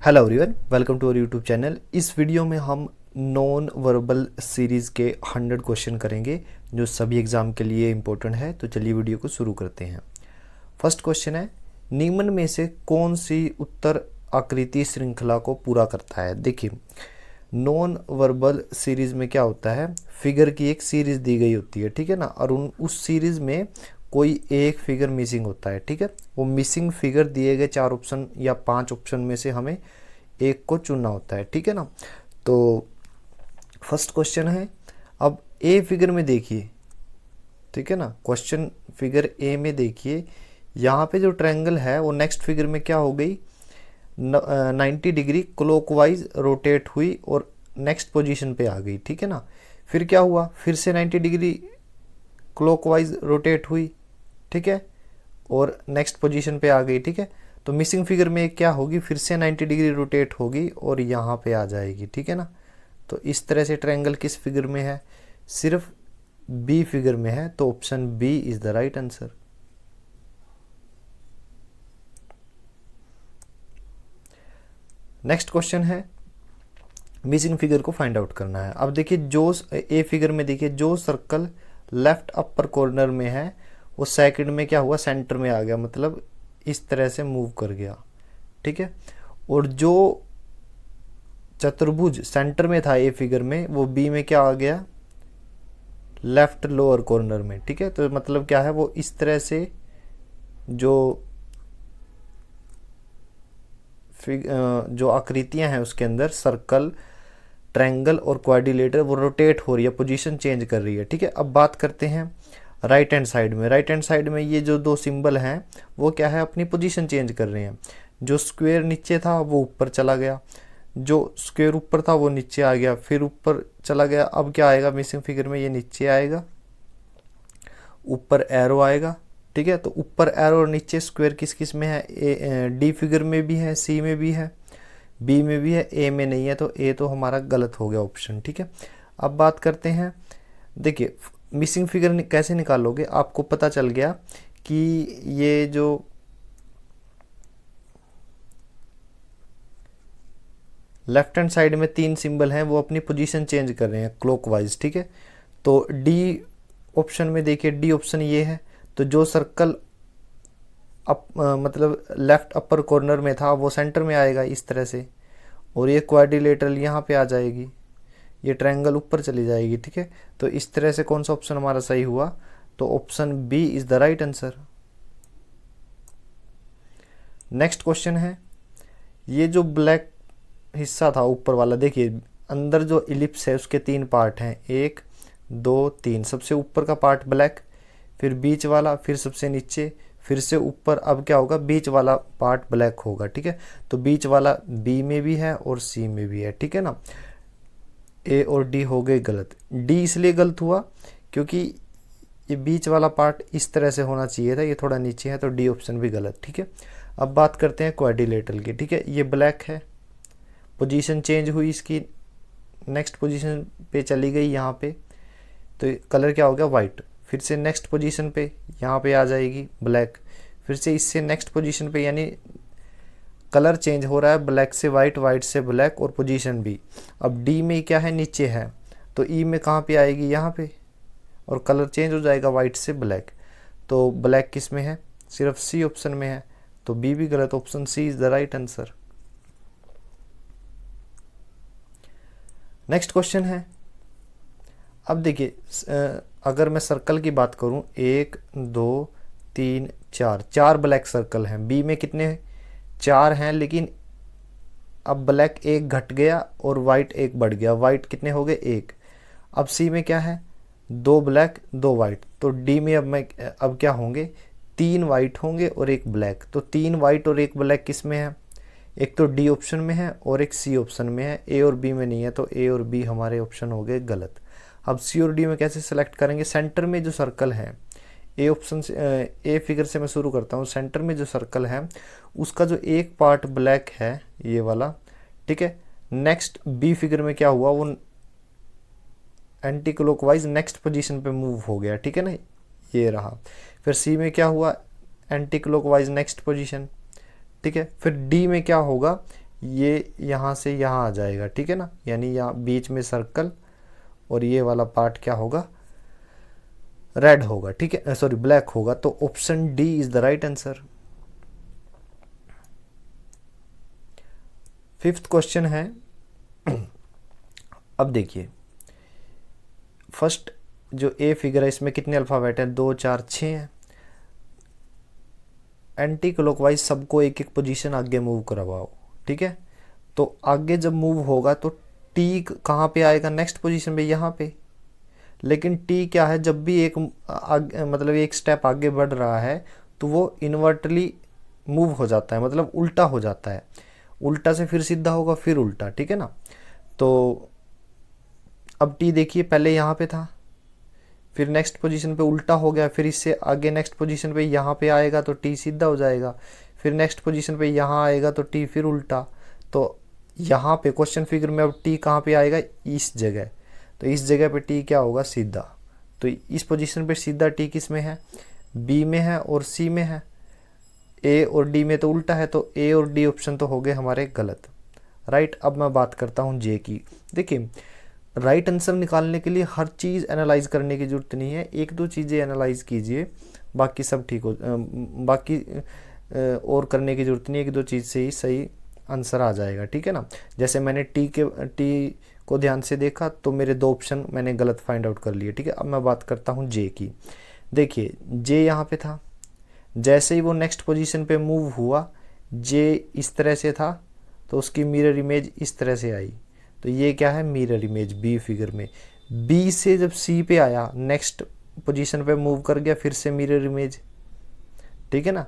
Hello everyone, welcome to our YouTube channel. इस video में हम नॉन वर्बल सीरीज़ के 100 क्वेश्चन करेंगे जो सभी एग्ज़ाम के लिए इम्पोर्टेंट है। तो चलिए वीडियो को शुरू करते हैं। फर्स्ट क्वेश्चन है, निम्न में से कौन सी उत्तर आकृति श्रृंखला को पूरा करता है। देखिए, नॉन वर्बल सीरीज़ में क्या होता है, फिगर की एक सीरीज़ दी गई होती है, ठीक है ना, और उस सीरीज़ में कोई एक फिगर मिसिंग होता है, ठीक है। वो मिसिंग फिगर दिए गए 4 ऑप्शन या 5 ऑप्शन में से हमें एक को चुनना होता है, ठीक है ना। तो फर्स्ट क्वेश्चन है, अब ए फिगर में देखिए, ठीक है ना, क्वेश्चन फिगर ए में देखिए, यहाँ पे जो ट्रायंगल है वो नेक्स्ट फिगर में क्या हो गई, 90 डिग्री क्लॉकवाइज रोटेट हुई और नेक्स्ट पोजीशन पे आ गई, ठीक है ना। फिर क्या हुआ, फिर से 90 डिग्री क्लॉकवाइज रोटेट हुई, ठीक है, और नेक्स्ट पोजीशन पे आ गई, ठीक है। तो मिसिंग फिगर में क्या होगी, फिर से 90 डिग्री रोटेट होगी और यहाँ पे आ जाएगी, ठीक है ना। तो इस तरह से ट्रायंगल किस फिगर में है, सिर्फ बी फिगर में है, तो option B is the right answer. Next question है, मिसिंग फिगर को फाइंड आउट करना है। अब देखिए, जो ए फिगर में देखिए, जो सर्कल लेफ्ट अपर कॉर्नर में है वो सेकंड में क्या हुआ, सेंटर में आ गया, मतलब इस तरह से मूव कर गया, ठीक है। और जो चतुर्भुज सेंटर में था ए फिगर में, वो बी में क्या आ गया, लेफ्ट लोअर कॉर्नर में, ठीक है। तो मतलब क्या है, वो इस तरह से जो आकृतियां हैं उसके अंदर सर्कल, ट्रायंगल और क्वाड्रिलेटर, वो रोटेट हो रही है, पोजीशन चेंज कर रही है, ठीक है। अब बात करते हैं राइट हैंड साइड में। राइट हैंड साइड में ये जो दो सिंबल हैं वो क्या है, अपनी पोजीशन चेंज कर रहे हैं। जो स्क्वायर नीचे था वो ऊपर चला गया, जो स्क्वायर ऊपर था वो नीचे आ गया, फिर ऊपर चला गया। अब क्या आएगा मिसिंग फिगर में, ये नीचे आएगा, ऊपर एरो आएगा, ठीक है। तो ऊपर एरो और नीचे स्क्वायर किस किस में है, डी फिगर में भी है, सी में भी है, बी में भी है, ए में नहीं है, तो ए तो हमारा गलत हो गया ऑप्शन, ठीक है। अब बात करते हैं, देखिए मिसिंग फिगर कैसे निकालोगे, आपको पता चल गया कि ये जो लेफ्ट हैंड साइड में 3 सिंबल हैं वो अपनी पोजीशन चेंज कर रहे हैं क्लॉकवाइज, ठीक है। तो डी ऑप्शन में देखिए, डी ऑप्शन ये है, तो जो सर्कल मतलब लेफ्ट अपर कॉर्नर में था वो सेंटर में आएगा इस तरह से, और ये क्वाड्रिलेटरल यहाँ पे आ जाएगी, ये ट्रायंगल ऊपर चली जाएगी, ठीक है। तो इस तरह से कौन सा ऑप्शन हमारा सही हुआ, तो option B is the right answer. Next question है, ये जो ब्लैक हिस्सा था ऊपर वाला, देखिए अंदर जो इलिप्स है उसके 3 पार्ट हैं, 1 2 3। सबसे ऊपर का पार्ट ब्लैक, फिर बीच वाला, फिर सबसे नीचे, फिर से ऊपर। अब क्या होगा, बीच वाला पार्ट ब्लैक होगा, ठीक है। तो बीच वाला बी में भी है और सी में भी है, ठीक है ना। ए और डी हो गए गलत। डी इसलिए गलत हुआ क्योंकि ये बीच वाला पार्ट इस तरह से होना चाहिए था, ये थोड़ा नीचे है, तो डी ऑप्शन भी गलत, ठीक है। अब बात करते हैं क्वाड्रिलेटरल की, ठीक है। ये ब्लैक है, पोजीशन चेंज हुई इसकी, नेक्स्ट पोजीशन पे चली गई यहाँ पे, तो कलर क्या हो गया, वाइट। फिर से नेक्स्ट पोजीशन पे यहाँ पे आ जाएगी ब्लैक, फिर से इससे नेक्स्ट पोजीशन पे, यानी कलर चेंज हो रहा है, ब्लैक से वाइट, वाइट से ब्लैक, और पोजीशन भी। अब डी में क्या है, नीचे है, तो ई में कहाँ पे आएगी, यहाँ पे, और कलर चेंज हो जाएगा वाइट से ब्लैक। तो ब्लैक किस में है, सिर्फ सी ऑप्शन में है, तो बी भी गलत, option C is the right answer. Next question है, अब देखिए अगर मैं सर्कल की बात करूं, 1 2 3 4 ब्लैक सर्कल हैं। बी में कितने हैं, 4 हैं, लेकिन अब ब्लैक 1 घट गया और वाइट 1 बढ़ गया, वाइट कितने हो गए, 1। अब सी में क्या है, 2 ब्लैक 2 वाइट, तो डी में अब क्या होंगे, 3 वाइट होंगे और 1 ब्लैक। तो 3 वाइट और 1 ब्लैक किस में है, एक तो डी ऑप्शन में है और एक सी ऑप्शन में है, ए और बी में नहीं है, तो ए और बी हमारे ऑप्शन हो गए गलत। अब सी और डी में कैसे सेलेक्ट करेंगे, सेंटर में जो सर्कल है, ए ऑप्शन से, ए फिगर से मैं शुरू करता हूँ। सेंटर में जो सर्कल है उसका जो एक पार्ट ब्लैक है, ये वाला, ठीक है। नेक्स्ट बी फिगर में क्या हुआ, वो एंटी क्लॉकवाइज नेक्स्ट पोजीशन पे मूव हो गया, ठीक है ना, ये रहा। फिर सी में क्या हुआ, एंटी क्लॉकवाइज नेक्स्ट पोजीशन, ठीक है। फिर डी में क्या होगा, ये यहाँ से यहाँ आ जाएगा, ठीक है ना, यानी यहाँ बीच में सर्कल और ये वाला पार्ट क्या होगा, रेड होगा, ठीक है, सॉरी ब्लैक होगा। तो option D is the right answer. Fifth question है, अब देखिए फर्स्ट जो ए फिगर है इसमें कितने अल्फाबेट हैं, 2 4 6 हैं। एंटी क्लॉकवाइज सबको एक एक पोजीशन आगे मूव करवाओ, ठीक है। तो आगे जब मूव होगा तो टी कहाँ पे आएगा, नेक्स्ट पोजीशन पे, यहाँ पे। लेकिन टी क्या है, जब भी एक मतलब एक स्टेप आगे बढ़ रहा है तो वो इन्वर्टली मूव हो जाता है, मतलब उल्टा हो जाता है। उल्टा से फिर सीधा होगा, फिर उल्टा, ठीक है ना। तो अब टी देखिए पहले यहाँ पे था, फिर नेक्स्ट पोजीशन पे उल्टा हो गया, फिर इससे आगे नेक्स्ट पोजीशन पे यहाँ पे आएगा तो टी सीधा हो जाएगा, फिर नेक्स्ट पोजीशन पे यहाँ आएगा तो टी फिर उल्टा। तो यहाँ पे क्वेश्चन फिगर में अब टी कहाँ पे आएगा, इस जगह। तो इस जगह पे टी क्या होगा, सीधा। तो इस पोजीशन पे सीधा टी किस में है, बी में है और सी में है। ए और डी में तो उल्टा है, तो ए और डी ऑप्शन तो हो गए हमारे गलत, राइट। अब मैं बात करता हूँ जे की। देखिए राइट आंसर निकालने के लिए हर चीज़ एनालाइज करने की ज़रूरत नहीं है, एक दो चीज़ें एनालाइज कीजिए, बाकी सब ठीक हो, बाकी और करने की ज़रूरत नहीं, एक दो चीज़ से ही सही आंसर आ जाएगा, ठीक है ना। जैसे मैंने टी को ध्यान से देखा तो मेरे 2 ऑप्शन मैंने गलत फाइंड आउट कर लिए, ठीक है। अब मैं बात करता हूँ जे की। देखिए जे यहाँ पे था, जैसे ही वो नेक्स्ट पोजीशन पे मूव हुआ, जे इस तरह से था तो उसकी मिरर इमेज इस तरह से आई। तो ये क्या है, मिरर इमेज बी फिगर में। बी से जब सी पे आया, नेक्स्ट पोजीशन पे मूव कर गया, फिर से मिरर इमेज, ठीक है ना।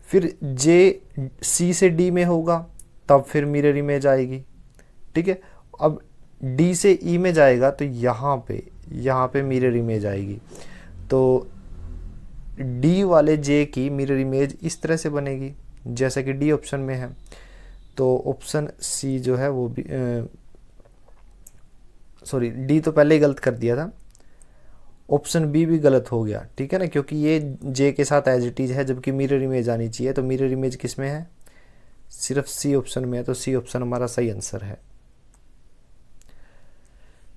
फिर जे सी से डी में होगा तब फिर मिरर इमेज आएगी, ठीक है। अब डी से ई में जाएगा तो यहाँ पे मिरर इमेज आएगी। तो डी वाले जे की मिरर इमेज इस तरह से बनेगी जैसा कि डी ऑप्शन में है। तो ऑप्शन सी जो है वो भी सॉरी डी तो पहले ही गलत कर दिया था, ऑप्शन बी भी गलत हो गया, ठीक है ना, क्योंकि ये जे के साथ एज इट इज है, जबकि मिरर इमेज आनी चाहिए। तो मिरर इमेज किस में है, सिर्फ सी ऑप्शन में है, तो सी ऑप्शन हमारा सही आंसर है।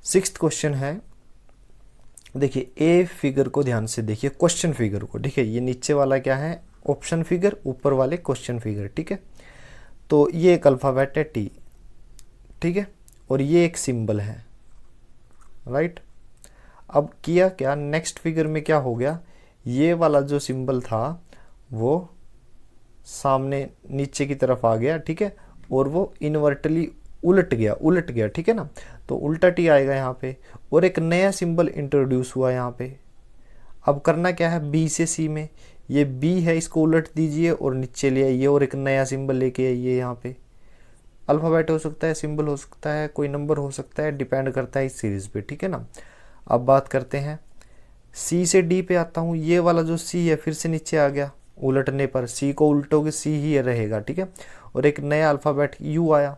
सिक्स्थ क्वेश्चन है, देखिए ए फिगर को ध्यान से देखिए, क्वेश्चन फिगर को, ठीक है। ये नीचे वाला क्या है, ऑप्शन फिगर, ऊपर वाले क्वेश्चन फिगर, ठीक है। तो ये एक अल्फाबेट है टी, ठीक है, और ये एक सिंबल है, राइट। अब किया क्या, नेक्स्ट फिगर में क्या हो गया, ये वाला जो सिंबल था वो सामने नीचे की तरफ आ गया, ठीक है, और वो इन्वर्टली उलट गया, ठीक है ना। तो उल्टा टी आएगा यहाँ पे, और एक नया सिंबल इंट्रोड्यूस हुआ यहाँ पे। अब करना क्या है, बी से सी में, ये बी है इसको उलट दीजिए और नीचे ले आइए और एक नया सिंबल लेके आइए यहाँ पे। अल्फ़ाबेट हो सकता है, सिंबल हो सकता है, कोई नंबर हो सकता है, डिपेंड करता है इस सीरीज़ पे, ठीक है ना। अब बात करते हैं सी से डी पे आता हूँ। ये वाला जो सी है फिर से नीचे आ गया, उलटने पर सी को उल्टोगे सी ही रहेगा, ठीक है। और एक नया अल्फ़ाबेट यू आया,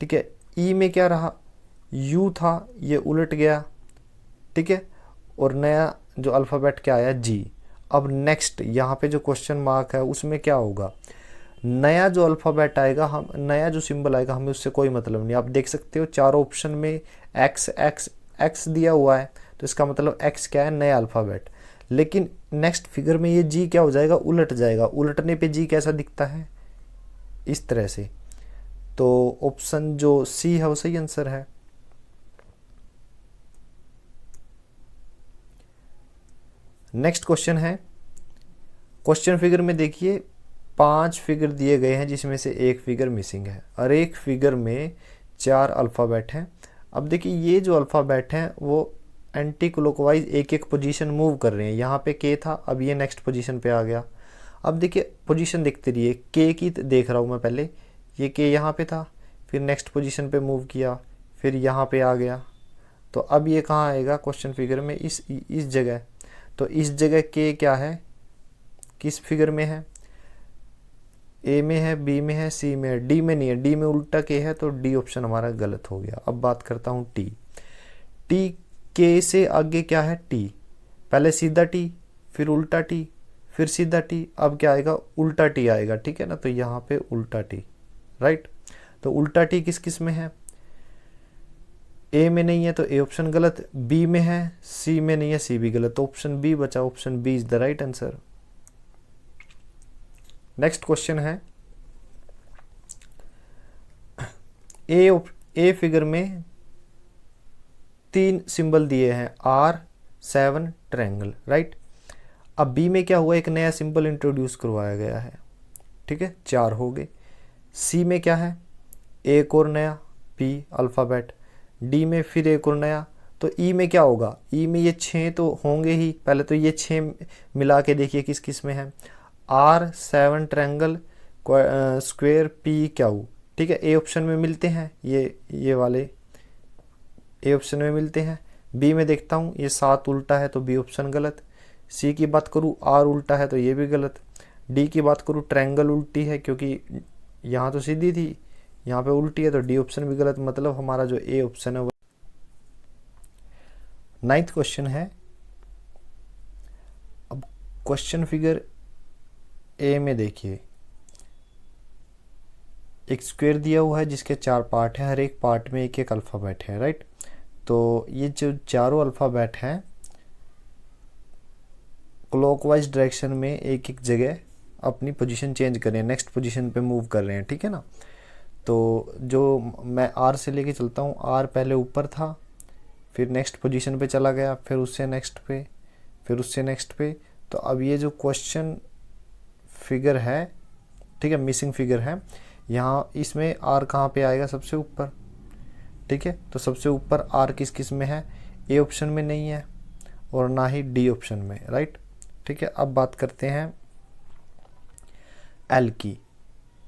ठीक है। ई में क्या रहा, यू था, ये उलट गया, ठीक है। और नया जो अल्फ़ाबेट क्या आया, जी। अब नेक्स्ट यहाँ पे जो क्वेश्चन मार्क है उसमें क्या होगा, नया जो अल्फ़ाबेट आएगा, हम नया जो सिंबल आएगा, हमें उससे कोई मतलब नहीं। आप देख सकते हो चारों ऑप्शन में एक्स एक्स एक्स दिया हुआ है, तो इसका मतलब एक्स क्या है, नया अल्फ़ाबेट। लेकिन नेक्स्ट फिगर में ये जी क्या हो जाएगा, उलट जाएगा। उलटने पे जी कैसा दिखता है, इस तरह से। तो ऑप्शन जो सी है वो सही आंसर है। नेक्स्ट क्वेश्चन है, क्वेश्चन फिगर में देखिए 5 फिगर दिए गए हैं जिसमें से एक फिगर मिसिंग है, और एक फिगर में 4 अल्फ़ाबेट हैं। अब देखिए ये जो अल्फ़ाबेट हैं वो एंटी क्लॉकवाइज एक एक पोजीशन मूव कर रहे हैं। यहाँ पे के था, अब ये नेक्स्ट पोजीशन पे आ गया। अब देखिए पोजीशन देखते रहिए, के की देख रहा हूँ मैं पहले, ये के यहाँ पे था, फिर नेक्स्ट पोजीशन पे मूव किया, फिर यहाँ पे आ गया। तो अब ये कहाँ आएगा क्वेश्चन फिगर में, इस जगह। तो इस जगह के क्या है, किस फिगर में है, ए में है, बी में है, सी में है, डी में नहीं है। डी में उल्टा के है, तो डी ऑप्शन हमारा गलत हो गया। अब बात करता हूँ टी। टी के से आगे क्या है, टी, पहले सीधा टी, फिर उल्टा टी, फिर सीधा टी, अब क्या आएगा, उल्टा टी आएगा, ठीक है ना। तो यहाँ पे उल्टा टी, राइट। तो उल्टा टी किस किस में है, ए में नहीं है तो ए ऑप्शन गलत, बी में है, सी में नहीं है, सी भी गलत, तो ऑप्शन बी बचा, option B is the right answer. Next question है, ए फिगर में 3 सिंबल दिए हैं, R7 ट्रायंगल, राइट। अब बी में क्या हुआ, एक नया सिंबल इंट्रोड्यूस करवाया गया है, ठीक है, 4 हो गए। सी में क्या है, एक और नया, P अल्फ़ाबेट। डी में फिर एक और नया, तो ई में क्या होगा, ई में ये 6 तो होंगे ही, पहले तो ये 6 मिला के देखिए किस किस में है, R7 triangle square P Q, ठीक है, ए ऑप्शन में मिलते हैं, ये वाले ए ऑप्शन में मिलते हैं। बी में देखता हूँ ये 7 उल्टा है तो बी ऑप्शन गलत। सी की बात करूँ आर उल्टा है तो ये भी गलत। डी की बात करूँ ट्रायंगल उल्टी है क्योंकि यहाँ तो सीधी थी, यहाँ पे उल्टी है, तो डी ऑप्शन भी गलत, मतलब हमारा जो ए ऑप्शन है वो। 9th क्वेश्चन है, अब क्वेश्चन फिगर ए में देखिए, एक स्क्वायर दिया हुआ है जिसके 4 पार्ट हैं, हर एक पार्ट में एक एक अल्फ़ाबेट है, राइट। तो ये जो चारों अल्फ़ाबेट हैं क्लॉकवाइज डायरेक्शन में एक एक जगह अपनी पोजीशन चेंज कर रहे हैं, नेक्स्ट पोजीशन पे मूव कर रहे हैं, ठीक है ना। तो जो मैं आर से लेके चलता हूँ, आर पहले ऊपर था, फिर नेक्स्ट पोजीशन पे चला गया, फिर उससे नेक्स्ट पे, फिर उससे नेक्स्ट पे। तो अब ये जो क्वेश्चन फिगर है, ठीक है, मिसिंग फिगर है, यहाँ इसमें आर कहाँ पे आएगा, सबसे ऊपर, ठीक है। तो सबसे ऊपर आर किस किस में है, ए ऑप्शन में नहीं है और ना ही डी ऑप्शन में, राइट, ठीक है। अब बात करते हैं एल की,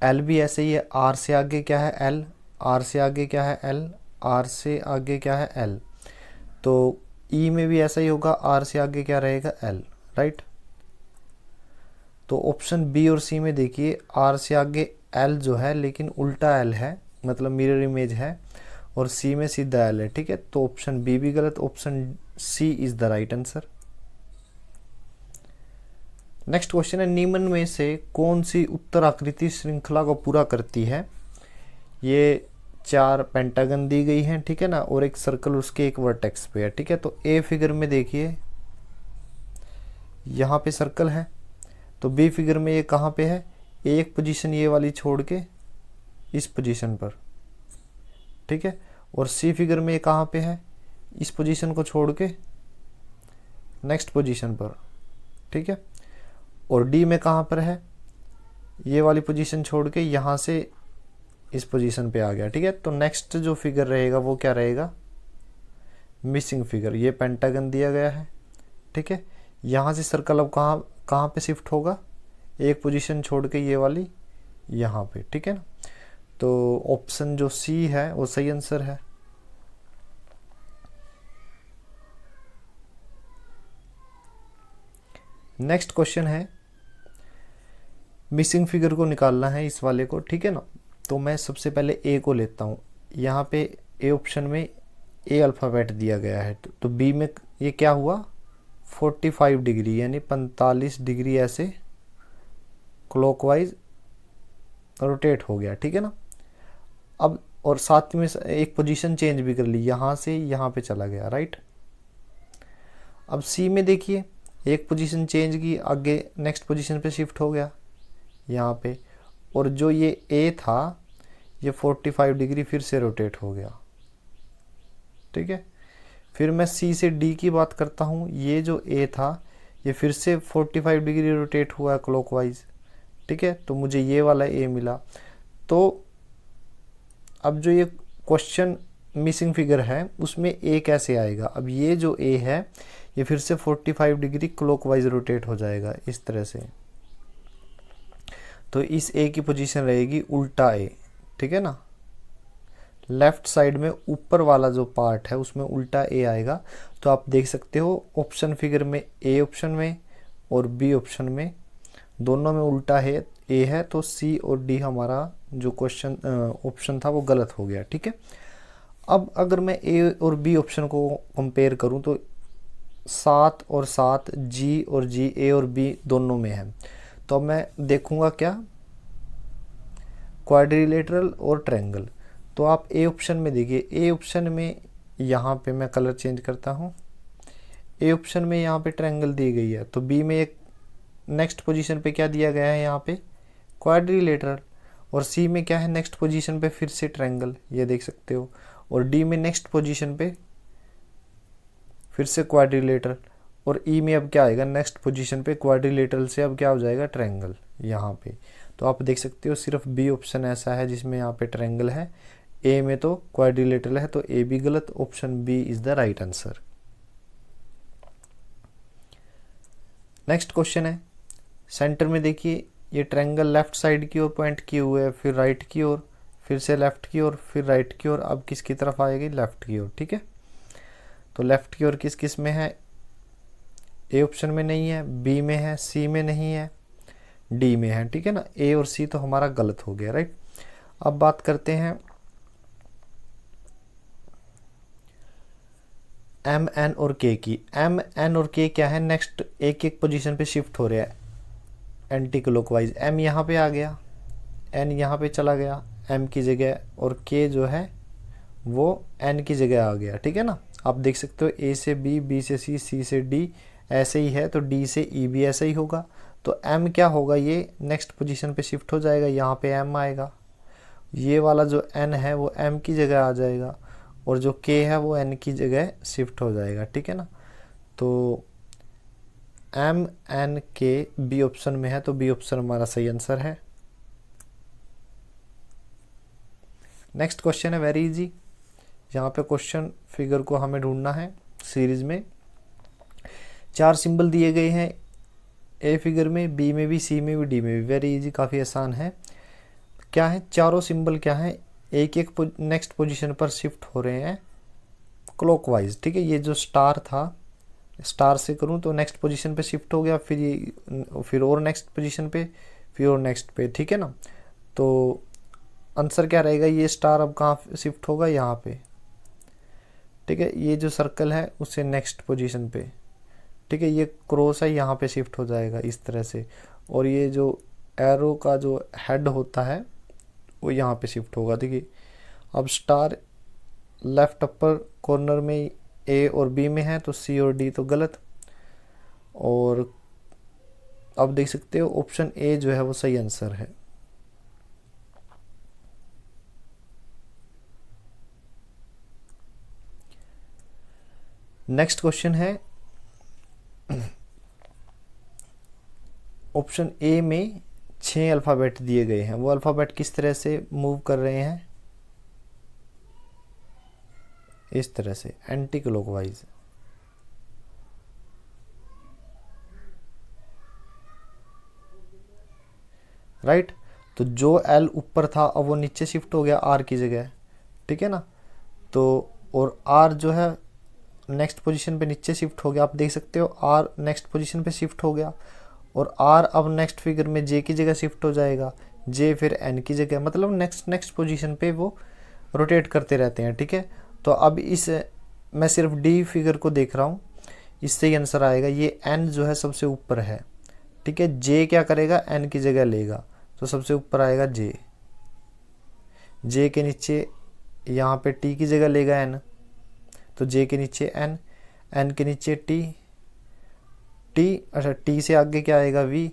एल भी ऐसे ही है, आर से आगे क्या है एल, आर से आगे क्या है एल, आर से आगे क्या है एल। तो ई में भी ऐसा ही होगा, आर से आगे क्या रहेगा एल, राइट। तो ऑप्शन बी और सी में देखिए, आर से आगे एल जो है लेकिन उल्टा एल है, मतलब मिरर इमेज है, और सी में सीधा एल है, ठीक है। तो ऑप्शन बी भी गलत, option C is the right answer. Next question है, निम्न में से कौन सी उत्तर आकृति श्रृंखला को पूरा करती है। ये 4 पेंटागन दी गई हैं, ठीक है ना, और एक सर्कल उसके एक वर्टेक्स पे है, ठीक है। तो ए फिगर में देखिए यहाँ पे सर्कल है, तो बी फिगर में ये कहाँ पे है, एक पोजीशन ये वाली छोड़ के इस पोजीशन पर, ठीक है। और सी फिगर में ये कहाँ पे है, इस पोजीशन को छोड़ के नेक्स्ट पोजीशन पर, ठीक है। और डी में कहाँ पर है, ये वाली पोजीशन छोड़ के यहाँ से इस पोजीशन पे आ गया, ठीक है। तो नेक्स्ट जो फिगर रहेगा वो क्या रहेगा, मिसिंग फिगर। ये पेंटागन दिया गया है, ठीक है। यहाँ से सर्कल अब कहाँ पे शिफ्ट होगा, एक पोजीशन छोड़ के ये वाली यहाँ पे, ठीक है ना। तो ऑप्शन जो सी है वो सही आंसर है। नेक्स्ट क्वेश्चन है, मिसिंग फिगर को निकालना है इस वाले को, ठीक है ना। तो मैं सबसे पहले ए को लेता हूँ, यहाँ पे ए ऑप्शन में ए अल्फ़ाबेट दिया गया है, तो बी में ये क्या हुआ 45 डिग्री यानी 45 डिग्री ऐसे क्लॉकवाइज रोटेट हो गया, ठीक है ना। अब और साथ में एक पोजीशन चेंज भी कर ली, यहाँ से यहाँ पे चला गया, राइट। अब सी में देखिए एक पोजीशन चेंज की, आगे नेक्स्ट पोजीशन पे शिफ्ट हो गया यहाँ पे, और जो ये ए था ये 45 डिग्री फिर से रोटेट हो गया, ठीक है। फिर मैं सी से डी की बात करता हूँ, ये जो ए था ये फिर से 45 डिग्री रोटेट हुआ है क्लॉकवाइज, ठीक है। तो मुझे ये वाला ए मिला। तो अब जो ये क्वेश्चन मिसिंग फिगर है उसमें ए कैसे आएगा, अब ये जो ए है ये फिर से 45 डिग्री क्लॉकवाइज रोटेट हो जाएगा इस तरह से। तो इस ए की पोजीशन रहेगी उल्टा ए, ठीक है ना। लेफ्ट साइड में ऊपर वाला जो पार्ट है उसमें उल्टा ए आएगा। तो आप देख सकते हो ऑप्शन फिगर में ए ऑप्शन में और बी ऑप्शन में दोनों में उल्टा है ए है, तो सी और डी हमारा जो क्वेश्चन ऑप्शन था वो गलत हो गया, ठीक है। अब अगर मैं ए और बी ऑप्शन को कंपेयर करूं तो 7 और 7 जी और जी ए और बी दोनों में है। तो अब मैं देखूंगा क्या, क्वाड्रिलेटरल और ट्रायंगल। तो आप ए ऑप्शन में देखिए, ए ऑप्शन में यहाँ पे मैं कलर चेंज करता हूँ, ए ऑप्शन में यहाँ पे ट्रायंगल दी गई है, तो बी में एक नेक्स्ट पोजीशन पे क्या दिया गया है यहाँ पे क्वाड्रिलेटरल, और सी में क्या है नेक्स्ट पोजीशन पे फिर से ट्रायंगल, ये देख सकते हो, और डी में नेक्स्ट पोजीशन पे फिर से क्वाड्रिलेटरल, और ई में अब क्या आएगा नेक्स्ट पोजीशन पे क्वाड्रिलेटरल से अब क्या हो जाएगा ट्रायंगल यहाँ पे। तो आप देख सकते हो सिर्फ बी ऑप्शन ऐसा है जिसमें यहाँ पे ट्रायंगल है, ए में तो क्वाड्रिलेटरल है, तो ए भी गलत, option B is the right answer. Next question है, सेंटर में देखिए ये ट्रायंगल लेफ्ट साइड की ओर पॉइंट किए हुए है, फिर राइट की ओर, फिर से लेफ्ट की ओर, फिर राइट की ओर, अब किसकी तरफ आएगी लेफ्ट की ओर, ठीक है। तो लेफ्ट की ओर किस किस में है, ए ऑप्शन में नहीं है, बी में है, सी में नहीं है, डी में है, ठीक है ना। ए और सी तो हमारा गलत हो गया, राइट। अब बात करते हैं एम एन और के की। एम एन और के क्या है नेक्स्ट एक एक पोजीशन पे शिफ्ट हो रहे हैं एंटी क्लॉकवाइज। एम यहाँ पे आ गया, एन यहाँ पे चला गया एम की जगह, और के जो है वो एन की जगह आ गया, ठीक है ना। आप देख सकते हो ए से बी, बी से सी, सी से डी ऐसे ही है, तो डी से ई भी ऐसा ही होगा। तो एम क्या होगा, ये नेक्स्ट पोजीशन पे शिफ्ट हो जाएगा, यहाँ पे एम आएगा, ये वाला जो एन है वो एम की जगह आ जाएगा, और जो के है वो एन की जगह शिफ्ट हो जाएगा, ठीक है ना। तो एम एन के बी ऑप्शन में है, तो बी ऑप्शन हमारा सही आंसर है। नेक्स्ट क्वेश्चन है वेरी इजी, यहाँ पे क्वेश्चन फिगर को हमें ढूंढना है। सीरीज में 4 सिंबल दिए गए हैं, ए फिगर में, बी में भी, सी में भी, डी में भी। वेरी इजी, काफ़ी आसान है। क्या है, चारों सिंबल क्या है एक एक नेक्स्ट पोजीशन पर शिफ्ट हो रहे हैं क्लॉकवाइज, ठीक है। ये जो स्टार था, स्टार से करूं तो नेक्स्ट पोजीशन पे शिफ्ट हो गया, फिर ये फिर और नेक्स्ट पोजीशन पे, फिर और नेक्स्ट पे, ठीक है ना। तो आंसर क्या रहेगा, ये स्टार अब कहाँ शिफ्ट होगा, यहाँ पे, ठीक है। ये जो सर्कल है उससे नेक्स्ट पोजीशन पे, ठीक है। ये क्रॉस है यहाँ पे शिफ्ट हो जाएगा इस तरह से, और ये जो एरो का जो हेड होता है वो यहाँ पे शिफ्ट होगा, देखिए। अब स्टार लेफ्ट अपर कॉर्नर में ए और बी में है, तो सी और डी तो गलत, और अब देख सकते हो ऑप्शन ए जो है वो सही आंसर है। नेक्स्ट क्वेश्चन है, ऑप्शन ए में 6 अल्फ़ाबेट दिए गए हैं, वो अल्फ़ाबेट किस तरह से मूव कर रहे हैं, इस तरह से एंटी क्लॉकवाइज, राइट। तो जो एल ऊपर था अब वो नीचे शिफ्ट हो गया आर की जगह, ठीक है ना। तो और आर जो है नेक्स्ट पोजीशन पे नीचे शिफ्ट हो गया, आप देख सकते हो आर नेक्स्ट पोजीशन पे शिफ्ट हो गया, और आर अब नेक्स्ट फिगर में जे की जगह शिफ्ट हो जाएगा, जे फिर एन की जगह, मतलब नेक्स्ट पोजीशन पे वो रोटेट करते रहते हैं, ठीक है। तो अब इस मैं सिर्फ डी फिगर को देख रहा हूँ, इससे ही आंसर आएगा। ये एन जो है सबसे ऊपर है, ठीक है। जे क्या करेगा, एन की जगह लेगा, तो सबसे ऊपर आएगा जे, जे के नीचे यहाँ पे टी की जगह लेगा एन, तो जे के नीचे एन, एन के नीचे टी, टी अच्छा टी से आगे क्या आएगा वी,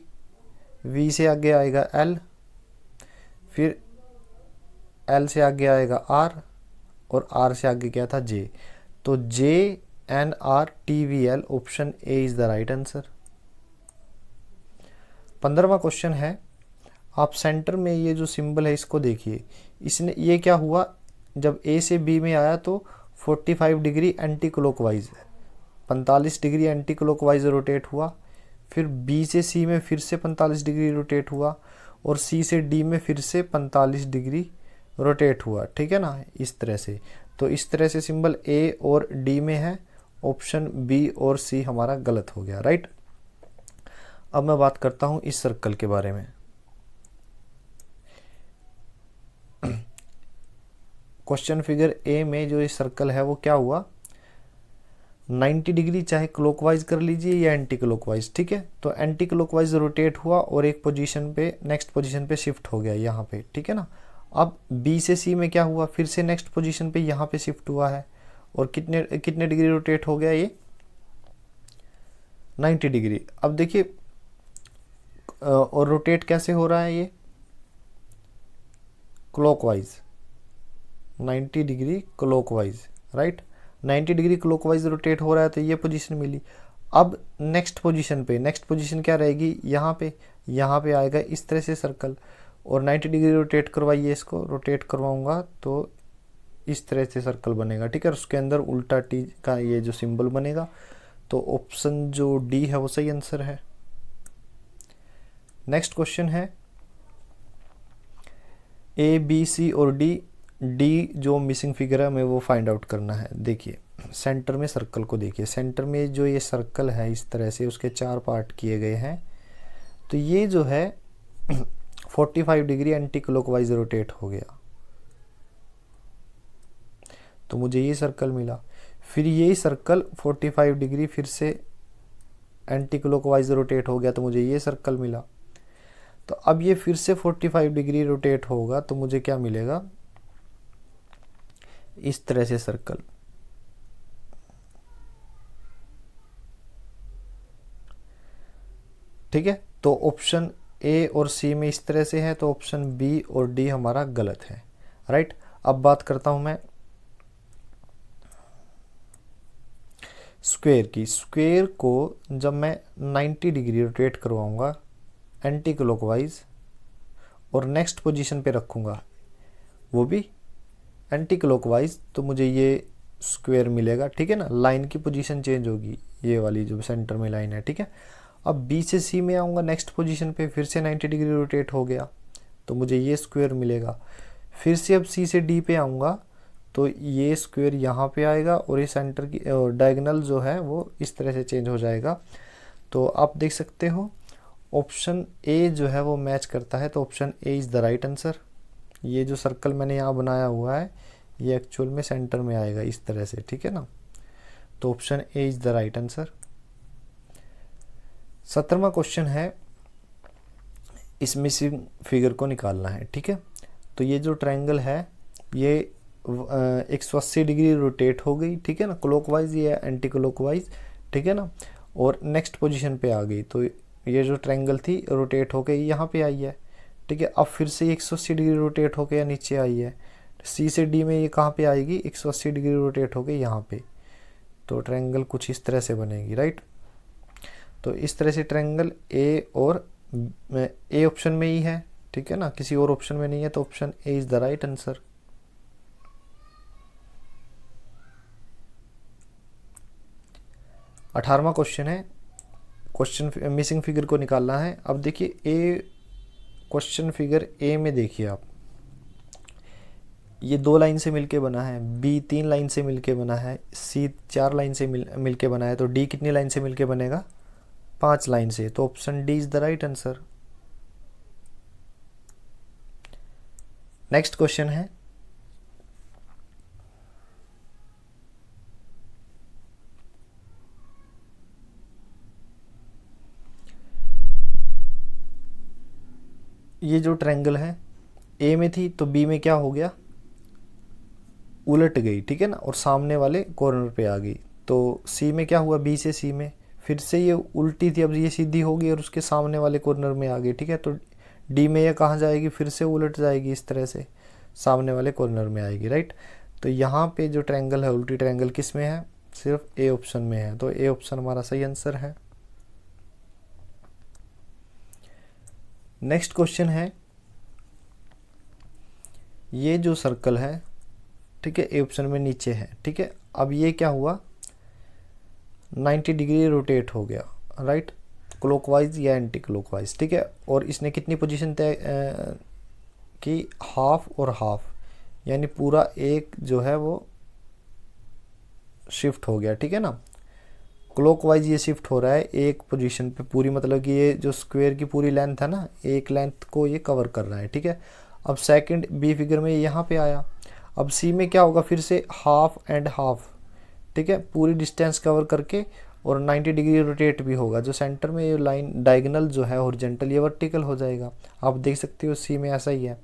वी से आगे आएगा एल, फिर एल से आगे आएगा आर, और आर से आगे क्या था जे। तो J N R T V L, option A is the right answer. 15वां क्वेश्चन है, आप सेंटर में ये जो सिंबल है इसको देखिए, इसने ये क्या हुआ, जब ए से बी में आया तो 45 degree anti clockwise, 45 degree anti clockwise rotate हुआ, फिर बी से सी में फिर से 45 डिग्री रोटेट हुआ, और सी से डी में फिर से 45 डिग्री रोटेट हुआ, ठीक है ना, इस तरह से। तो इस तरह से सिंबल ए और डी में है, ऑप्शन बी और सी हमारा गलत हो गया, राइट। अब मैं बात करता हूं इस सर्कल के बारे में। क्वेश्चन फिगर ए में जो ये सर्कल है वो क्या हुआ, 90 डिग्री चाहे क्लॉकवाइज कर लीजिए या एंटी क्लॉकवाइज, ठीक है। तो एंटी क्लॉकवाइज रोटेट हुआ और एक पोजीशन पे नेक्स्ट पोजीशन पे शिफ्ट हो गया यहाँ पे, ठीक है ना। अब बी से सी में क्या हुआ, फिर से नेक्स्ट पोजीशन पे यहाँ पे शिफ्ट हुआ है और कितने कितने डिग्री रोटेट हो गया ये 90 डिग्री। अब देखिए और रोटेट कैसे हो रहा है ये clockwise 90 degree clockwise, right 90 degree clockwise rotate हो रहा है, तो ये पोजीशन मिली। अब नेक्स्ट पोजीशन पे, नेक्स्ट पोजीशन क्या रहेगी, यहाँ पे आएगा इस तरह से सर्कल और 90 डिग्री रोटेट करवाइए, इसको रोटेट करवाऊंगा तो इस तरह से सर्कल बनेगा, ठीक है। उसके अंदर उल्टा टी का ये जो सिंबल बनेगा, तो ऑप्शन जो डी है वो सही आंसर है। नेक्स्ट क्वेश्चन है ए बी सी और डी, डी जो मिसिंग फिगर है हमें वो फाइंड आउट करना है। देखिए सेंटर में सर्कल को देखिए, सेंटर में जो ये सर्कल है इस तरह से उसके 4 पार्ट किए गए हैं, तो ये जो है 45 डिग्री एंटी क्लॉकवाइज रोटेट हो गया, तो मुझे ये सर्कल मिला। फिर ये सर्कल 45 डिग्री फिर से एंटी क्लॉकवाइज रोटेट हो गया, तो मुझे ये सर्कल मिला। तो अब ये फिर से 45 डिग्री रोटेट होगा, तो मुझे क्या मिलेगा, इस तरह से सर्कल, ठीक है। तो ऑप्शन ए और सी में इस तरह से है, तो ऑप्शन बी और डी हमारा गलत है, राइट। अब बात करता हूं मैं स्क्वायर की। स्क्वायर को जब मैं 90 डिग्री रोटेट करवाऊंगा एंटी क्लॉकवाइज और नेक्स्ट पोजीशन पे रखूंगा वो भी एंटी क्लॉकवाइज, तो मुझे ये स्क्वायर मिलेगा, ठीक है ना। लाइन की पोजीशन चेंज होगी, ये वाली जो सेंटर में लाइन है, ठीक है। अब बी से सी में आऊँगा नेक्स्ट पोजीशन पे, फिर से 90 डिग्री रोटेट हो गया, तो मुझे ये स्क्वायर मिलेगा। फिर से अब सी से डी पे आऊँगा, तो ये स्क्वायर यहाँ पे आएगा और ये सेंटर की डायगोनल जो है वो इस तरह से चेंज हो जाएगा। तो आप देख सकते हो ऑप्शन ए जो है वो मैच करता है, तो option A is the right answer. ये जो सर्कल मैंने यहाँ बनाया हुआ है ये एक्चुअल में सेंटर में आएगा इस तरह से, ठीक है ना। तो option A is the right answer. 17वां क्वेश्चन है, इस मिसिंग फिगर को निकालना है, ठीक है। तो ये जो ट्रायंगल है ये 180 डिग्री रोटेट हो गई, ठीक है ना, क्लॉकवाइज या एंटी क्लॉकवाइज, ठीक है ना, और नेक्स्ट पोजीशन पे आ गई। तो ये जो ट्रायंगल थी रोटेट होके यहाँ पे आई है, ठीक है। अब फिर से 180 डिग्री रोटेट होके नीचे आई है, सी से डी में ये कहाँ पे आएगी, 180 डिग्री रोटेट होके यहाँ पे, तो ट्रायंगल कुछ इस तरह से बनेगी, राइट। तो इस तरह से ट्रायंगल ए और ए ऑप्शन में ही है, ठीक है ना, किसी और ऑप्शन में नहीं है, तो option A is the right answer. अठारहवां क्वेश्चन है, क्वेश्चन मिसिंग फिगर को निकालना है। अब देखिए ए क्वेश्चन फिगर ए में देखिए आप, ये 2 लाइन से मिलके बना है, बी 3 लाइन से मिलके बना है, सी 4 लाइन से मिलके बना है, तो डी कितनी लाइन से मिलके बनेगा, 5 लाइन से, तो option D is the right answer. Next question है, ये जो ट्रायंगल है ए में थी तो बी में क्या हो गया, उलट गई, ठीक है ना, और सामने वाले कॉर्नर पे आ गई। तो सी में क्या हुआ, बी से सी में, फिर से ये उल्टी थी, अब ये सीधी होगी और उसके सामने वाले कॉर्नर में आ गई, ठीक है। तो डी में ये कहाँ जाएगी, फिर से उलट जाएगी इस तरह से, सामने वाले कॉर्नर में आएगी, राइट। तो यहाँ पे जो ट्रायंगल है, उल्टी ट्रायंगल किस में है, सिर्फ ए ऑप्शन में है, तो ए ऑप्शन हमारा सही आंसर है। नेक्स्ट क्वेश्चन है, ये जो सर्कल है, ठीक है, ए ऑप्शन में नीचे है, ठीक है। अब ये क्या हुआ, 90 डिग्री रोटेट हो गया, राइट, क्लॉकवाइज या एंटी क्लॉकवाइज, ठीक है। और इसने कितनी पोजीशन तय की, हाफ और हाफ, यानी पूरा एक जो है वो शिफ्ट हो गया, ठीक है ना। क्लॉकवाइज ये शिफ्ट हो रहा है एक पोजीशन पे पूरी, मतलब कि ये जो स्क्वायर की पूरी लेंथ है ना, एक लेंथ को ये कवर कर रहा है, ठीक है। अब सेकंड बी फिगर में यहाँ पे आया, अब सी में क्या होगा, फिर से हाफ एंड हाफ, ठीक है, पूरी डिस्टेंस कवर करके और 90 डिग्री रोटेट भी होगा। जो सेंटर में ये लाइन डायगोनल जो है हॉरिजॉन्टल, ये वर्टिकल हो जाएगा, आप देख सकते हो सी में ऐसा ही है।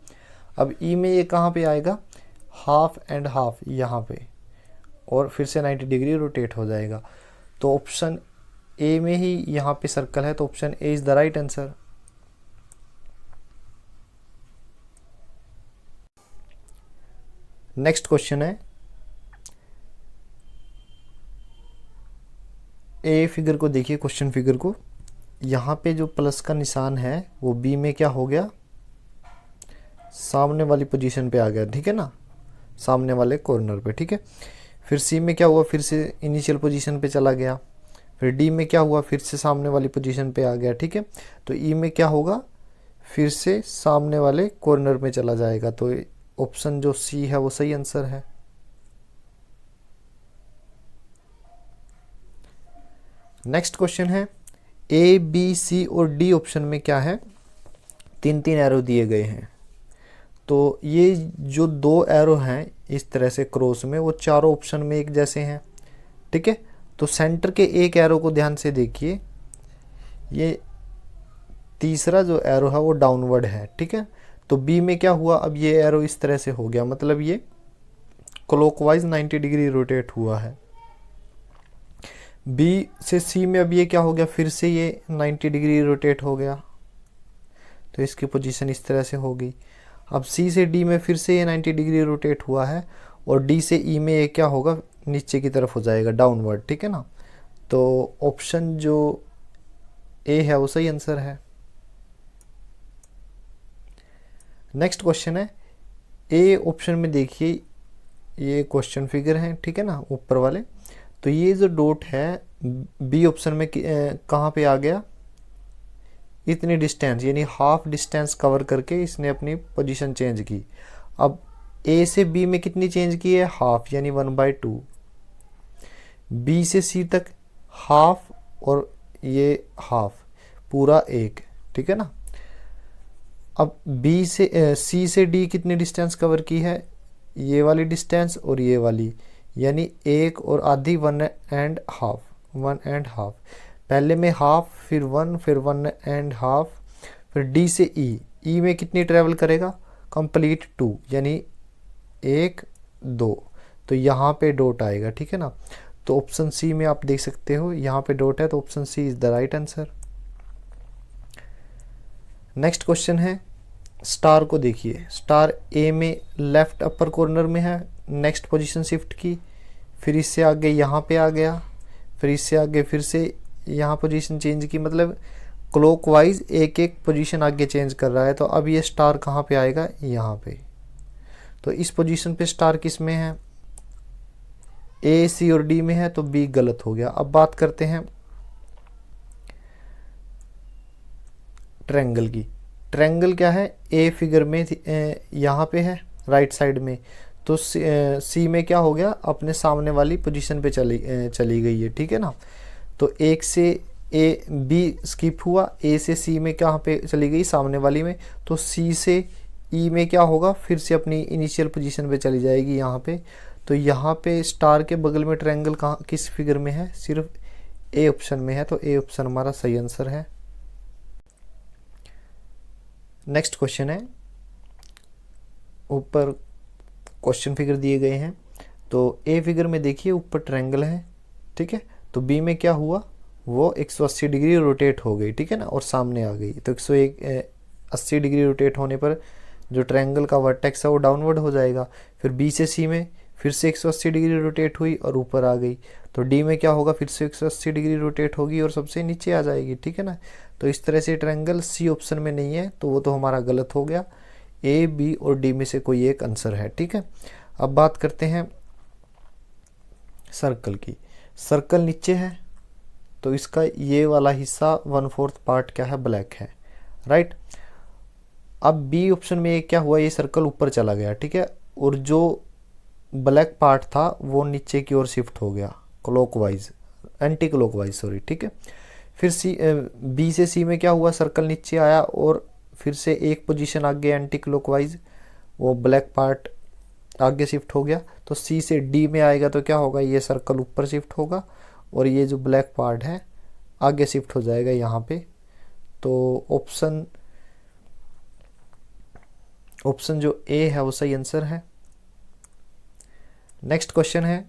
अब ई में ये कहाँ पे आएगा, हाफ एंड हाफ यहाँ पे, और फिर से 90 डिग्री रोटेट हो जाएगा। तो ऑप्शन ए में ही यहाँ पे सर्कल है, तो option A is the right answer. Next question है, ए फिगर को देखिए, क्वेश्चन फिगर को, यहाँ पे जो प्लस का निशान है वो बी में क्या हो गया, सामने वाली पोजीशन पे आ गया, ठीक है ना, सामने वाले कॉर्नर पे, ठीक है। फिर सी में क्या हुआ, फिर से इनिशियल पोजीशन पे चला गया। फिर डी में क्या हुआ, फिर से सामने वाली पोजीशन पे आ गया, ठीक है। तो ई में क्या होगा, फिर से सामने वाले कॉर्नर में चला जाएगा। तो ऑप्शन जो सी है वो सही आंसर है। नेक्स्ट क्वेश्चन है, ए बी सी और डी ऑप्शन में क्या है, तीन तीन एरो दिए गए हैं। तो ये जो दो एरो हैं इस तरह से क्रॉस में, वो चारों ऑप्शन में एक जैसे हैं, ठीक है। तो सेंटर के एक एरो को ध्यान से देखिए, ये तीसरा जो एरो है वो डाउनवर्ड है, ठीक है। तो बी में क्या हुआ, अब ये एरो इस तरह से हो गया, मतलब ये क्लॉकवाइज 90 डिग्री रोटेट हुआ है। बी से सी में अब ये क्या हो गया, फिर से ये 90 डिग्री रोटेट हो गया, तो इसकी पोजीशन इस तरह से होगी। अब सी से डी में फिर से ये 90 डिग्री रोटेट हुआ है, और डी से ई में ये क्या होगा, नीचे की तरफ हो जाएगा, डाउनवर्ड, ठीक है ना। तो ऑप्शन जो ए है वो सही आंसर है। नेक्स्ट क्वेश्चन है, ए ऑप्शन में देखिए, ये क्वेश्चन फिगर है, ठीक है ना, ऊपर वाले। तो ये जो डॉट है बी ऑप्शन में कहाँ पे आ गया, इतनी डिस्टेंस, यानी हाफ डिस्टेंस कवर करके इसने अपनी पोजीशन चेंज की। अब ए से बी में कितनी चेंज की है, हाफ, यानी 1/2। बी से सी तक हाफ, और ये हाफ, पूरा एक, ठीक है ना। अब बी से सी से डी कितनी डिस्टेंस कवर की है, ये वाली डिस्टेंस और ये वाली, यानी एक और आधी, 1.5, 1.5। पहले में हाफ, फिर 1, फिर 1.5, फिर डी से ई में कितनी ट्रेवल करेगा, कंप्लीट 2, यानी 1, 2। तो यहाँ पे डॉट आएगा, ठीक है ना। तो ऑप्शन सी में आप देख सकते हो यहाँ पे डॉट है, तो option C is the right answer. Next question है, स्टार को देखिए, स्टार ए में लेफ्ट अपर कॉर्नर में है, नेक्स्ट पोजीशन शिफ्ट की, फिर इससे आगे यहाँ पे आ गया, फिर इससे आगे फिर से यहाँ पोजीशन चेंज की, मतलब क्लॉकवाइज एक एक पोजीशन आगे चेंज कर रहा है। तो अब ये स्टार कहाँ पे आएगा, यहाँ पे। तो इस पोजीशन पे स्टार किस में है, ए सी और डी में है, तो बी गलत हो गया। अब बात करते हैं ट्रायंगल की। ट्रायंगल क्या है, ए फिगर में यहाँ पे है राइट साइड में, तो सी में क्या हो गया, अपने सामने वाली पोजीशन पे चली गई है, ठीक है ना। तो एक से ए बी स्किप हुआ, ए से सी में कहाँ पे चली गई, सामने वाली में। तो सी से ई में क्या होगा, फिर से अपनी इनिशियल पोजीशन पे चली जाएगी, यहाँ पे। तो यहाँ पे स्टार के बगल में ट्रायंगल कहाँ, किस फिगर में है, सिर्फ ए ऑप्शन में है। तो ए ऑप्शन हमारा सही आंसर है। नेक्स्ट क्वेश्चन है, ऊपर क्वेश्चन फिगर दिए गए हैं। तो ए फिगर में देखिए ऊपर ट्रायंगल है, ठीक है। तो बी में क्या हुआ, वो 180 डिग्री रोटेट हो गई, ठीक है ना, और सामने आ गई। तो 180 डिग्री रोटेट होने पर जो ट्रायंगल का वर्टेक्स है वो डाउनवर्ड हो जाएगा। फिर बी से सी में फिर से 180 डिग्री रोटेट हुई और ऊपर आ गई। तो डी में क्या होगा, फिर से 180 डिग्री रोटेट होगी और सबसे नीचे आ जाएगी, ठीक है ना। तो इस तरह से ट्रायंगल सी ऑप्शन में नहीं है, तो वो तो हमारा गलत हो गया। ए बी और डी में से कोई एक आंसर है, ठीक है। अब बात करते हैं सर्कल की। सर्कल नीचे है, तो इसका ये वाला हिस्सा 1/4 पार्ट क्या है, ब्लैक है, राइट। अब बी ऑप्शन में ये क्या हुआ, ये सर्कल ऊपर चला गया, ठीक है, और जो ब्लैक पार्ट था वो नीचे की ओर शिफ्ट हो गया, क्लॉकवाइज, एंटी क्लॉकवाइज, सॉरी, ठीक है। फिर बी से सी में क्या हुआ, सर्कल नीचे आया और फिर से एक पोजीशन आगे एंटी क्लॉकवाइज, वो ब्लैक पार्ट आगे शिफ्ट हो गया। तो सी से डी में आएगा तो क्या होगा, ये सर्कल ऊपर शिफ्ट होगा और ये जो ब्लैक पार्ट है आगे शिफ्ट हो जाएगा यहाँ पे। तो ऑप्शन ऑप्शन जो ए है वो सही आंसर है। नेक्स्ट क्वेश्चन है,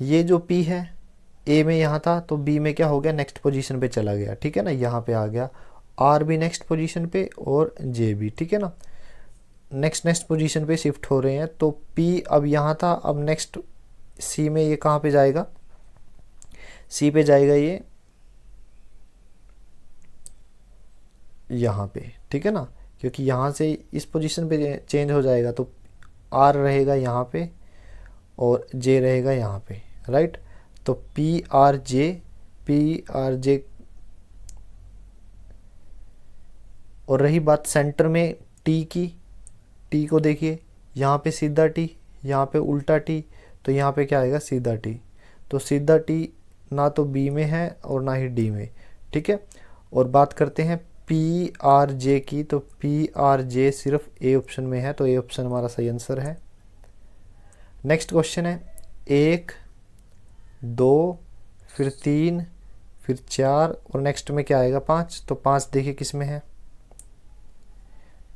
ये जो पी है ए में यहाँ था तो बी में क्या हो गया, नेक्स्ट पोजीशन पे चला गया, ठीक है ना, यहाँ पे आ गया। आर भी नेक्स्ट पोजीशन पे और जे भी, ठीक है ना, नेक्स्ट पोजीशन पे शिफ्ट हो रहे हैं। तो पी अब यहाँ था, अब नेक्स्ट सी में ये कहाँ पे जाएगा, सी पे जाएगा ये यहाँ पे, ठीक है ना, क्योंकि यहाँ से इस पोजीशन पे चेंज हो जाएगा तो आर रहेगा यहाँ पे और जे रहेगा यहाँ पे, राइट। तो पी आर जे और रही बात सेंटर में टी की, टी को देखिए, यहाँ पे सीधा टी, यहाँ पे उल्टा टी, तो यहाँ पे क्या आएगा, सीधा टी। तो सीधा टी ना तो बी में है और ना ही डी में, ठीक है। और बात करते हैं पी आर जे की, तो पी आर जे सिर्फ ए ऑप्शन में है, तो ए ऑप्शन हमारा सही आंसर है। नेक्स्ट क्वेश्चन है, 1 2 फिर 3 फिर 4 और नेक्स्ट में क्या आएगा, 5। तो 5 देखिए किस में है,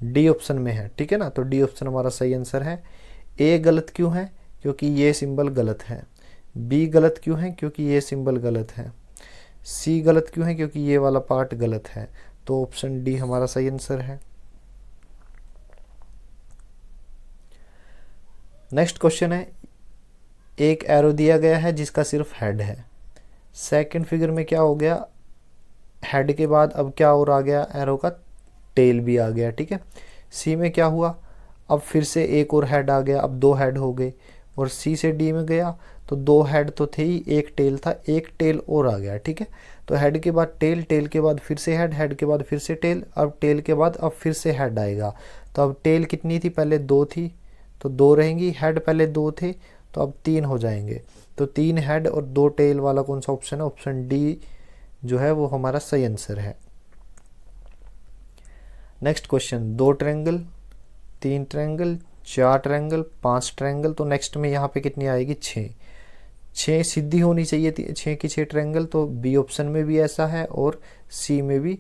डी ऑप्शन में है, ठीक है ना, तो डी ऑप्शन हमारा सही आंसर है। ए गलत क्यों है, क्योंकि ये सिंबल गलत है। बी गलत क्यों है, क्योंकि ये सिंबल गलत है। सी गलत क्यों है, क्योंकि ये वाला पार्ट गलत है। तो ऑप्शन डी हमारा सही आंसर है। नेक्स्ट क्वेश्चन है, एक एरो दिया गया है जिसका सिर्फ हेड है। सेकंड फिगर में क्या हो गया, हेड के बाद अब क्या और आ गया, एरो का टेल भी आ गया, ठीक है। सी में क्या हुआ, अब फिर से एक और हेड आ गया, अब 2 हेड हो गए। और सी से डी में गया तो 2 हेड तो थे ही, एक टेल था, एक टेल और आ गया, ठीक है। तो हेड के बाद टेल, टेल के बाद फिर से हेड, हेड के बाद फिर से टेल, अब टेल के बाद अब फिर से हेड आएगा। तो अब टेल कितनी थी, पहले 2 थी तो 2 रहेंगी, हेड पहले 2 थे तो अब 3 हो जाएंगे। तो 3 हेड और 2 टेल वाला कौन सा ऑप्शन है, ऑप्शन डी जो है वो हमारा सही आंसर है। Next question, 2 triangle, 3 triangle, 4 triangle, 5 triangle, तो नेक्स्ट में यहाँ पे कितनी आएगी, 6 सीधी होनी चाहिए थी, 6 की 6 ट्रायंगल। तो बी ऑप्शन में भी ऐसा है और सी में भी,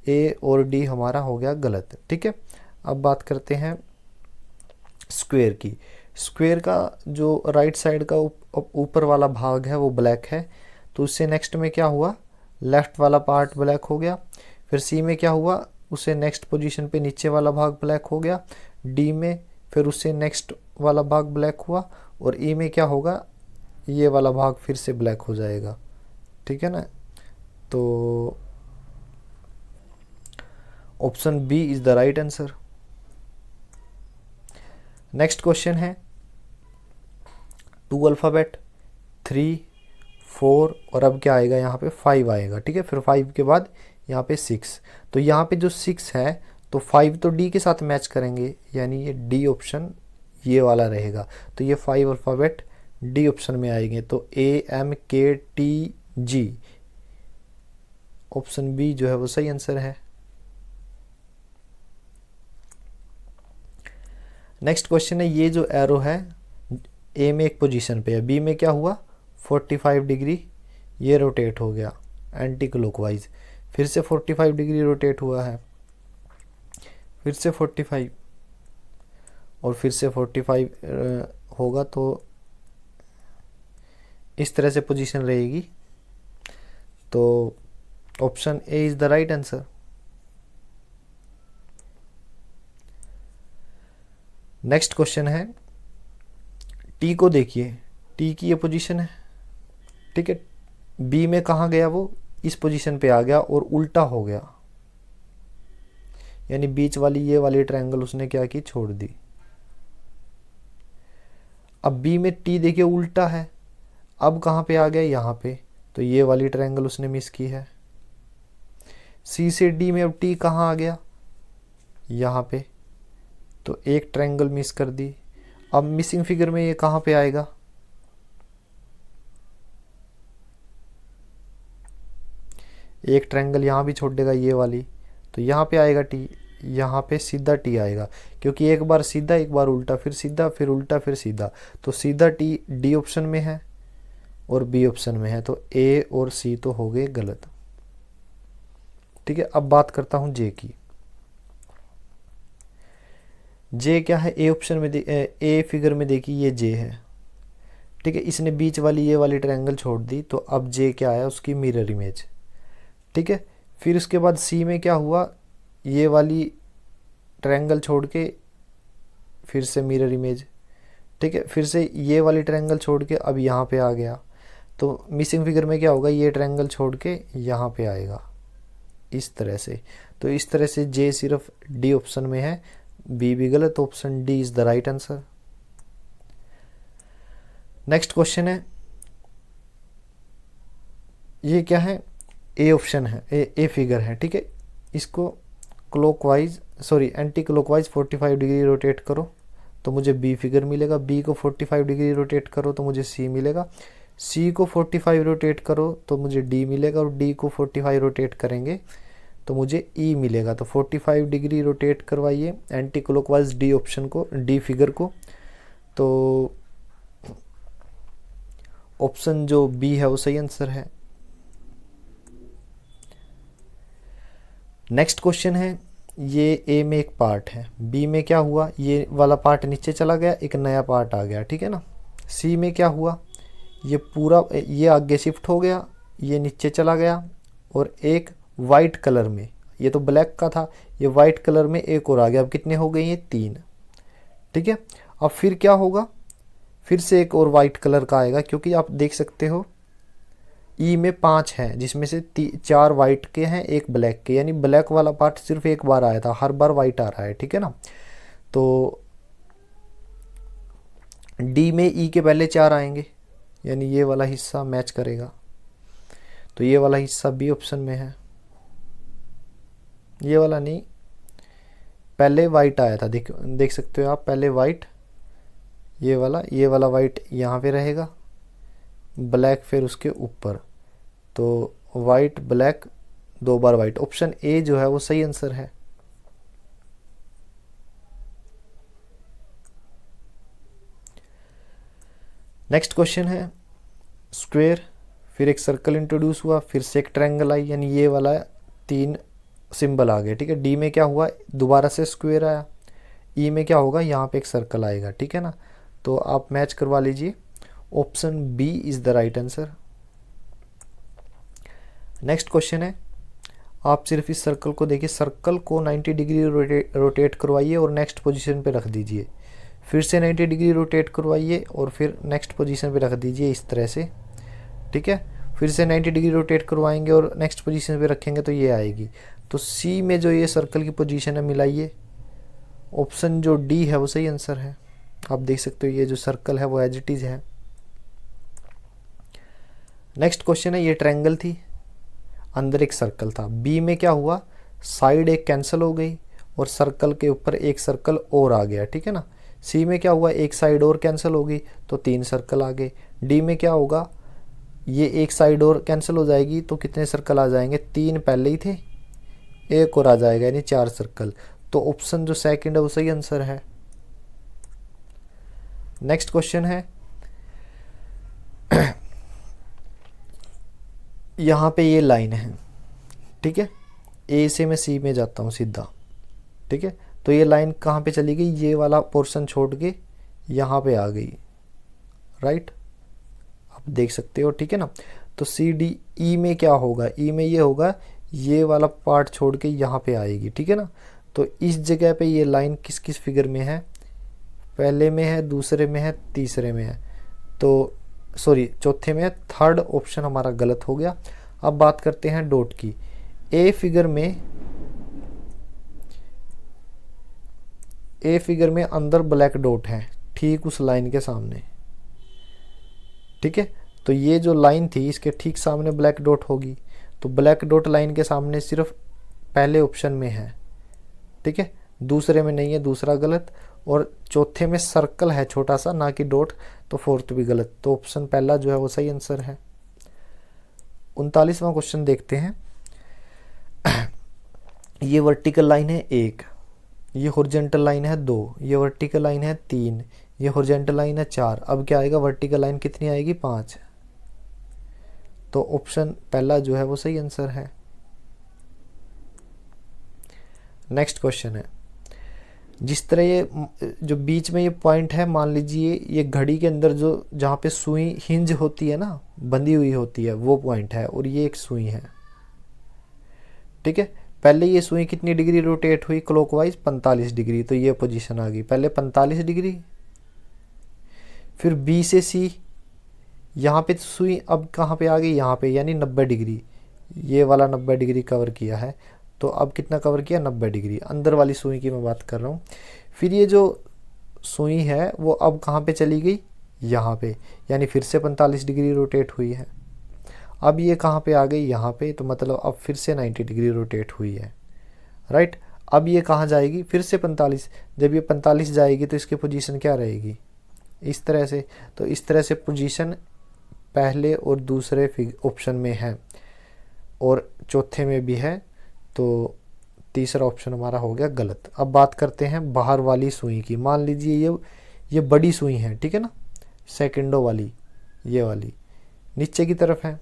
ए और डी हमारा हो गया गलत, ठीक है। अब बात करते हैं स्क्वायर की। स्क्वायर का जो राइट साइड का ऊपर वाला भाग है वो ब्लैक है, तो उससे नेक्स्ट में क्या हुआ, लेफ्ट वाला पार्ट ब्लैक हो गया। फिर सी में क्या हुआ, उससे नेक्स्ट पोजीशन पे नीचे वाला भाग ब्लैक हो गया। डी में फिर उससे नेक्स्ट वाला भाग ब्लैक हुआ और ई में क्या होगा, ये वाला भाग फिर से ब्लैक हो जाएगा, ठीक है ना। तो option B is the right answer. Next question है, 2 अल्फ़ाबेट, 3 4 और अब क्या आएगा, यहाँ पे 5 आएगा, ठीक है। फिर 5 के बाद यहाँ पे 6, तो यहाँ पे जो 6 है तो 5 तो डी के साथ मैच करेंगे, यानी ये डी ऑप्शन ये वाला रहेगा। तो ये 5 अल्फ़ाबेट डी ऑप्शन में आएंगे, तो AMKTG ऑप्शन बी जो है वो सही आंसर है। नेक्स्ट क्वेश्चन है, ये जो एरो है ए में एक पोजीशन पे है, बी में क्या हुआ, 45 डिग्री ये रोटेट हो गया एंटी क्लॉकवाइज, फिर से 45 डिग्री रोटेट हुआ है, फिर से 45 और फिर से 45 होगा, तो इस तरह से पोजीशन रहेगी। तो option A is the right answer. Next question है, टी को देखिए, टी की ये पोजीशन है, ठीक है। बी में कहाँ गया, वो इस पोजीशन पे आ गया और उल्टा हो गया, यानी बीच वाली ये वाली ट्रायंगल उसने क्या की, छोड़ दी। अब बी में टी देखिए उल्टा है, अब कहाँ पे आ गया, यहाँ पे, तो ये वाली ट्रायंगल उसने मिस की है। सी से डी में अब टी कहाँ आ गया, यहाँ पे, तो एक ट्रायंगल मिस कर दी। अब मिसिंग फिगर में ये कहाँ पे आएगा, एक ट्रायंगल यहाँ भी छोड़ देगा ये वाली, तो यहाँ पे आएगा टी, यहाँ पे सीधा टी आएगा, क्योंकि एक बार सीधा एक बार उल्टा, फिर सीधा फिर उल्टा फिर सीधा, तो सीधा टी डी ऑप्शन में है और बी ऑप्शन में है, तो ए और सी तो हो गए गलत। ठीक है, अब बात करता हूँ जे की। जे क्या है, ए ऑप्शन में ए फिगर में देखिए ये जे है, ठीक है। इसने बीच वाली ये वाली ट्रायंगल छोड़ दी, तो अब जे क्या है, उसकी मिरर इमेज, ठीक है। फिर उसके बाद सी में क्या हुआ, ये वाली ट्रायंगल छोड़ के फिर से मिरर इमेज, ठीक है। फिर से ये वाली ट्रायंगल छोड़ के अब यहाँ पे आ गया, तो मिसिंग फिगर में क्या होगा, ये ट्रायंगल छोड़ के यहाँ पे आएगा इस तरह से। तो इस तरह से जे सिर्फ डी ऑप्शन में है, बी भी गलत, option D is the right answer. Next question है, ये क्या है, ए ऑप्शन है, ए फिगर है, ठीक है। इसको clockwise sorry anti clockwise 45 degree rotate करो तो मुझे बी फिगर मिलेगा, बी को 45 डिग्री रोटेट करो तो मुझे सी मिलेगा, सी को 45 रोटेट करो तो मुझे डी मिलेगा, और डी को 45 रोटेट करेंगे तो मुझे ई मिलेगा। तो 45 डिग्री रोटेट करवाइए एंटी क्लॉकवाइज डी ऑप्शन को, डी फिगर को, तो ऑप्शन जो बी है वो सही आंसर है। नेक्स्ट क्वेश्चन है, ये ए में एक पार्ट है, बी में क्या हुआ, ये वाला पार्ट नीचे चला गया, एक नया पार्ट आ गया, ठीक है ना। सी में क्या हुआ, ये पूरा ये आगे शिफ्ट हो गया, ये नीचे चला गया, और एक वाइट कलर में, ये तो ब्लैक का था, ये वाइट कलर में एक और आ गया। अब कितने हो गए, ये 3, ठीक है। अब फिर क्या होगा, फिर से एक और वाइट कलर का आएगा, क्योंकि आप देख सकते हो ई में 5 हैं, जिसमें से 4 वाइट के हैं, एक ब्लैक के, यानी ब्लैक वाला पार्ट सिर्फ एक बार आया था, हर बार वाइट आ रहा है, ठीक है ना। तो डी में ई के पहले 4 आएंगे, यानी ये वाला हिस्सा मैच करेगा, तो ये वाला हिस्सा बी ऑप्शन में है। ये वाला नहीं, पहले वाइट आया था, देख सकते हो आप, पहले वाइट, ये वाला वाइट यहाँ पे रहेगा, ब्लैक फिर उसके ऊपर, तो white black 2 bar white, option A जो है वो सही आंसर है। नेक्स्ट क्वेश्चन है, स्क्वायर, फिर एक सर्कल इंट्रोड्यूस हुआ, फिर से एक ट्रायंगल आई, यानी ये वाला 3 सिंबल आ गए, ठीक है। डी में क्या हुआ, दोबारा से स्क्वायर आया, ई में क्या होगा, यहाँ पे एक सर्कल आएगा, ठीक है ना। तो आप मैच करवा लीजिए, option B is the right answer. Next question है, आप सिर्फ इस सर्कल को देखिए, सर्कल को 90 डिग्री रोटेट करवाइए और नेक्स्ट पोजीशन पे रख दीजिए, फिर से 90 डिग्री रोटेट करवाइए और फिर नेक्स्ट पोजीशन पे रख दीजिए इस तरह से, ठीक है। फिर से 90 डिग्री रोटेट करवाएंगे और नेक्स्ट पोजीशन पे रखेंगे तो ये आएगी। तो सी में जो ये सर्कल की पोजीशन है मिलाइए, ऑप्शन जो डी है वो सही आंसर है। आप देख सकते हो ये जो सर्कल है वो एज इट इज है। नेक्स्ट क्वेश्चन है, ये ट्रायंगल थी, अंदर एक सर्कल था, बी में क्या हुआ, साइड एक कैंसिल हो गई और सर्कल के ऊपर एक सर्कल और आ गया, ठीक है ना। सी में क्या हुआ, एक साइड और कैंसिल हो गई तो 3 सर्कल आ गए। डी में क्या होगा, ये एक साइड और कैंसिल हो जाएगी तो कितने सर्कल आ जाएंगे, 3 पहले ही थे, एक और आ जाएगा, यानी 4 सर्कल। तो ऑप्शन जो सेकंड है वो सही आंसर है। नेक्स्ट क्वेश्चन है, यहाँ पे ये लाइन है, ठीक है, ए से मैं सी में जाता हूँ सीधा, ठीक है। तो ये लाइन कहाँ पे चली गई, ये वाला पोर्शन छोड़ के यहाँ पे आ गई, राइट, आप देख सकते हो, ठीक है ना। तो सी डी, ई में क्या होगा, ई में ये होगा, ये वाला पार्ट छोड़ के यहाँ पे आएगी, ठीक है ना। तो इस जगह पे ये लाइन किस किस फिगर में है, पहले में है, दूसरे में है, तीसरे में है, तो सॉरी चौथे में है, थर्ड ऑप्शन हमारा गलत हो गया। अब बात करते हैं डॉट की। ए फिगर में अंदर ब्लैक डॉट है, ठीक उस लाइन के सामने, ठीक है। तो ये जो लाइन थी इसके ठीक सामने ब्लैक डॉट होगी, तो ब्लैक डॉट लाइन के सामने सिर्फ पहले ऑप्शन में है, ठीक है, दूसरे में नहीं है, दूसरा गलत, और चौथे में सर्कल है छोटा सा, ना कि डॉट, तो फोर्थ भी गलत। तो ऑप्शन पहला जो है वो सही आंसर है। 39वां क्वेश्चन देखते हैं। ये वर्टिकल लाइन है 1, ये हॉरिजॉन्टल लाइन है 2, ये वर्टिकल लाइन है 3, ये हॉरिजॉन्टल लाइन है 4। अब क्या आएगा, वर्टिकल लाइन कितनी आएगी, 5। तो ऑप्शन पहला जो है वो सही आंसर है। नेक्स्ट क्वेश्चन है, जिस तरह ये जो बीच में ये पॉइंट है, मान लीजिए ये घड़ी के अंदर जो जहाँ पे सुई हिंज होती है ना, बंधी हुई होती है, वो पॉइंट है, और ये एक सुई है। ठीक है, पहले ये सुई कितनी डिग्री रोटेट हुई क्लॉकवाइज, 45 डिग्री, तो ये पोजीशन आ गई पहले 45 डिग्री। फिर बी से सी, यहाँ पे सुई अब कहाँ पे आ गई, यहाँ पे, यानी 90 डिग्री, ये वाला 90 डिग्री कवर किया है। तो अब कितना कवर किया, 90 डिग्री, अंदर वाली सुई की मैं बात कर रहा हूँ। फिर ये जो सुई है वो अब कहाँ पे चली गई, यहाँ पे, यानी फिर से 45 डिग्री रोटेट हुई है। अब ये कहाँ पे आ गई, यहाँ पे, तो मतलब अब फिर से 90 डिग्री रोटेट हुई है, राइट। अब ये कहाँ जाएगी, फिर से 45, जब ये 45 जाएगी तो इसकी पोजीशन क्या रहेगी, इस तरह से। तो इस तरह से पोजीशन पहले और दूसरे ऑप्शन में है और चौथे में भी है, तो तीसरा ऑप्शन हमारा हो गया गलत। अब बात करते हैं बाहर वाली सुई की। मान लीजिए ये बड़ी सुई है, ठीक है ना, सेकंडों वाली, ये वाली नीचे की तरफ है।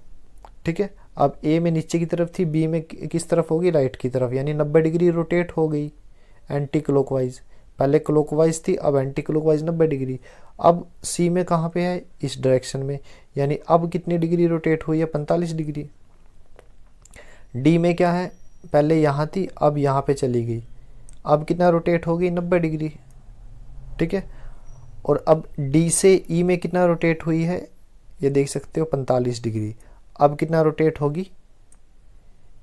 ठीक है, अब ए में नीचे की तरफ थी, बी में किस तरफ होगी, राइट की तरफ, यानी 90 डिग्री रोटेट हो गई एंटी क्लॉकवाइज। पहले क्लॉकवाइज थी, अब एंटी क्लॉकवाइज 90 डिग्री। अब सी में कहाँ पे है, इस डायरेक्शन में, यानी अब कितनी डिग्री रोटेट हुई है, 45 डिग्री। डी में क्या है, पहले यहाँ थी, अब यहाँ पे चली गई, अब कितना रोटेट होगी, 90 डिग्री। ठीक है, और अब डी से ई में कितना रोटेट हुई है, ये देख सकते हो 45 डिग्री। अब कितना रोटेट होगी,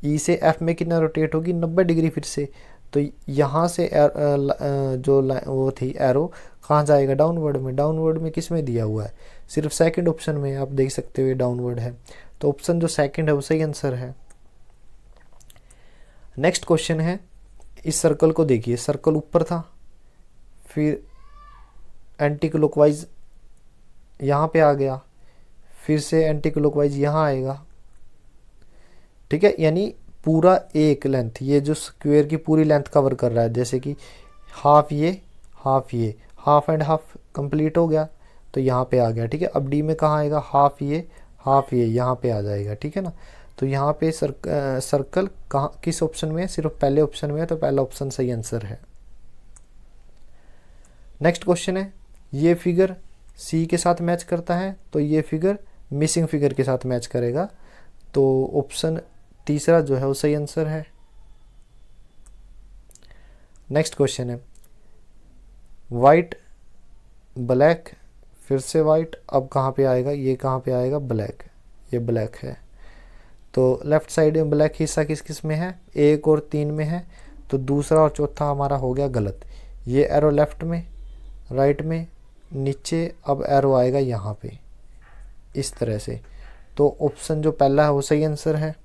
ई से एफ में कितना रोटेट होगी, 90 डिग्री फिर से। तो यहाँ से वो थी एरो कहाँ जाएगा, डाउनवर्ड में। डाउनवर्ड में किस में दिया हुआ है, सिर्फ सेकंड ऑप्शन में, आप देख सकते हो ये डाउनवर्ड है। तो ऑप्शन जो सेकंड है वो सही आंसर है। नेक्स्ट क्वेश्चन है, इस सर्कल को देखिए, सर्कल ऊपर था, फिर एंटी क्लॉकवाइज यहाँ पे आ गया, फिर से एंटी क्लॉकवाइज यहाँ आएगा। ठीक है, यानी पूरा एक लेंथ, ये जो स्क्वायर की पूरी लेंथ कवर कर रहा है, जैसे कि हाफ ये, हाफ एंड हाफ कंप्लीट हो गया, तो यहाँ पे आ गया। ठीक है, अब डी में कहाँ आएगा, हाफ ये यहाँ पे आ जाएगा। ठीक है ना, तो यहाँ पे सर्कल कहाँ, किस ऑप्शन में है, सिर्फ पहले ऑप्शन में है, तो पहला ऑप्शन सही आंसर है। नेक्स्ट क्वेश्चन है, ये फिगर सी के साथ मैच करता है, तो ये फिगर मिसिंग फिगर के साथ मैच करेगा, तो ऑप्शन तीसरा जो है वो सही आंसर है। नेक्स्ट क्वेश्चन है, वाइट ब्लैक, फिर से वाइट, अब कहाँ पे आएगा, ये कहाँ पे आएगा, ब्लैक, ये ब्लैक है। तो लेफ्ट साइड में ब्लैक हिस्सा किस किस में है, 1 और 3 में है, तो दूसरा और चौथा हमारा हो गया गलत। ये एरो लेफ्ट में, राइट में, नीचे, अब एरो आएगा यहाँ पे, इस तरह से। तो ऑप्शन जो पहला है वो सही आंसर है।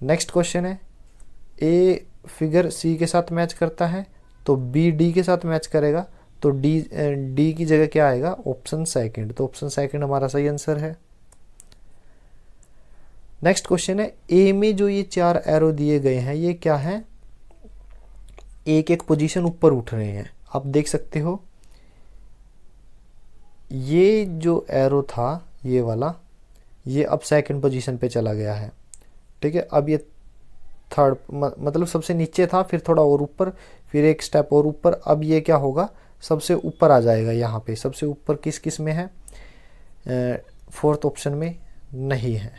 नेक्स्ट क्वेश्चन है, ए फिगर सी के साथ मैच करता है, तो बी डी के साथ मैच करेगा, तो डी की जगह क्या आएगा, ऑप्शन सेकंड, तो ऑप्शन सेकंड हमारा सही आंसर है। नेक्स्ट क्वेश्चन है, ए में जो ये 4 एरो दिए गए हैं, ये क्या है, एक एक पोजीशन ऊपर उठ रहे हैं। आप देख सकते हो ये जो एरो था, ये वाला, ये अब सेकंड पोजीशन पे चला गया है। ठीक है, अब ये थर्ड, मतलब सबसे नीचे था, फिर थोड़ा और ऊपर, फिर एक स्टेप और ऊपर, अब ये क्या होगा, सबसे ऊपर आ जाएगा। यहाँ पे सबसे ऊपर किस किस में है, फोर्थ ऑप्शन में नहीं है,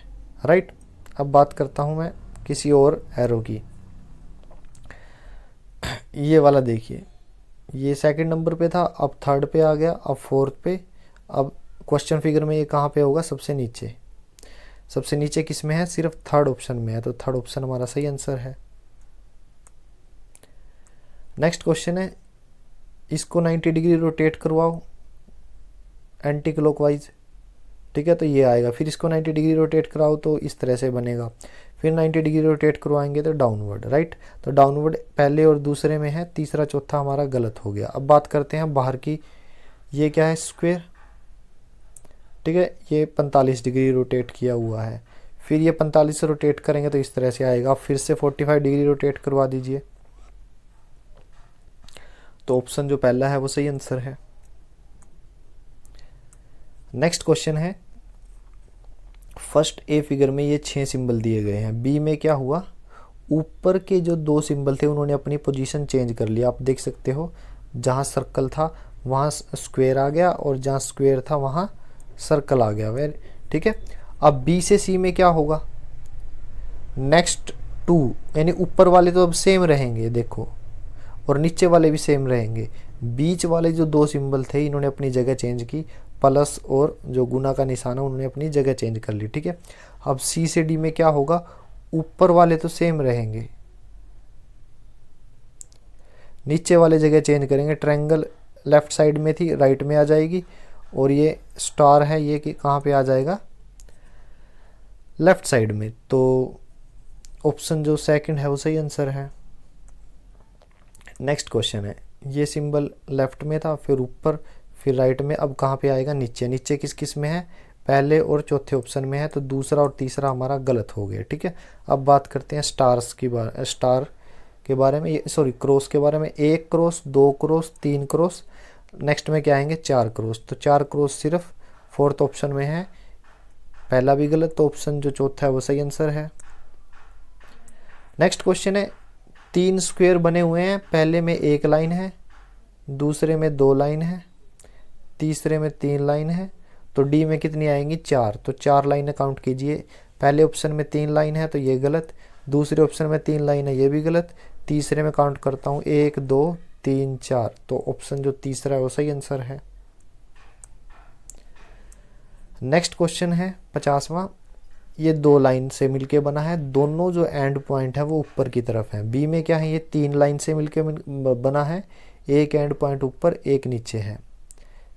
राइट। अब बात करता हूँ मैं किसी और एरो की। ये वाला देखिए, ये सेकंड नंबर पे था, अब थर्ड पे आ गया, अब फोर्थ पे। अब क्वेश्चन फिगर में ये कहाँ पे होगा, सबसे नीचे। सबसे नीचे किस में है, सिर्फ थर्ड ऑप्शन में है, तो थर्ड ऑप्शन हमारा सही आंसर है। नेक्स्ट क्वेश्चन है, इसको 90 डिग्री रोटेट करवाओ एंटी क्लॉकवाइज। ठीक है, तो ये आएगा। फिर इसको 90 डिग्री रोटेट कराओ तो इस तरह से बनेगा। फिर 90 डिग्री रोटेट करवाएंगे तो डाउनवर्ड, राइट। तो डाउनवर्ड पहले और दूसरे में है, तीसरा चौथा हमारा गलत हो गया। अब बात करते हैं बाहर की। ये क्या है, स्क्वायर। ठीक है, ये 45 डिग्री रोटेट किया हुआ है। फिर ये 45 से रोटेट करेंगे तो इस तरह से आएगा। फिर से 45 डिग्री रोटेट करवा दीजिए, तो ऑप्शन जो पहला है वो सही आंसर है। नेक्स्ट क्वेश्चन है, फर्स्ट ए फिगर में ये 6 सिंबल दिए गए हैं। बी में क्या हुआ, ऊपर के जो दो सिंबल थे उन्होंने अपनी पोजीशन चेंज कर लिया। आप देख सकते हो जहाँ सर्कल था वहाँ स्क्वायर आ गया और जहाँ स्क्वायर था वहाँ सर्कल आ गया। वेरी ठीक है। अब बी से सी में क्या होगा, नेक्स्ट टू, यानी ऊपर वाले तो अब सेम रहेंगे देखो, और नीचे वाले भी सेम रहेंगे। बीच वाले जो दो सिंबल थे इन्होंने अपनी जगह चेंज की, प्लस और जो गुना का निशान है उन्होंने अपनी जगह चेंज कर ली। ठीक है। अब सी से डी में क्या होगा, ऊपर वाले तो सेम रहेंगे, नीचे वाले जगह चेंज करेंगे। ट्रायंगल लेफ्ट साइड में थी, राइट में आ जाएगी, और ये स्टार है ये कि कहाँ पे आ जाएगा, लेफ्ट साइड में। तो ऑप्शन जो सेकंड है वो सही आंसर है। नेक्स्ट क्वेश्चन है, ये सिंबल लेफ्ट में था, फिर ऊपर, फिर राइट में, अब कहाँ पे आएगा, नीचे। नीचे किस किस में है, पहले और चौथे ऑप्शन में है, तो दूसरा और तीसरा हमारा गलत हो गया। ठीक है। अब बात करते हैं स्टार के बारे में, सॉरी क्रॉस के बारे में। 1 क्रॉस, 2 क्रॉस, 3 क्रॉस, नेक्स्ट में क्या आएंगे 4 क्रॉस। तो 4 क्रॉस सिर्फ फोर्थ ऑप्शन में है, पहला भी गलत, तो ऑप्शन जो चौथा है वो सही आंसर है। नेक्स्ट क्वेश्चन है, 3 स्क्वायर बने हुए हैं, पहले में 1 लाइन है, दूसरे में 2 लाइन है, तीसरे में 3 लाइन है, तो डी में कितनी आएंगी 4। तो 4 लाइनें काउंट कीजिए। पहले ऑप्शन में 3 लाइन है तो ये गलत, दूसरे ऑप्शन में 3 लाइन है ये भी गलत, तीसरे में काउंट करता हूँ 1 2 3 4, तो ऑप्शन जो तीसरा है वो सही आंसर है। नेक्स्ट क्वेश्चन है 50वां, ये 2 लाइन से मिलके बना है, दोनों जो एंड पॉइंट है वो ऊपर की तरफ है। बी में क्या है, ये 3 लाइन से मिलके बना है, एक एंड पॉइंट ऊपर एक नीचे है।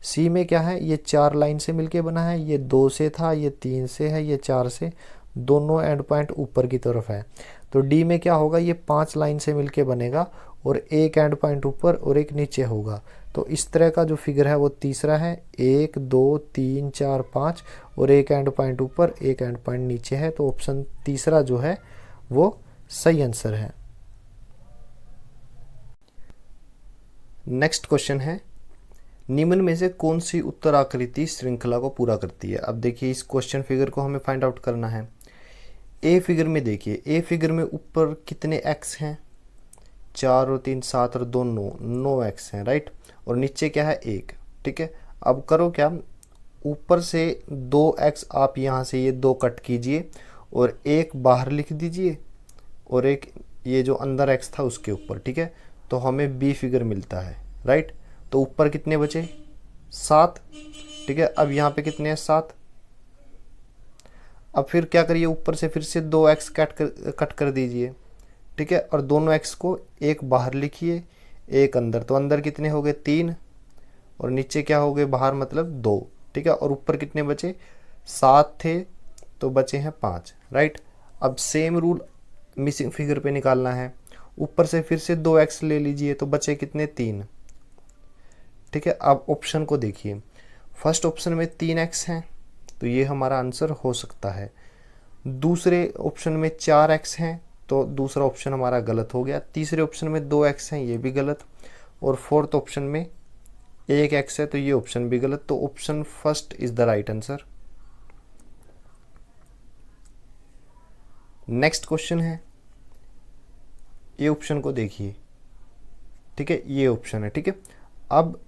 सी में क्या है, ये 4 लाइन से मिलके बना है, ये 2 से था, ये 3 से है, ये 4 से, दोनों एंड पॉइंट ऊपर की तरफ है। तो डी में क्या होगा, ये 5 लाइन से मिलके बनेगा और एक एंड पॉइंट ऊपर और एक नीचे होगा। तो इस तरह का जो फिगर है वो तीसरा है, 1 2 3 4 5 और एक एंड पॉइंट ऊपर एक एंड पॉइंट नीचे है, तो ऑप्शन तीसरा जो है वो सही आंसर है। नेक्स्ट क्वेश्चन है, निम्न में से कौन सी उत्तराकृति श्रृंखला को पूरा करती है। अब देखिए इस क्वेश्चन फिगर को हमें फाइंड आउट करना है। ए फिगर में देखिए, ए फिगर में ऊपर कितने एक्स हैं, 4 और 3 7 और 2 9 एक्स हैं, राइट। और नीचे क्या है 1। ठीक है। अब करो क्या, ऊपर से 2 एक्स आप यहाँ से ये 2 कट कीजिए और एक बाहर लिख दीजिए और एक ये जो अंदर एक्स था उसके ऊपर। ठीक है। तो हमें बी फिगर मिलता है, राइट। तो ऊपर कितने बचे 7। ठीक है। अब यहाँ पे कितने हैं 7। अब फिर क्या करिए, ऊपर से फिर से 2 एक्स कट कर दीजिए। ठीक है। और दोनों एक्स को एक बाहर लिखिए एक अंदर, तो अंदर कितने हो गए 3 और नीचे क्या हो गए बाहर मतलब 2। ठीक है। और ऊपर कितने बचे 7 थे तो बचे हैं 5, राइट। अब सेम रूल मिसिंग फिगर पे निकालना है। ऊपर से फिर से 2 एक्स ले लीजिए तो बचे कितने 3। ठीक है। अब ऑप्शन को देखिए, फर्स्ट ऑप्शन में 3 एक्स हैं तो ये हमारा आंसर हो सकता है। दूसरे ऑप्शन में 4 एक्स हैं तो दूसरा ऑप्शन हमारा गलत हो गया। तीसरे ऑप्शन में 2 एक्स हैं ये भी गलत, और फोर्थ ऑप्शन में 1 एक्स है तो ये ऑप्शन भी गलत। तो option first is the right answer. Next question है, ये ऑप्शन को देखिए। ठीक है। ये ऑप्शन है। ठीक है। अब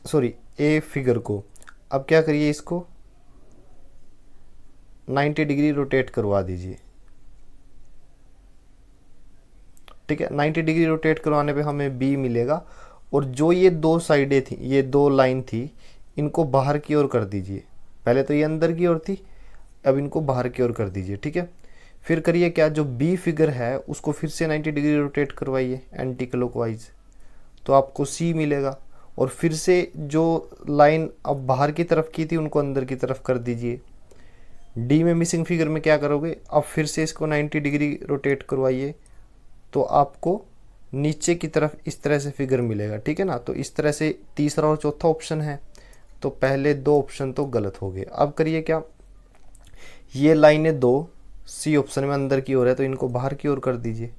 सॉरी ए फिगर को, अब क्या करिए, इसको 90 डिग्री रोटेट करवा दीजिए। ठीक है। 90 डिग्री रोटेट करवाने पे हमें बी मिलेगा, और जो ये 2 साइडें थी, ये 2 लाइन थी, इनको बाहर की ओर कर दीजिए। पहले तो ये अंदर की ओर थी, अब इनको बाहर की ओर कर दीजिए। ठीक है। फिर करिए क्या, जो बी फिगर है उसको फिर से 90 डिग्री रोटेट करवाइए एंटी क्लॉकवाइज, तो आपको सी मिलेगा। और फिर से जो लाइन अब बाहर की तरफ की थी उनको अंदर की तरफ कर दीजिए। डी में मिसिंग फिगर में क्या करोगे, अब फिर से इसको 90 डिग्री रोटेट करवाइए तो आपको नीचे की तरफ इस तरह से फिगर मिलेगा। ठीक है ना। तो इस तरह से तीसरा और चौथा ऑप्शन है, तो पहले 2 ऑप्शन तो गलत हो गए। अब करिए क्या, ये लाइनें 2 सी ऑप्शन में अंदर की ओर है तो इनको बाहर की ओर कर दीजिए,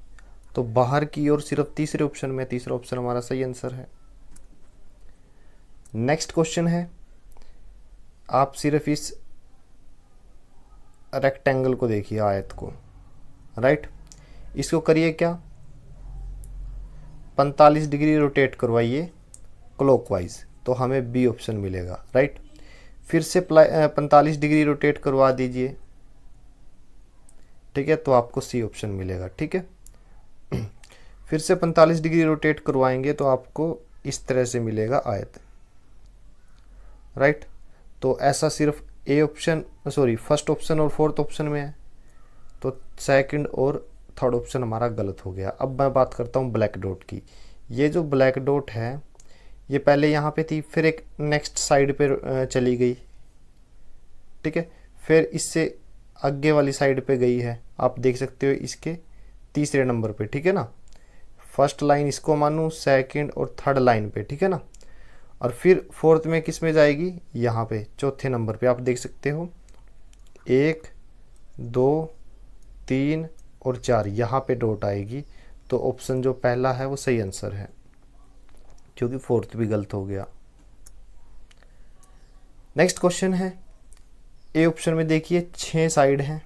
तो बाहर की ओर सिर्फ तीसरे ऑप्शन में, तीसरा ऑप्शन हमारा सही आंसर है। नेक्स्ट क्वेश्चन है, आप सिर्फ इस रेक्टेंगल को देखिए, आयत को, राइट। इसको करिए क्या, 45 डिग्री रोटेट करवाइए क्लॉकवाइज, तो हमें बी ऑप्शन मिलेगा, राइट। फिर से 45 डिग्री रोटेट करवा दीजिए, ठीक है, तो आपको सी ऑप्शन मिलेगा, ठीक है। फिर से 45 डिग्री रोटेट करवाएंगे तो आपको इस तरह से मिलेगा आयत, राइट। तो ऐसा सिर्फ A option, sorry first option और फोर्थ ऑप्शन में है, तो सेकंड और थर्ड ऑप्शन हमारा गलत हो गया। अब मैं बात करता हूँ ब्लैक डॉट की। ये जो ब्लैक डॉट है ये पहले यहाँ पे थी, फिर एक नेक्स्ट साइड पे चली गई, ठीक है, फिर इससे आगे वाली साइड पे गई है, आप देख सकते हो इसके तीसरे नंबर पे, ठीक है ना। फर्स्ट लाइन इसको मानूँ, सेकंड और थर्ड लाइन पे, ठीक है ना। और फिर फोर्थ में किस में जाएगी, यहाँ पे चौथे नंबर पे आप देख सकते हो 1 2 3 और 4, यहाँ पे डॉट आएगी। तो ऑप्शन जो पहला है वो सही आंसर है, क्योंकि फोर्थ भी गलत हो गया। नेक्स्ट क्वेश्चन है, ए ऑप्शन में देखिए 6 साइड हैं,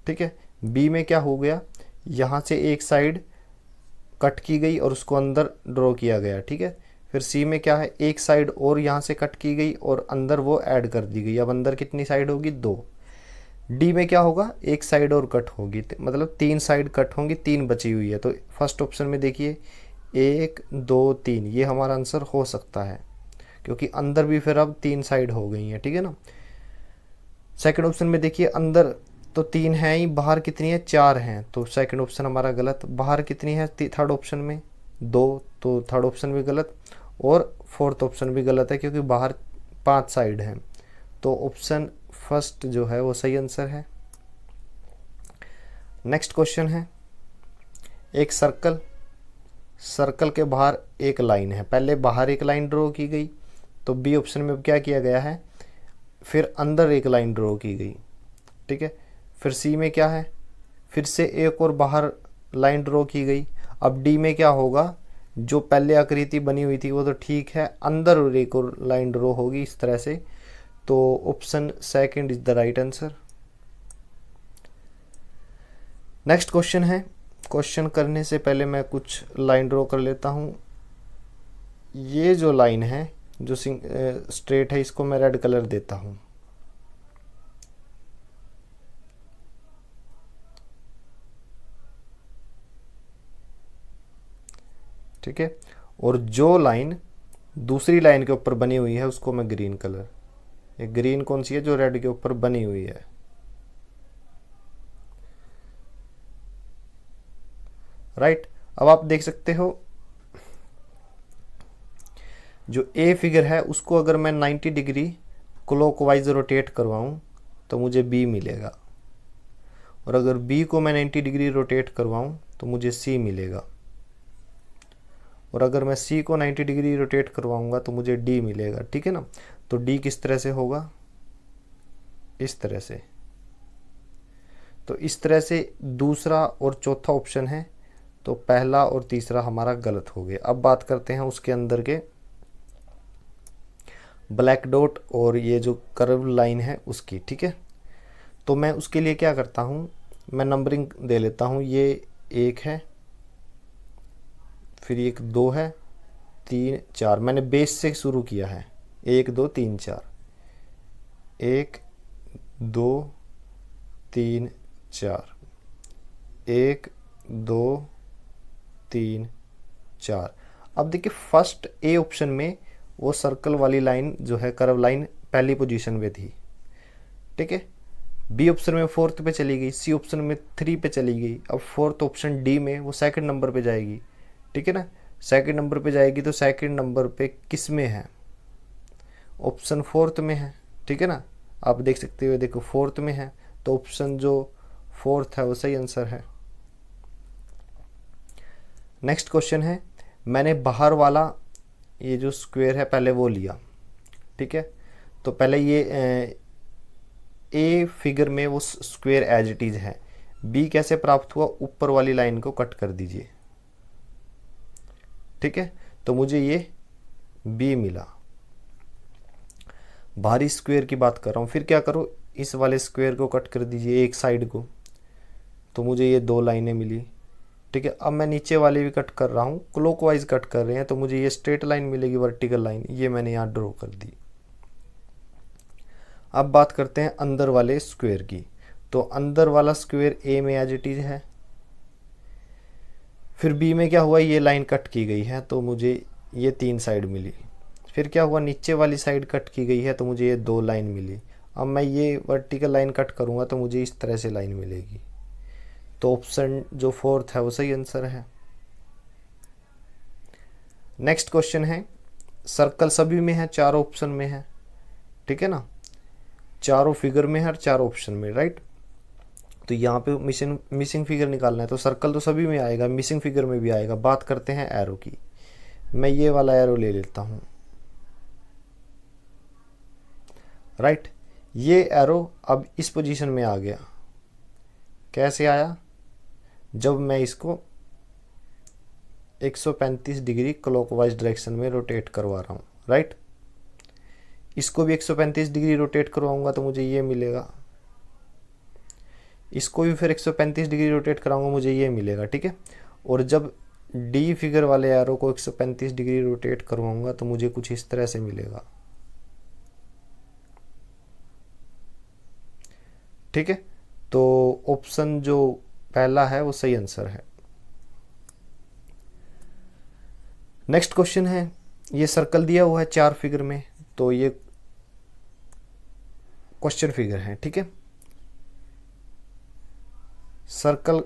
ठीक है। बी में क्या हो गया, यहाँ से एक साइड कट की गई और उसको अंदर ड्रॉ किया गया, ठीक है। फिर सी में क्या है, एक साइड और यहाँ से कट की गई और अंदर वो ऐड कर दी गई। अब अंदर कितनी साइड होगी, 2। डी में क्या होगा, एक साइड और कट होगी, मतलब 3 साइड कट होंगी, 3 बची हुई है। तो फर्स्ट ऑप्शन में देखिए 1 2 3, ये हमारा आंसर हो सकता है, क्योंकि अंदर भी फिर अब 3 साइड हो गई हैं, ठीक है ना। सेकंड ऑप्शन में देखिए अंदर तो 3 हैं ही, बाहर कितनी है, 4 हैं, तो सेकंड ऑप्शन हमारा गलत। बाहर कितनी है थर्ड ऑप्शन में, 2, तो थर्ड ऑप्शन भी गलत। और फोर्थ ऑप्शन भी गलत है, क्योंकि बाहर 5 साइड हैं, तो ऑप्शन फर्स्ट जो है वो सही आंसर है। नेक्स्ट क्वेश्चन है, एक सर्कल के बाहर एक लाइन है, पहले बाहर एक लाइन ड्रॉ की गई, तो बी ऑप्शन में क्या किया गया है, फिर अंदर एक लाइन ड्रॉ की गई, ठीक है। फिर सी में क्या है, फिर से एक और बाहर लाइन ड्रॉ की गई। अब डी में क्या होगा, जो पहले आकृति बनी हुई थी वो तो ठीक है, अंदर और एक और लाइन ड्रॉ होगी इस तरह से, तो option second is the right answer. Next question है, क्वेश्चन करने से पहले मैं कुछ लाइन ड्रॉ कर लेता हूँ। ये जो लाइन है जो स्ट्रेट है, इसको मैं रेड कलर देता हूँ, ठीक है। और जो लाइन दूसरी लाइन के ऊपर बनी हुई है उसको मैं ग्रीन कलर, ये ग्रीन कौन सी है, जो रेड के ऊपर बनी हुई है, राइट। अब आप देख सकते हो जो ए फिगर है उसको अगर मैं 90 डिग्री क्लॉकवाइज रोटेट करवाऊं तो मुझे बी मिलेगा, और अगर बी को मैं 90 डिग्री रोटेट करवाऊं तो मुझे सी मिलेगा, और अगर मैं सी को 90 डिग्री रोटेट करवाऊंगा तो मुझे डी मिलेगा, ठीक है ना। तो डी किस तरह से होगा, इस तरह से। तो इस तरह से दूसरा और चौथा ऑप्शन है, तो पहला और तीसरा हमारा गलत हो गया। अब बात करते हैं उसके अंदर के ब्लैक डॉट और ये जो कर्व लाइन है उसकी, ठीक है। तो मैं उसके लिए क्या करता हूँ, मैं नंबरिंग दे लेता हूँ। ये 1 है, फिर एक 2 है, 3 4, मैंने बेस से शुरू किया है, 1 2 3 4, 1 2 3 4, 1 2 3 4। अब देखिए फर्स्ट ए ऑप्शन में वो सर्कल वाली लाइन जो है, कर्व लाइन, पहली पोजीशन में थी, ठीक है। बी ऑप्शन में फोर्थ पे चली गई, सी ऑप्शन में 3 पे चली गई। अब फोर्थ ऑप्शन डी में वो सेकंड नंबर पे जाएगी, ठीक है ना। सेकंड नंबर पे जाएगी तो सेकंड नंबर पे किस में है, ऑप्शन फोर्थ में है, ठीक है ना। आप देख सकते हो, देखो फोर्थ में है, तो ऑप्शन जो फोर्थ है वो सही आंसर है। नेक्स्ट क्वेश्चन है, मैंने बाहर वाला ये जो स्क्वायर है पहले वो लिया, ठीक है। तो पहले ये ए फिगर में वो स्क्वायर एज इट इज है, बी कैसे प्राप्त हुआ, ऊपर वाली लाइन को कट कर दीजिए, ठीक है। तो मुझे ये बी मिला, बाहरी स्क्वायर की बात कर रहा हूँ। फिर क्या करो, इस वाले स्क्वायर को कट कर दीजिए एक साइड को, तो मुझे ये 2 लाइनें मिली। ठीक है, अब मैं नीचे वाले भी कट कर रहा हूँ, क्लॉकवाइज कट कर रहे हैं, तो मुझे ये स्ट्रेट लाइन मिलेगी, वर्टिकल लाइन, ये मैंने यहाँ ड्रॉ कर दी। अब बात करते हैं अंदर वाले स्क्वायर की। तो अंदर वाला स्क्वायर ए में एज इट इज है, फिर बी में क्या हुआ, ये लाइन कट की गई है तो मुझे ये 3 साइड मिली। फिर क्या हुआ, नीचे वाली साइड कट की गई है तो मुझे ये 2 लाइन मिली। अब मैं ये वर्टिकल लाइन कट करूँगा तो मुझे इस तरह से लाइन मिलेगी। तो ऑप्शन जो 4th है वो सही आंसर है। नेक्स्ट क्वेश्चन है, सर्कल सभी में है, 4 ऑप्शन में है, ठीक है ना, चारों फिगर में है और 4 ऑप्शन में, राइट। तो यहाँ पे मिसिंग फिगर निकालना है, तो सर्कल तो सभी में आएगा, मिसिंग फिगर में भी आएगा। बात करते हैं एरो की। मैं ये वाला एरो ले लेता हूँ, राइट। ये एरो अब इस पोजीशन में आ गया। कैसे आया, जब मैं इसको 135 डिग्री क्लॉकवाइज डायरेक्शन में रोटेट करवा रहा हूँ, राइट। इसको भी 135 डिग्री रोटेट करवाऊंगा तो मुझे ये मिलेगा, इसको भी फिर 135 डिग्री रोटेट कराऊंगा, मुझे ये मिलेगा, ठीक है। और जब डी फिगर वाले एरो को 135 डिग्री रोटेट करवाऊंगा तो मुझे कुछ इस तरह से मिलेगा, ठीक है। तो ऑप्शन जो पहला है वो सही आंसर है। नेक्स्ट क्वेश्चन है, ये सर्कल दिया हुआ है 4 फिगर में, तो ये क्वेश्चन फिगर है, ठीक है। सर्कल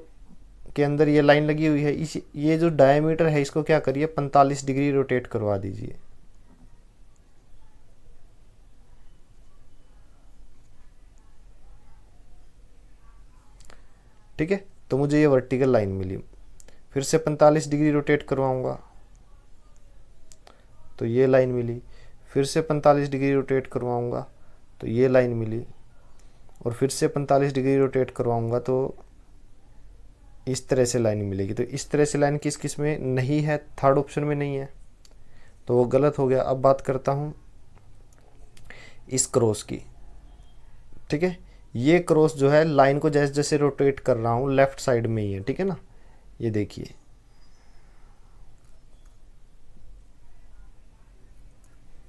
के अंदर ये लाइन लगी हुई है, इस ये जो डायमीटर है इसको क्या करिए 45 डिग्री रोटेट करवा दीजिए। ठीक है, तो मुझे ये वर्टिकल लाइन मिली। फिर से 45 डिग्री रोटेट करवाऊंगा तो ये लाइन मिली। फिर से 45 डिग्री रोटेट करवाऊंगा तो ये लाइन मिली। और फिर से 45 डिग्री रोटेट करवाऊंगा तो इस तरह से लाइन मिलेगी। तो इस तरह से लाइन किस किस में नहीं है, 3rd ऑप्शन में नहीं है, तो वो गलत हो गया। अब बात करता हूँ इस क्रॉस की, ठीक है। ये क्रॉस जो है लाइन को जैसे जैसे रोटेट कर रहा हूँ लेफ्ट साइड में ही है, ठीक है ना। ये देखिए,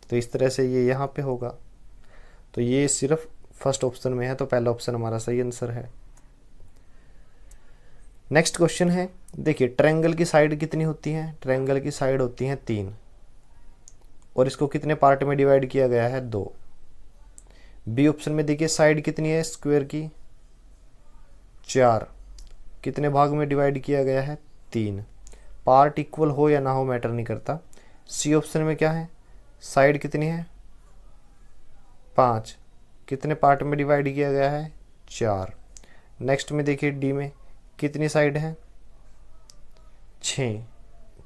तो इस तरह से ये यहाँ पे होगा। तो ये सिर्फ 1st ऑप्शन में है, तो पहला ऑप्शन हमारा सही आंसर है। नेक्स्ट क्वेश्चन है, देखिए ट्रायंगल की साइड कितनी होती है, ट्रायंगल की साइड होती है 3, और इसको कितने पार्ट में डिवाइड किया गया है, 2। बी ऑप्शन में देखिए साइड कितनी है स्क्वायर की, 4, कितने भाग में डिवाइड किया गया है, 3। पार्ट इक्वल हो या ना हो मैटर नहीं करता। सी ऑप्शन में क्या है, साइड कितनी है, 5, कितने पार्ट में डिवाइड किया गया है, 4। नेक्स्ट में देखिए डी में कितनी साइड है, 6,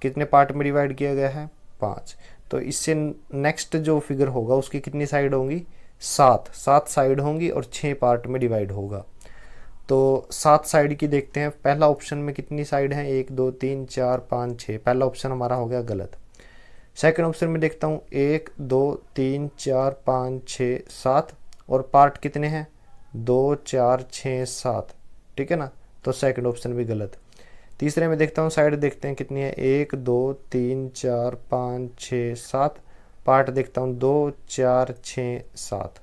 कितने पार्ट में डिवाइड किया गया है, 5। तो इससे नेक्स्ट जो फिगर होगा उसकी कितनी साइड होंगी, 7 साइड होंगी और 6 पार्ट में डिवाइड होगा। तो 7 साइड की देखते हैं। पहला ऑप्शन में कितनी साइड है, 1 2 3 4 5 6, पहला ऑप्शन हमारा हो गया गलत। सेकंड ऑप्शन में देखता हूँ 1 2 3 4 5 6 7, और पार्ट कितने हैं, 2 4 6 7, ठीक है ना। तो सेकंड ऑप्शन भी गलत। तीसरे में देखता हूँ साइड, देखते हैं कितनी है, 1 2 3 4 5 6 7, पार्ट देखता हूँ 2 4 6 7,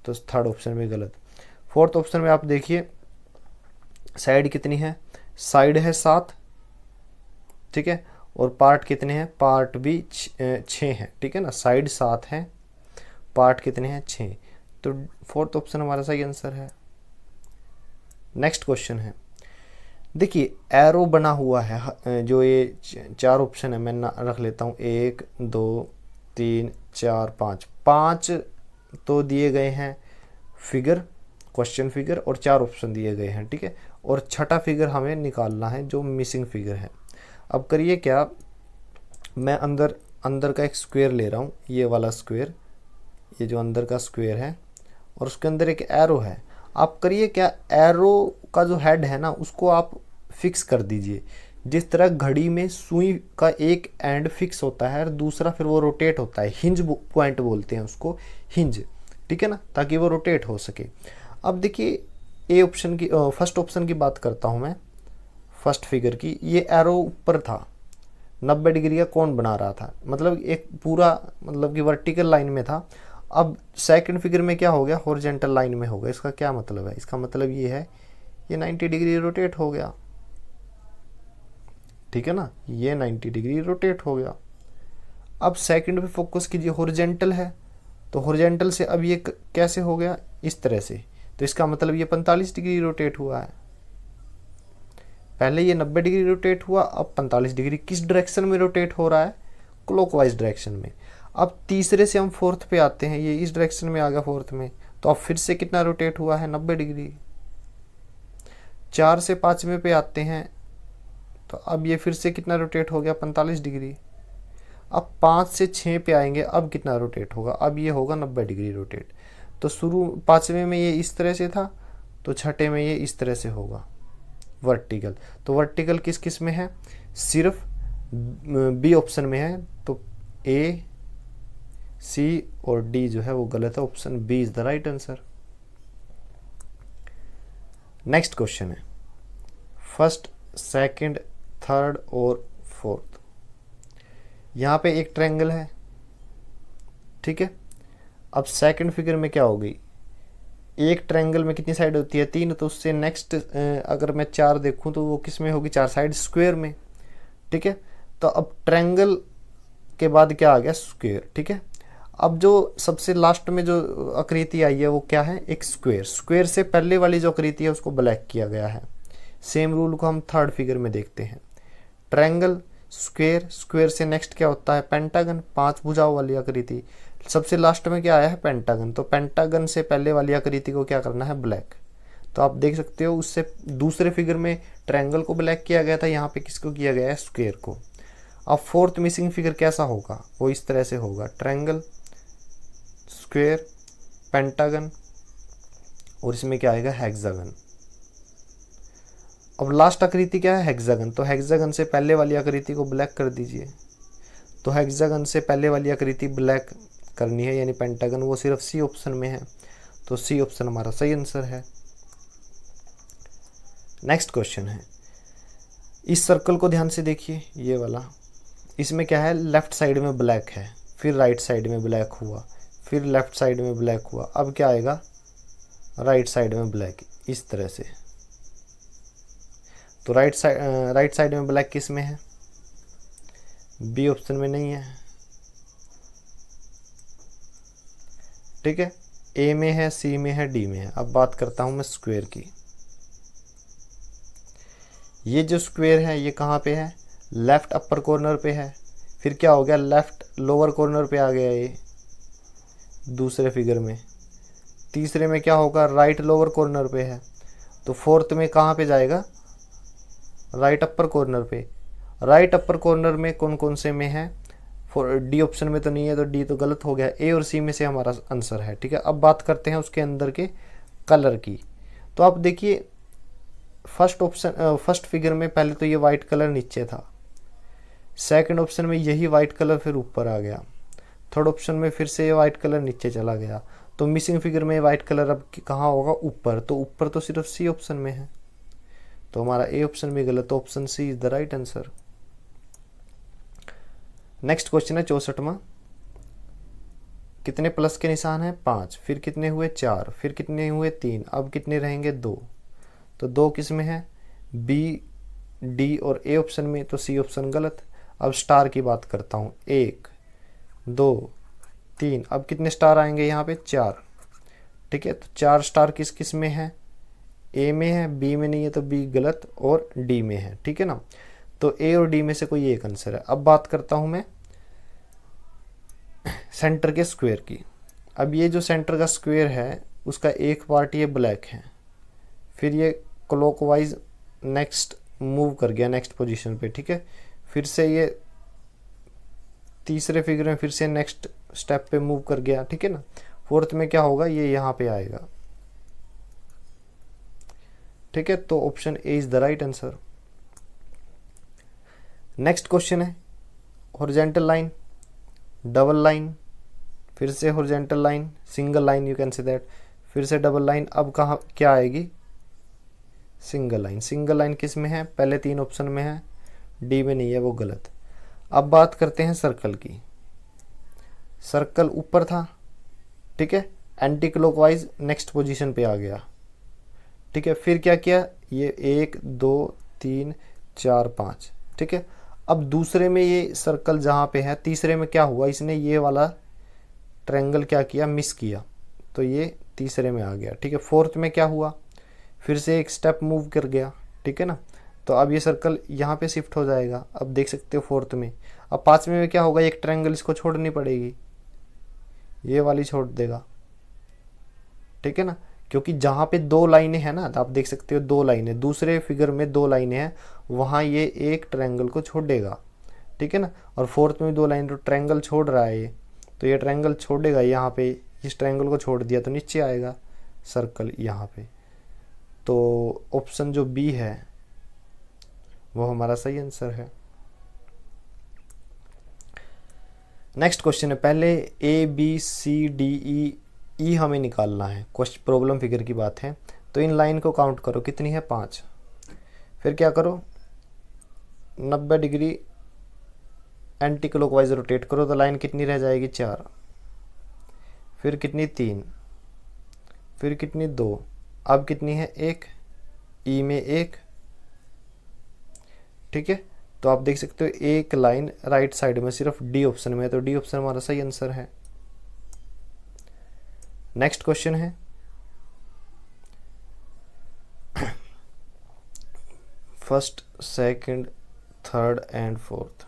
तो 3rd ऑप्शन भी गलत। 4th ऑप्शन में आप देखिए साइड कितनी है, साइड है 7, ठीक है, और पार्ट कितने हैं, पार्ट भी 6 हैं, ठीक है ना। साइड 7 है, पार्ट कितने हैं, 6, तो 4th ऑप्शन हमारा सही आंसर है। नेक्स्ट क्वेश्चन है, देखिए एरो बना हुआ है, जो ये 4 ऑप्शन है मैं रख लेता हूँ, 1 2 3 4 5, 5 तो दिए गए हैं फिगर, क्वेश्चन फिगर, और 4 ऑप्शन दिए गए हैं, ठीक है। और छठा फिगर हमें निकालना है जो मिसिंग फिगर है। अब करिए क्या, मैं अंदर का एक स्क्वायर ले रहा हूँ, ये वाला स्क्वायर, ये जो अंदर का स्क्वायर है, और उसके अंदर एक एरो है। आप करिए क्या, एरो का जो हेड है ना उसको आप फिक्स कर दीजिए। जिस तरह घड़ी में सुई का एक एंड फिक्स होता है और दूसरा फिर वो रोटेट होता है, हिंज पॉइंट बोलते हैं उसको, हिंज, ठीक है ना, ताकि वो रोटेट हो सके। अब देखिए ए ऑप्शन की फर्स्ट ऑप्शन की बात करता हूँ मैं, फर्स्ट फिगर की। ये एरो ऊपर था, 90 डिग्री का कौन बना रहा था, मतलब एक पूरा मतलब कि वर्टिकल लाइन में था। अब सेकंड फिगर में क्या हो गया, हॉरिजॉन्टल लाइन में हो गया। इसका क्या मतलब है, इसका मतलब ये है ये 90 डिग्री रोटेट हो गया, ठीक है ना, ये 90 डिग्री रोटेट हो गया। अब सेकंड पे फोकस कीजिए, हॉरिजॉन्टल है तो हॉरिजॉन्टल से अब ये कैसे हो गया, इस तरह से, तो इसका मतलब ये 45 डिग्री रोटेट हुआ है। पहले ये 90 डिग्री रोटेट हुआ, अब 45 डिग्री। किस डायरेक्शन में रोटेट हो रहा है, क्लॉकवाइज डायरेक्शन में। अब तीसरे से हम फोर्थ पे आते हैं, ये इस डायरेक्शन में आ गया फोर्थ में, तो अब फिर से कितना रोटेट हुआ है, 90 डिग्री। 4 से 5वें पे आते हैं, तो अब ये फिर से कितना रोटेट हो गया, 45 डिग्री। अब 5 से 6 पे आएंगे, अब कितना रोटेट होगा, अब ये होगा 90 डिग्री रोटेट। तो शुरू 5वें में ये इस तरह से था, तो छठे में ये इस तरह से होगा वर्टिकल। तो वर्टिकल किस किस में है, सिर्फ बी ऑप्शन में है। तो ए, सी और डी जो है वो गलत है, option B is the right answer. Next question है फर्स्ट, सेकंड, थर्ड और फोर्थ। यहाँ पे एक ट्रायंगल है, ठीक है। अब सेकंड फिगर में क्या हो गई, एक ट्रायंगल में कितनी साइड होती है, 3, तो उससे नेक्स्ट अगर मैं 4 देखूं तो वो किस में होगी, 4 साइड, स्क्वायर में, ठीक है। तो अब ट्रायंगल के बाद क्या आ गया, स्क्वायर, ठीक है। अब जो सबसे लास्ट में जो आकृति आई है वो क्या है, एक स्क्वायर। स्क्वायर से पहले वाली जो आकृति है उसको ब्लैक किया गया है। सेम रूल को हम थर्ड फिगर में देखते हैं, ट्रायंगल, स्क्वायर, स्क्वायर से नेक्स्ट क्या होता है, पेंटागन, 5 भुजाओं वाली आकृति। सबसे लास्ट में क्या आया है, पेंटागन। तो पेंटागन से पहले वाली आकृति को क्या करना है, ब्लैक। तो आप देख सकते हो उससे दूसरे फिगर में ट्रायंगल को ब्लैक किया गया था, यहाँ पे किसको किया गया है, स्क्वायर को। अब फोर्थ मिसिंग फिगर कैसा होगा, वो इस तरह से होगा, ट्रायंगल, स्क्वायर, पेंटागन और इसमें क्या आएगा, हेक्सागन। अब लास्ट आकृति क्या है, हेक्सागन। तो हेक्सागन से पहले वाली आकृति को ब्लैक कर दीजिए। तो हेक्सागन से पहले वाली आकृति ब्लैक करनी है, यानी पेंटागन, वो सिर्फ सी ऑप्शन में है। तो सी ऑप्शन हमारा सही आंसर है। नेक्स्ट क्वेश्चन है, इस सर्कल को ध्यान से देखिए, ये वाला, इसमें क्या है, लेफ्ट साइड में ब्लैक है, फिर राइट साइड में ब्लैक हुआ, फिर लेफ्ट साइड में ब्लैक हुआ, अब क्या आएगा, राइट साइड में ब्लैक, इस तरह से। तो राइट साइड में ब्लैक किस में है, बी ऑप्शन में नहीं है, ठीक है। ए में है, सी में है, डी में है। अब बात करता हूं मैं स्क्वायर की। ये जो स्क्वायर है ये कहाँ पे है, लेफ्ट अपर कॉर्नर पे है। फिर क्या हो गया, लेफ्ट लोअर कॉर्नर पे आ गया ये दूसरे फिगर में। तीसरे में क्या होगा, राइट लोअर कॉर्नर पे है। तो फोर्थ में कहाँ पे जाएगा, राइट अपर कॉर्नर पे। राइट अपर कॉर्नर में कौन कौन से में है, डी ऑप्शन में तो नहीं है, तो डी तो गलत हो गया। ए और सी में से हमारा आंसर है, ठीक है। अब बात करते हैं उसके अंदर के कलर की। तो आप देखिए फर्स्ट फिगर में पहले तो ये वाइट कलर नीचे था, सेकंड ऑप्शन में यही वाइट कलर फिर ऊपर आ गया, थर्ड ऑप्शन में फिर से ये वाइट कलर नीचे चला गया। तो मिसिंग फिगर में वाइट कलर अब कहाँ होगा, ऊपर। तो ऊपर तो सिर्फ सी ऑप्शन में है, तो हमारा ए ऑप्शन भी गलत, तो option C is the right answer. Next question है 64वां, कितने प्लस के निशान है, 5, फिर कितने हुए, 4, फिर कितने हुए, 3, अब कितने रहेंगे, 2। तो 2 किस में है, बी, डी और ए ऑप्शन में, तो सी ऑप्शन गलत। अब स्टार की बात करता हूँ, 1, 2, 3, अब कितने स्टार आएंगे यहाँ पे, 4, ठीक है। तो 4 स्टार किस किस में है, ए में है, बी में नहीं है, तो बी गलत, और डी में है, ठीक है ना। तो ए और डी में से कोई एक आंसर है। अब बात करता हूं मैं सेंटर के स्क्वायर की। अब ये जो सेंटर का स्क्वायर है उसका एक पार्ट ये ब्लैक है, फिर ये क्लॉकवाइज नेक्स्ट मूव कर गया नेक्स्ट पोजीशन पे, ठीक है। फिर से ये तीसरे फिगर में फिर से नेक्स्ट स्टेप पे मूव कर गया, ठीक है ना। फोर्थ में क्या होगा, ये यहाँ पे आएगा, ठीक है। तो option A is the right answer. Next question है हॉरिजॉन्टल लाइन, डबल लाइन, फिर से horizontal line, single line you can say that, फिर से डबल लाइन। अब कहाँ क्या आएगी, सिंगल लाइन। सिंगल लाइन किस में है? पहले 3 ऑप्शन में है, डी में नहीं है, वो गलत। अब बात करते हैं सर्कल की। सर्कल ऊपर था, ठीक है, एंटी क्लॉकवाइज नेक्स्ट पोजीशन पे आ गया, ठीक है। फिर क्या किया? ये 1 2 3 4 5, ठीक है। अब दूसरे में ये सर्कल जहाँ पे है, तीसरे में क्या हुआ? इसने ये वाला ट्रायंगल क्या किया? मिस किया, तो ये तीसरे में आ गया, ठीक है। फोर्थ में क्या हुआ? फिर से एक स्टेप मूव कर गया, ठीक है ना। तो अब ये सर्कल यहाँ पे शिफ्ट हो जाएगा, अब देख सकते हो फोर्थ में। अब पांचवें में क्या होगा? एक ट्रायंगल इसको छोड़नी पड़ेगी, ये वाली छोड़ देगा, ठीक है ना। क्योंकि जहाँ पे 2 लाइनें हैं ना, तो आप देख सकते हो 2 लाइनें, दूसरे फिगर में 2 लाइनें हैं, वहाँ ये एक ट्रायंगल को छोड़ेगा, ठीक है ना। और फोर्थ में 2 लाइन, तो ट्रायंगल छोड़ रहा है ये, तो ये ट्रायंगल छोड़ेगा यहाँ पे, इस ट्रायंगल को छोड़ दिया तो नीचे आएगा सर्कल यहाँ पे। तो ऑप्शन जो बी है वो हमारा सही आंसर है। नेक्स्ट क्वेश्चन है, पहले A B C D E हमें निकालना है, क्वेश्चन प्रॉब्लम फिगर की बात है। तो इन लाइन को काउंट करो, कितनी है? 5। फिर क्या करो? 90 डिग्री एंटी क्लॉकवाइज रोटेट करो, तो लाइन कितनी रह जाएगी? 4। फिर कितनी? 3। फिर कितनी? 2। अब कितनी है? 1। ई में 1, ठीक है। तो आप देख सकते हो एक लाइन राइट साइड में सिर्फ डी ऑप्शन में है, तो डी ऑप्शन हमारा सही आंसर है। नेक्स्ट क्वेश्चन है, first second third and fourth.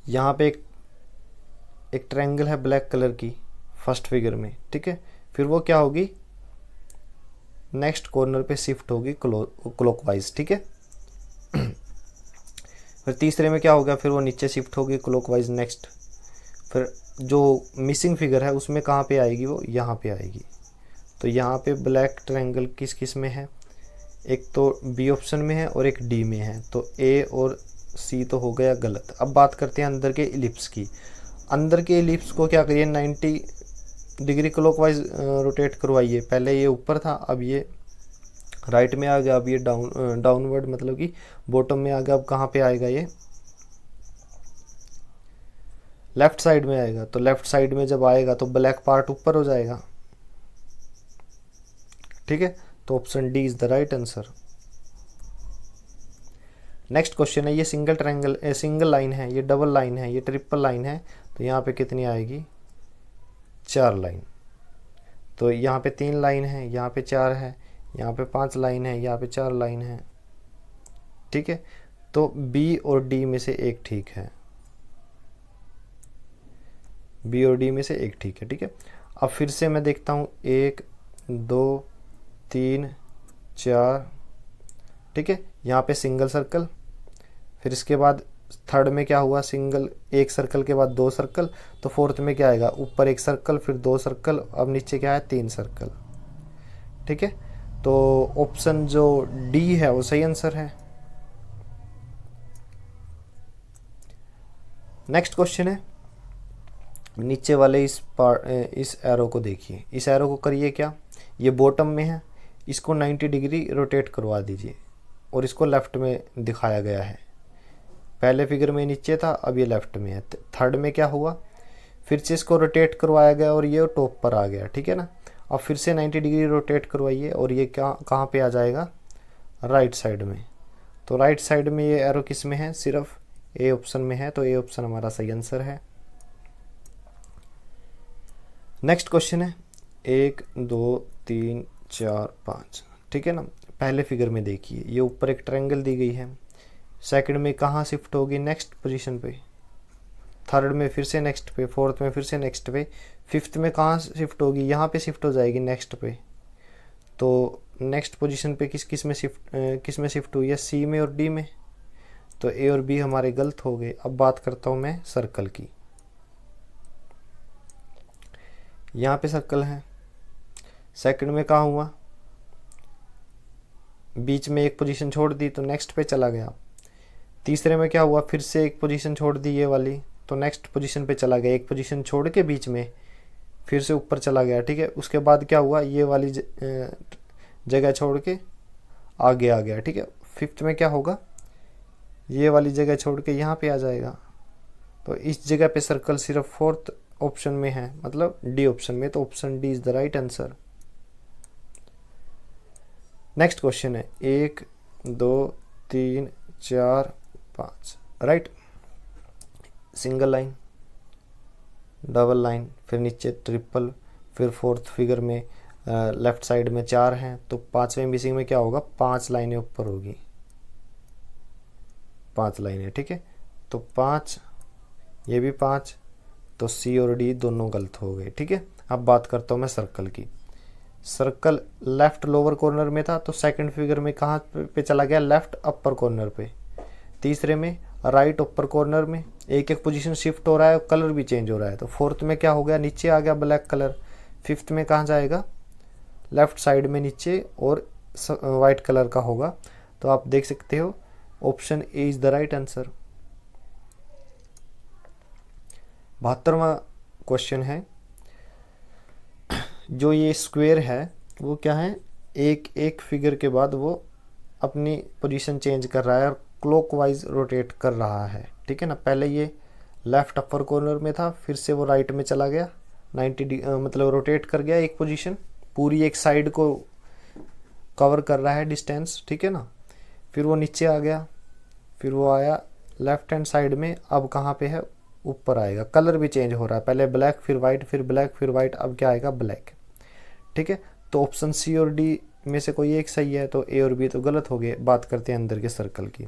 यहाँ पे एक ट्रायंगल है ब्लैक कलर की फर्स्ट फिगर में, ठीक है। फिर वो क्या होगी? नेक्स्ट कॉर्नर पे शिफ्ट होगी क्लॉकवाइज, ठीक है। फिर तीसरे में क्या होगा? फिर वो नीचे शिफ्ट होगी क्लॉकवाइज नेक्स्ट। फिर जो मिसिंग फिगर है उसमें कहाँ पे आएगी? वो यहाँ पे आएगी। तो यहाँ पे ब्लैक ट्रायंगल किस किस में है? एक तो बी ऑप्शन में है और एक डी में है, तो ए और सी तो हो गया गलत। अब बात करते हैं अंदर के इलिप्स की। अंदर के इलिप्स को क्या करिए? 90 डिग्री क्लॉकवाइज रोटेट करवाइए। पहले ये ऊपर था, अब ये राइट में आ गया, अब ये डाउनवर्ड मतलब कि बॉटम में आ गया। अब कहाँ पे आएगा? ये लेफ्ट साइड में आएगा। तो लेफ्ट साइड में जब आएगा तो ब्लैक पार्ट ऊपर हो जाएगा, ठीक है। तो option D is the right answer. Next question है, ये सिंगल ट्रायंगल सिंगल लाइन है, ये डबल लाइन है, ये ट्रिपल लाइन है, तो यहाँ पे कितनी आएगी? 4 लाइन। तो यहाँ पे 3 लाइन है, यहाँ पे 4 है, यहाँ पे 5 लाइन है, यहाँ पे 4 लाइन है, ठीक है। तो बी और डी में से एक ठीक है, बी और डी में से एक ठीक है, ठीक है। अब फिर से मैं देखता हूँ 1 2 3 4, ठीक है। यहाँ पे सिंगल सर्कल, फिर इसके बाद थर्ड में क्या हुआ? सिंगल, एक सर्कल के बाद 2 सर्कल, तो फोर्थ में क्या आएगा? ऊपर 1 सर्कल, फिर 2 सर्कल, अब नीचे क्या है? 3 सर्कल, ठीक है। तो ऑप्शन जो डी है वो सही आंसर है। नेक्स्ट क्वेश्चन है, नीचे वाले इस एरो को देखिए। इस एरो को करिए क्या? ये बॉटम में है, इसको 90 डिग्री रोटेट करवा दीजिए और इसको लेफ्ट में दिखाया गया है। पहले फिगर में नीचे था, अब ये लेफ्ट में है। थर्ड में क्या हुआ? फिर से इसको रोटेट करवाया गया और ये टॉप पर आ गया, ठीक है ना। अब फिर से 90 डिग्री रोटेट करवाइए और ये कहाँ पे आ जाएगा? राइट साइड में। तो राइट साइड में ये एरो किस में है? सिर्फ ए ऑप्शन में है, तो ए ऑप्शन हमारा सही आंसर है। नेक्स्ट क्वेश्चन है, 1 2 3 4 5, ठीक है ना। पहले फिगर में देखिए, ये ऊपर एक ट्रायंगल दी गई है, सेकंड में कहाँ शिफ्ट होगी? नेक्स्ट पोजीशन पे। थर्ड में फिर से नेक्स्ट पे, फोर्थ में फिर से नेक्स्ट पे, फिफ्थ में कहाँ शिफ्ट होगी? यहाँ पे शिफ्ट हो जाएगी नेक्स्ट पे। तो नेक्स्ट पोजीशन पे किस में शिफ्ट हुई है? सी में और डी में। तो ए और बी हमारे गलत हो गए। अब बात करता हूँ मैं सर्कल की। यहाँ पे सर्कल है, सेकंड में कहाँ हुआ? बीच में एक पोजीशन छोड़ दी तो नेक्स्ट पे चला गया। तीसरे में क्या हुआ? फिर से एक पोजीशन छोड़ दी ये वाली, तो नेक्स्ट पोजीशन पे चला गया। एक पोजीशन छोड़ के बीच में फिर से ऊपर चला गया, ठीक है। उसके बाद क्या हुआ? ये वाली जगह छोड़ के आगे आ गया, ठीक है। फिफ्थ में क्या होगा, ये वाली जगह छोड़ के यहाँ पे आ जाएगा, तो इस जगह पे सर्कल सिर्फ फोर्थ ऑप्शन में है, मतलब डी ऑप्शन में, तो option D is the right answer. Next question है 1 2 3 4 5, right. Single line, double line, फिर नीचे ट्रिपल, फिर फोर्थ फिगर में लेफ्ट साइड में 4 हैं, तो 5वें मिसिंग में क्या होगा, 5 लाइनें ऊपर होगी, 5 लाइनें, ठीक है। तो 5, ये भी 5, तो सी और डी दोनों गलत हो गए, ठीक है। अब बात करता हूँ मैं सर्कल की। सर्कल लेफ्ट लोअर कॉर्नर में था, तो सेकंड फिगर में कहाँ पे चला गया, लेफ्ट अपर कॉर्नर पे। तीसरे में राइट अपर कॉर्नर में, एक एक पोजीशन शिफ्ट हो रहा है, कलर भी चेंज हो रहा है। तो फोर्थ में क्या हो गया, नीचे आ गया ब्लैक कलर। फिफ्थ में कहाँ जाएगा, लेफ्ट साइड में नीचे और वाइट कलर का होगा। तो आप देख सकते हो option A is the right answer. 72वां क्वेश्चन है, जो ये स्क्वायर है वो क्या है, एक एक फिगर के बाद वो अपनी पोजीशन चेंज कर रहा है और क्लॉकवाइज रोटेट कर रहा है, ठीक है ना। पहले ये लेफ्ट अपर कॉर्नर में था, फिर से वो राइट में चला गया, 90 मतलब रोटेट कर गया एक पोजीशन, पूरी एक साइड को कवर कर रहा है डिस्टेंस, ठीक है ना। फिर वो नीचे आ गया, फिर वो आया लेफ्ट हैंड साइड में, अब कहाँ पे है, ऊपर आएगा। कलर भी चेंज हो रहा है, पहले ब्लैक फिर वाइट फिर ब्लैक फिर वाइट, अब क्या आएगा, ब्लैक, ठीक है। तो ऑप्शन सी और डी में से कोई एक सही है, तो ए और बी तो गलत हो गए। बात करते हैं अंदर के सर्कल की।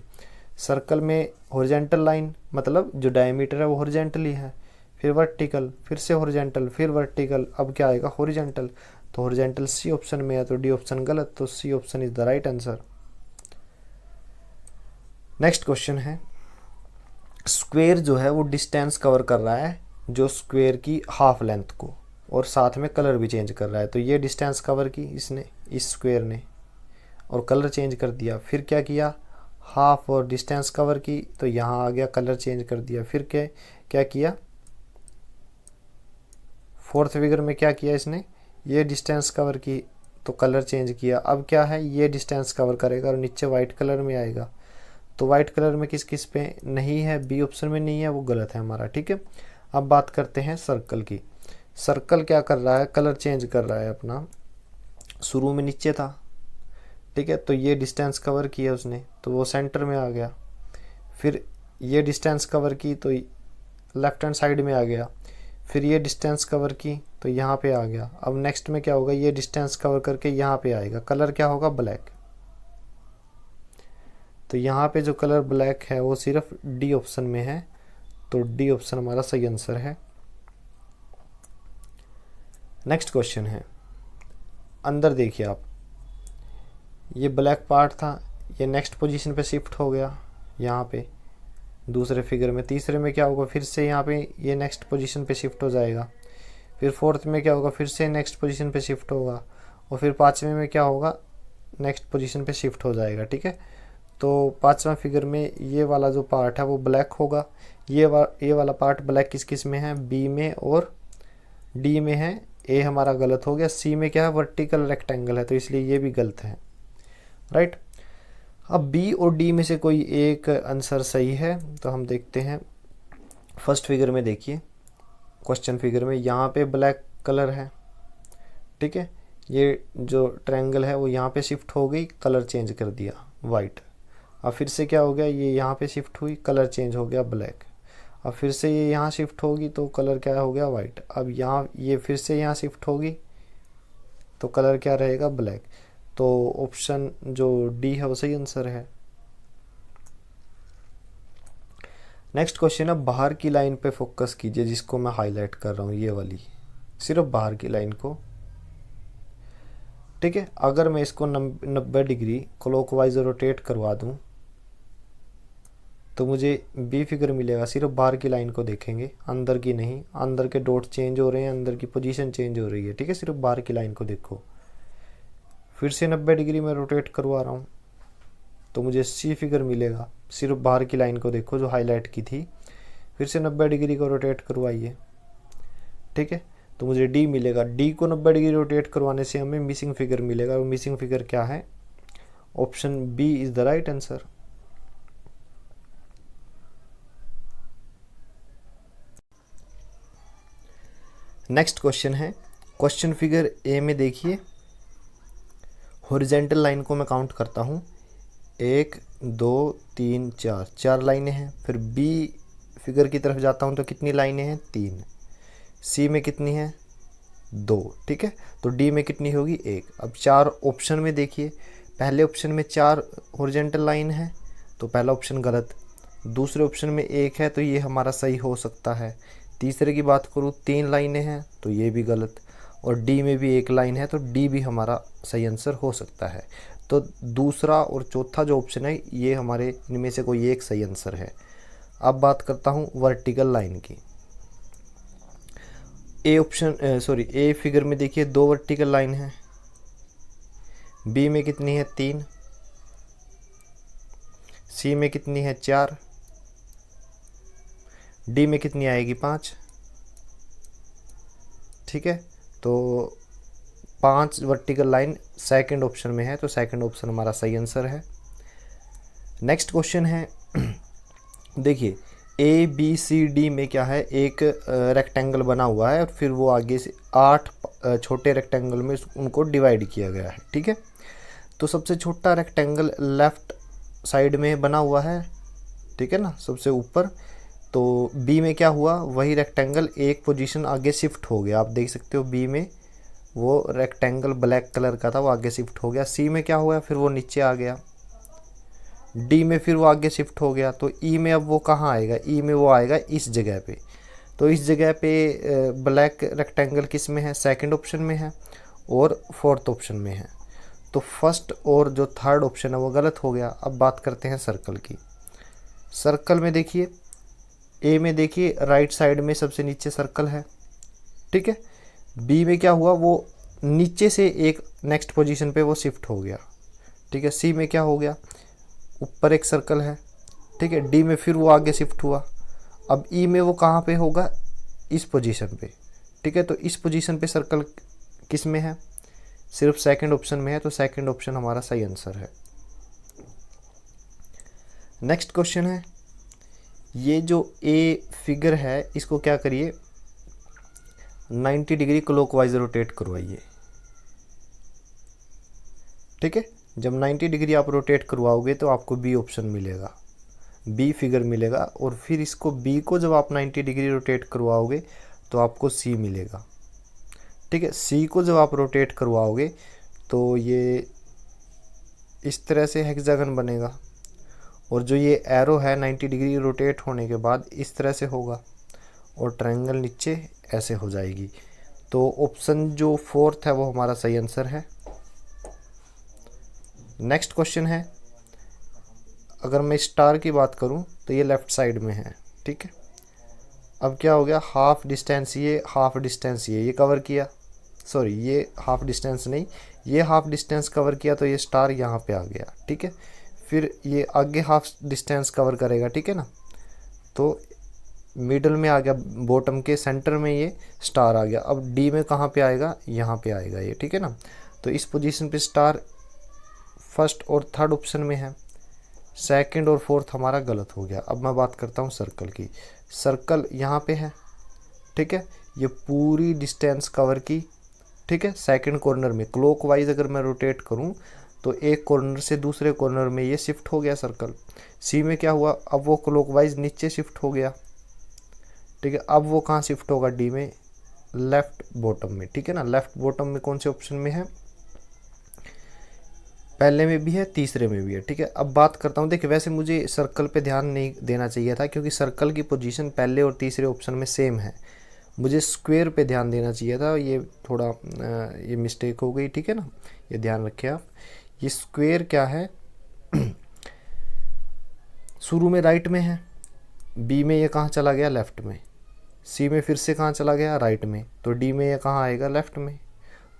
सर्कल में हॉरिजॉन्टल लाइन, मतलब जो डायमीटर है वो हॉरिजॉन्टली है, फिर वर्टिकल, फिर से हॉरिजॉन्टल, फिर वर्टिकल, अब क्या आएगा, हॉरिजॉन्टल। तो हॉरिजॉन्टल सी ऑप्शन में है, तो डी ऑप्शन गलत, तो C option is the right answer. Next question है, स्क्वायर जो है वो डिस्टेंस कवर कर रहा है जो स्क्वायर की हाफ लेंथ को, और साथ में कलर भी चेंज कर रहा है। तो ये डिस्टेंस कवर की इसने, इस स्क्वायर ने, और कलर चेंज कर दिया। फिर क्या किया, हाफ और डिस्टेंस कवर की, तो यहाँ आ गया, कलर चेंज कर दिया। फिर क्या क्या किया, फोर्थ फिगर में क्या किया इसने, ये डिस्टेंस कवर की, तो कलर चेंज किया। अब क्या है, ये डिस्टेंस कवर करेगा और नीचे वाइट कलर में आएगा। तो वाइट कलर में किस किस पे नहीं है, बी ऑप्शन में नहीं है, वो गलत है हमारा, ठीक है। अब बात करते हैं सर्कल की। सर्कल क्या कर रहा है, कलर चेंज कर रहा है अपना। शुरू में नीचे था, ठीक है, तो ये डिस्टेंस कवर किया उसने, तो वो सेंटर में आ गया। फिर ये डिस्टेंस कवर की, तो लेफ्ट हैंड साइड में आ गया। फिर ये डिस्टेंस कवर की, तो यहाँ पे आ गया। अब नेक्स्ट में क्या होगा, ये डिस्टेंस कवर करके यहाँ पे आएगा, कलर क्या होगा, ब्लैक। तो यहाँ पे जो कलर ब्लैक है वो सिर्फ डी ऑप्शन में है, तो डी ऑप्शन हमारा सही आंसर है। नेक्स्ट क्वेश्चन है, अंदर देखिए आप, ये ब्लैक पार्ट था, ये नेक्स्ट पोजीशन पे शिफ्ट हो गया यहाँ पे दूसरे फिगर में। तीसरे में क्या होगा, फिर से यहाँ पे ये नेक्स्ट पोजीशन पे शिफ्ट हो जाएगा। फिर फोर्थ में क्या होगा, फिर से नेक्स्ट पोजीशन पे शिफ्ट होगा, और फिर पाँचवें में क्या होगा, नेक्स्ट पोजीशन पे शिफ्ट हो जाएगा, ठीक है। तो पाँचवा फिगर में ये वाला जो पार्ट है वो ब्लैक होगा। ये वाला पार्ट ब्लैक किस किस में है, बी में और डी में है। ए हमारा गलत हो गया। सी में क्या है, वर्टिकल रेक्टेंगल है, तो इसलिए ये भी गलत है, राइट। अब बी और डी में से कोई एक आंसर सही है, तो हम देखते हैं। फर्स्ट फिगर में देखिए, क्वेश्चन फिगर में यहाँ पे ब्लैक कलर है, ठीक है। ये जो ट्रायंगल है वो यहाँ पे शिफ्ट हो गई, कलर चेंज कर दिया वाइट। अब फिर से क्या हो गया, ये यहाँ पे शिफ्ट हुई, कलर चेंज हो गया ब्लैक। अब फिर से ये यहाँ शिफ्ट होगी, तो कलर क्या हो गया, वाइट। अब यहाँ ये फिर से यहाँ शिफ्ट होगी, तो कलर क्या रहेगा, ब्लैक। तो ऑप्शन जो डी है वो सही आंसर है। नेक्स्ट क्वेश्चन है, बाहर की लाइन पे फोकस कीजिए, जिसको मैं हाईलाइट कर रहा हूँ, ये वाली, सिर्फ बाहर की लाइन को, ठीक है। अगर मैं इसको 90 डिग्री क्लॉकवाइज रोटेट करवा दूं, तो मुझे बी फिगर मिलेगा। सिर्फ बाहर की लाइन को देखेंगे, अंदर की नहीं। अंदर के डॉट चेंज हो रहे हैं, अंदर की पोजीशन चेंज हो रही है, ठीक है। सिर्फ बाहर की लाइन को देखो। फिर से 90 डिग्री में रोटेट करवा रहा हूँ, तो मुझे सी फिगर मिलेगा। सिर्फ बाहर की लाइन को देखो जो हाईलाइट की थी, फिर से 90 डिग्री को रोटेट करवाइए, ठीक है, तो मुझे डी मिलेगा। डी को 90 डिग्री रोटेट करवाने से हमें मिसिंग फिगर मिलेगा। वो मिसिंग फिगर क्या है, option B is the right answer. Next question है, क्वेश्चन फिगर ए में देखिए, हॉरिजेंटल लाइन को मैं काउंट करता हूँ, 1 2 3 4, 4 लाइनें हैं। फिर बी फिगर की तरफ जाता हूँ तो कितनी लाइनें हैं, 3। सी में कितनी है, 2, ठीक है। तो डी में कितनी होगी, 1। अब 4 ऑप्शन में देखिए, पहले ऑप्शन में 4 हॉरिजेंटल लाइन है तो पहला ऑप्शन गलत। दूसरे ऑप्शन में 1 है तो ये हमारा सही हो सकता है। तीसरे की बात करूँ, 3 लाइनें हैं तो ये भी गलत। और डी में भी 1 लाइन है तो डी भी हमारा सही आंसर हो सकता है। तो दूसरा और चौथा जो ऑप्शन है ये हमारे इनमें से कोई एक सही आंसर है। अब बात करता हूँ वर्टिकल लाइन की। ए फिगर में देखिए 2 वर्टिकल लाइन है। बी में कितनी है, 3। सी में कितनी है, 4। डी में कितनी आएगी, 5। ठीक है, तो 5 वर्टिकल लाइन सेकंड ऑप्शन में है, तो सेकंड ऑप्शन हमारा सही आंसर है। नेक्स्ट क्वेश्चन है देखिए, ए बी सी डी में क्या है, एक रेक्टेंगल बना हुआ है और फिर वो आगे से 8 छोटे रेक्टेंगल में उनको डिवाइड किया गया है। ठीक है, तो सबसे छोटा रेक्टेंगल लेफ्ट साइड में बना हुआ है, ठीक है ना, सबसे ऊपर। तो बी में क्या हुआ, वही रेक्टेंगल एक पोजीशन आगे शिफ्ट हो गया। आप देख सकते हो बी में वो रेक्टेंगल ब्लैक कलर का था, वो आगे शिफ्ट हो गया। सी में क्या हुआ, फिर वो नीचे आ गया। डी में फिर वो आगे शिफ्ट हो गया। तो ई में अब वो कहाँ आएगा, ई में वो आएगा इस जगह पे। तो इस जगह पे ब्लैक रेक्टेंगल किस में है, सेकंड ऑप्शन में है और फोर्थ ऑप्शन में है। तो फर्स्ट और जो थर्ड ऑप्शन है वो गलत हो गया। अब बात करते हैं सर्कल की। सर्कल में देखिए, ए में देखिए राइट साइड में सबसे नीचे सर्कल है, ठीक है। बी में क्या हुआ, वो नीचे से एक नेक्स्ट पोजीशन पे वो शिफ्ट हो गया, ठीक है। सी में क्या हो गया, ऊपर एक सर्कल है, ठीक है। डी में फिर वो आगे शिफ्ट हुआ। अब ई में वो कहाँ पे होगा, इस पोजीशन पे, ठीक है। तो इस पोजीशन पे सर्कल किस में है, सिर्फ सेकंड ऑप्शन में है, तो सेकंड ऑप्शन हमारा सही आंसर है। नेक्स्ट क्वेश्चन है, ये जो ए फिगर है इसको क्या करिए, 90 डिग्री क्लॉकवाइज रोटेट करवाइए, ठीक है। जब 90 डिग्री आप रोटेट करवाओगे तो आपको बी ऑप्शन मिलेगा, बी फिगर मिलेगा। और फिर इसको बी को जब आप 90 डिग्री रोटेट करवाओगे तो आपको सी मिलेगा, ठीक है। सी को जब आप रोटेट करवाओगे तो ये इस तरह से हेक्सागन बनेगा, और जो ये एरो है 90 डिग्री रोटेट होने के बाद इस तरह से होगा, और ट्रायंगल नीचे ऐसे हो जाएगी। तो ऑप्शन जो फोर्थ है वो हमारा सही आंसर है। नेक्स्ट क्वेश्चन है, अगर मैं स्टार की बात करूं तो ये लेफ्ट साइड में है, ठीक है। अब क्या हो गया, हाफ डिस्टेंस ये, हाफ डिस्टेंस ये कवर किया, सॉरी ये हाफ डिस्टेंस नहीं, ये हाफ डिस्टेंस कवर किया, तो ये स्टार यहाँ पे आ गया, ठीक है। फिर ये आगे हाफ डिस्टेंस कवर करेगा, ठीक है ना, तो मिडल में आ गया, बॉटम के सेंटर में ये स्टार आ गया। अब डी में कहाँ पे आएगा, यहाँ पे आएगा ये, ठीक है ना। तो इस पोजीशन पे स्टार फर्स्ट और थर्ड ऑप्शन में है, सेकंड और फोर्थ हमारा गलत हो गया। अब मैं बात करता हूँ सर्कल की। सर्कल यहाँ पे है, ठीक है, ये पूरी डिस्टेंस कवर की, ठीक है। सेकंड कॉर्नर में क्लॉकवाइज अगर मैं रोटेट करूँ तो एक कॉर्नर से दूसरे कॉर्नर में ये शिफ्ट हो गया सर्कल। सी में क्या हुआ, अब वो क्लॉकवाइज नीचे शिफ्ट हो गया, ठीक है। अब वो कहाँ शिफ्ट होगा, डी में, लेफ्ट बॉटम में, ठीक है ना। लेफ्ट बॉटम में कौन से ऑप्शन में है, पहले में भी है, तीसरे में भी है, ठीक है। अब बात करता हूँ, देखिए वैसे मुझे सर्कल पे ध्यान नहीं देना चाहिए था क्योंकि सर्कल की पोजीशन पहले और तीसरे ऑप्शन में सेम है, मुझे स्क्वायर पे ध्यान देना चाहिए था। ये थोड़ा ये मिस्टेक हो गई, ठीक है ना, ये ध्यान रखिए आप। ये स्क्वायर क्या है, शुरू में राइट में है, बी में ये कहाँ चला गया, लेफ्ट में। सी में फिर से कहाँ चला गया, राइट में। तो डी में ये कहाँ आएगा, लेफ्ट में।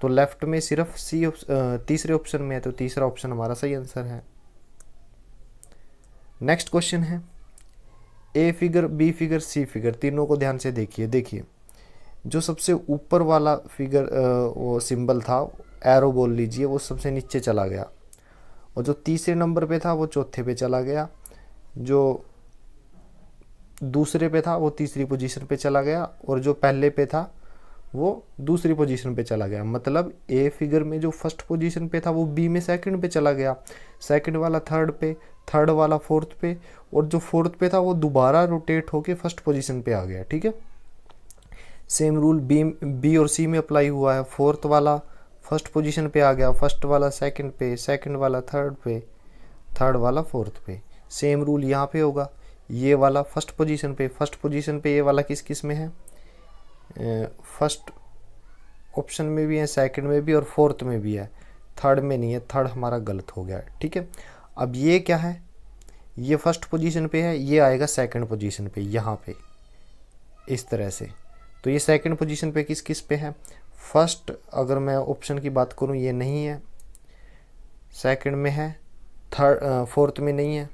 तो लेफ्ट में सिर्फ सी तीसरे ऑप्शन में है, तो तीसरा ऑप्शन हमारा सही आंसर है। नेक्स्ट क्वेश्चन है, a figure, B figure, C figure, तीनों को ध्यान से देखिए। देखिए जो सबसे ऊपर वाला फिगर वो सिंबल था, एरो बोल लीजिए, वो सबसे नीचे चला गया, और जो तीसरे नंबर पे था वो चौथे पे चला गया, जो दूसरे पे था वो तीसरी पोजीशन पे चला गया, और जो पहले पे था वो दूसरी पोजीशन पे चला गया। मतलब ए फिगर में जो फर्स्ट पोजीशन पे था वो बी में सेकंड पे चला गया, सेकंड वाला थर्ड पे, थर्ड वाला फोर्थ पे, और जो फोर्थ पे था वो दोबारा रोटेट होके फर्स्ट पोजीशन पे आ गया। ठीक है, सेम रूल बी और सी में अप्लाई हुआ है। फोर्थ वाला फर्स्ट पोजीशन पे आ गया, फर्स्ट वाला सेकंड पे, सेकंड वाला थर्ड पे, थर्ड वाला फोर्थ पे। सेम रूल यहाँ पे होगा, ये वाला फर्स्ट पोजीशन पे, फर्स्ट पोजीशन पे ये वाला किस किस में है, फर्स्ट ऑप्शन में भी है, सेकंड में भी और फोर्थ में भी है, थर्ड में नहीं है, थर्ड हमारा गलत हो गया। ठीक है, अब ये क्या है, ये फर्स्ट पोजीशन पे है, ये आएगा सेकंड पोजीशन पे यहाँ पे इस तरह से। तो ये सेकंड पोजीशन पे किस किस पे है, फर्स्ट अगर मैं ऑप्शन की बात करूँ ये नहीं है, सेकंड में है, थर्ड फोर्थ में नहीं है,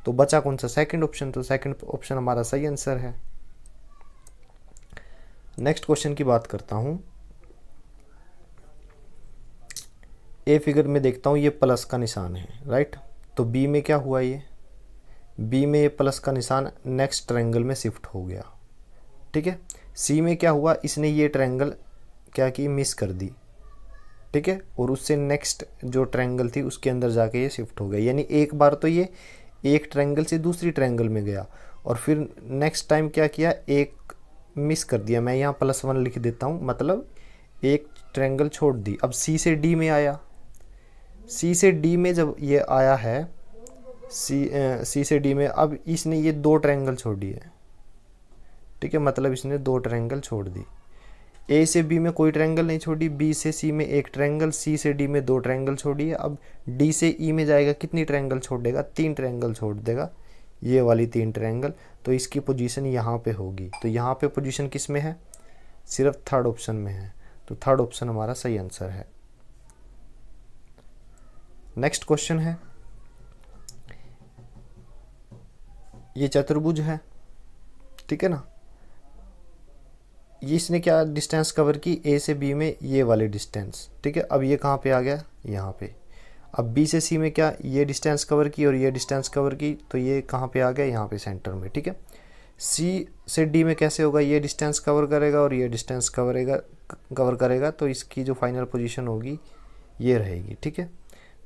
तो बचा कौन सा, सेकंड ऑप्शन। तो सेकंड ऑप्शन हमारा सही आंसर है। नेक्स्ट क्वेश्चन की बात करता हूं। ए फिगर में देखता हूं ये प्लस का निशान है, राइट। तो बी में क्या हुआ, ये बी में ये प्लस का निशान नेक्स्ट ट्रायंगल में शिफ्ट हो गया। ठीक है, सी में क्या हुआ, इसने ये ट्रायंगल क्या की, मिस कर दी। ठीक है, और उससे नेक्स्ट जो ट्रायंगल थी उसके अंदर जाके ये शिफ्ट हो गया। यानी एक बार तो ये एक ट्रायंगल से दूसरी ट्रायंगल में गया, और फिर नेक्स्ट टाइम क्या किया, एक मिस कर दिया। मैं यहाँ +1 लिख देता हूँ, मतलब एक ट्रायंगल छोड़ दी। अब सी से डी में आया, सी से डी में जब ये आया है, सी से डी में, अब इसने ये 2 ट्रायंगल छोड़ दिए। ठीक है, मतलब इसने 2 ट्रायंगल छोड़ दी। ए से बी में कोई ट्रायंगल नहीं छोड़ी, बी से सी में एक ट्रायंगल, सी से डी में 2 ट्रायंगल छोड़ी है। अब डी से ई में जाएगा, कितनी ट्रायंगल छोड़ देगा, 3 ट्रायंगल छोड़ देगा, ये वाली 3 ट्रायंगल। तो इसकी पोजीशन यहाँ पे होगी। तो यहाँ पे पोजीशन किस में है, सिर्फ थर्ड ऑप्शन में है। तो थर्ड ऑप्शन हमारा सही आंसर है। नेक्स्ट क्वेश्चन है, ये चतुर्भुज है, ठीक है ना। ये इसने क्या डिस्टेंस कवर की, ए से बी में ये वाली डिस्टेंस। ठीक है, अब ये कहाँ पे आ गया, यहाँ पे। अब बी से सी में क्या ये डिस्टेंस कवर की और ये डिस्टेंस कवर की, तो ये कहाँ पे आ गया, यहाँ पे सेंटर में। ठीक है, सी से डी में कैसे होगा, ये डिस्टेंस कवर करेगा और ये डिस्टेंस कवर करेगा, तो इसकी जो फाइनल पोजीशन होगी ये रहेगी। ठीक है,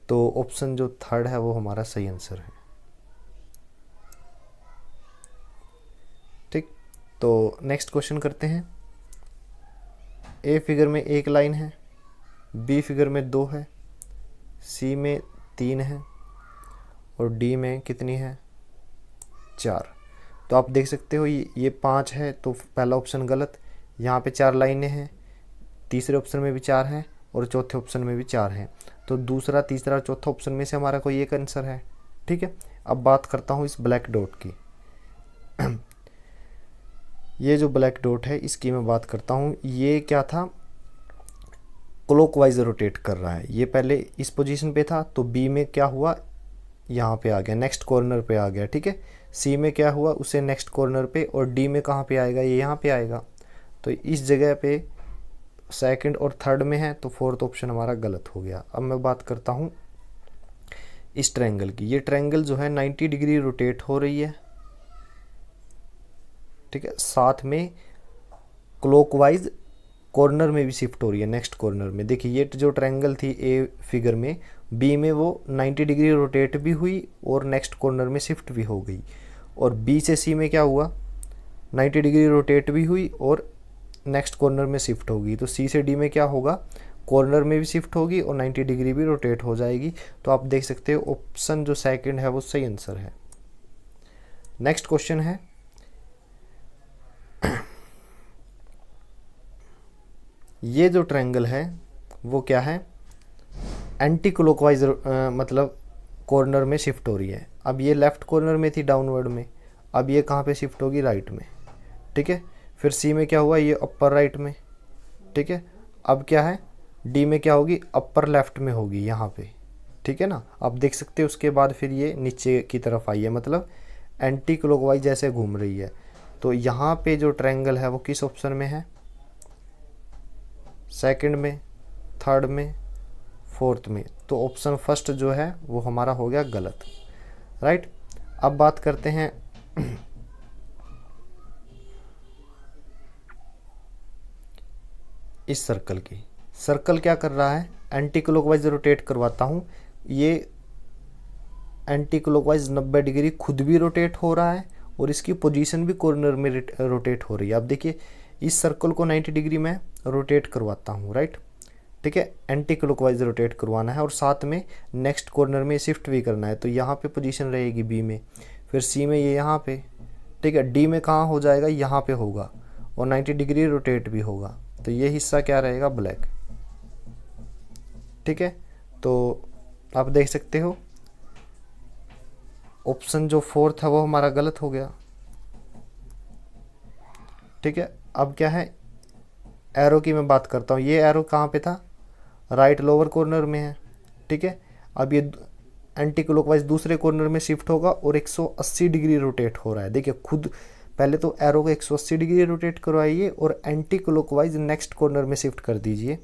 तो ऑप्शन जो थर्ड है वो हमारा सही आंसर है। ठीक, तो नेक्स्ट क्वेश्चन करते हैं। ए फिगर में 1 लाइन है, बी फिगर में 2 है, सी में 3 है और डी में कितनी है, 4। तो आप देख सकते हो ये 5 है, तो पहला ऑप्शन गलत। यहाँ पे 4 लाइनें हैं, तीसरे ऑप्शन में भी 4 हैं और चौथे ऑप्शन में भी 4 हैं। तो दूसरा, तीसरा, चौथा ऑप्शन में से हमारा कोई एक आंसर है। ठीक है, अब बात करता हूँ इस ब्लैक डॉट की। ये जो ब्लैक डॉट है इसकी मैं बात करता हूँ। ये क्या था, क्लॉकवाइज रोटेट कर रहा है। ये पहले इस पोजीशन पे था, तो बी में क्या हुआ, यहाँ पे आ गया, नेक्स्ट कॉर्नर पे आ गया। ठीक है, सी में क्या हुआ, उसे नेक्स्ट कॉर्नर पे, और डी में कहाँ पे आएगा, ये यहाँ पे आएगा। तो इस जगह पे सेकंड और थर्ड में है, तो फोर्थ ऑप्शन हमारा गलत हो गया। अब मैं बात करता हूँ इस ट्रायंगल की। ये ट्रायंगल जो है 90 डिग्री रोटेट हो रही है। ठीक है, साथ में क्लॉकवाइज कॉर्नर में भी शिफ्ट हो रही है, नेक्स्ट कॉर्नर में। देखिए ये जो ट्रायंगल थी ए फिगर में, बी में वो 90 डिग्री रोटेट भी हुई और नेक्स्ट कॉर्नर में शिफ्ट भी हो गई। और बी से सी में क्या हुआ, 90 डिग्री रोटेट भी हुई और नेक्स्ट कॉर्नर में शिफ्ट होगी। तो सी से डी में क्या होगा, कॉर्नर में भी शिफ्ट होगी और 90 डिग्री भी रोटेट हो जाएगी। तो आप देख सकते हो ऑप्शन जो सेकंड है वो सही आंसर है। नेक्स्ट क्वेश्चन है, ये जो ट्रायंगल है वो क्या है, एंटी क्लॉकवाइज मतलब कॉर्नर में शिफ्ट हो रही है। अब ये लेफ्ट कॉर्नर में थी डाउनवर्ड में, अब ये कहाँ पे शिफ्ट होगी, राइट में। ठीक है, फिर सी में क्या हुआ, ये अपर राइट में। ठीक है, अब क्या है, डी में क्या होगी, अपर लेफ्ट में होगी यहाँ पे। ठीक है ना, आप देख सकते हो उसके बाद फिर ये नीचे की तरफ आई है, मतलब एंटी क्लॉकवाइज जैसे घूम रही है। तो यहाँ पे जो ट्रायंगल है वो किस ऑप्शन में है, सेकंड में, थर्ड में, फोर्थ में, तो ऑप्शन फर्स्ट जो है वो हमारा हो गया गलत, राइट। अब बात करते हैं इस सर्कल की। सर्कल क्या कर रहा है, एंटी क्लॉकवाइज रोटेट करवाता हूँ, ये एंटी क्लॉकवाइज 90 डिग्री खुद भी रोटेट हो रहा है और इसकी पोजीशन भी कॉर्नर में रोटेट हो रही है। अब देखिए इस सर्कल को 90 डिग्री में रोटेट करवाता हूँ, राइट, ठीक है, एंटी क्लॉकवाइज रोटेट करवाना है और साथ में नेक्स्ट कॉर्नर में शिफ्ट भी करना है। तो यहाँ पे पोजीशन रहेगी बी में, फिर सी में ये यहाँ पे, ठीक है, डी में कहाँ हो जाएगा, यहाँ पे होगा और 90 डिग्री रोटेट भी होगा। तो ये हिस्सा क्या रहेगा, ब्लैक, ठीक है। तो आप देख सकते हो ऑप्शन जो फोर्थ है वो हमारा गलत हो गया, ठीक है। अब क्या है, एरो की मैं बात करता हूँ, ये एरो कहाँ पे था, राइट लोअर कॉर्नर में है, ठीक है। अब ये एंटी क्लॉकवाइज दूसरे कॉर्नर में शिफ्ट होगा और 180 डिग्री रोटेट हो रहा है। देखिए खुद पहले तो एरो को 180 डिग्री रोटेट करवाइए और एंटी क्लॉकवाइज नेक्स्ट कॉर्नर में शिफ्ट कर दीजिए।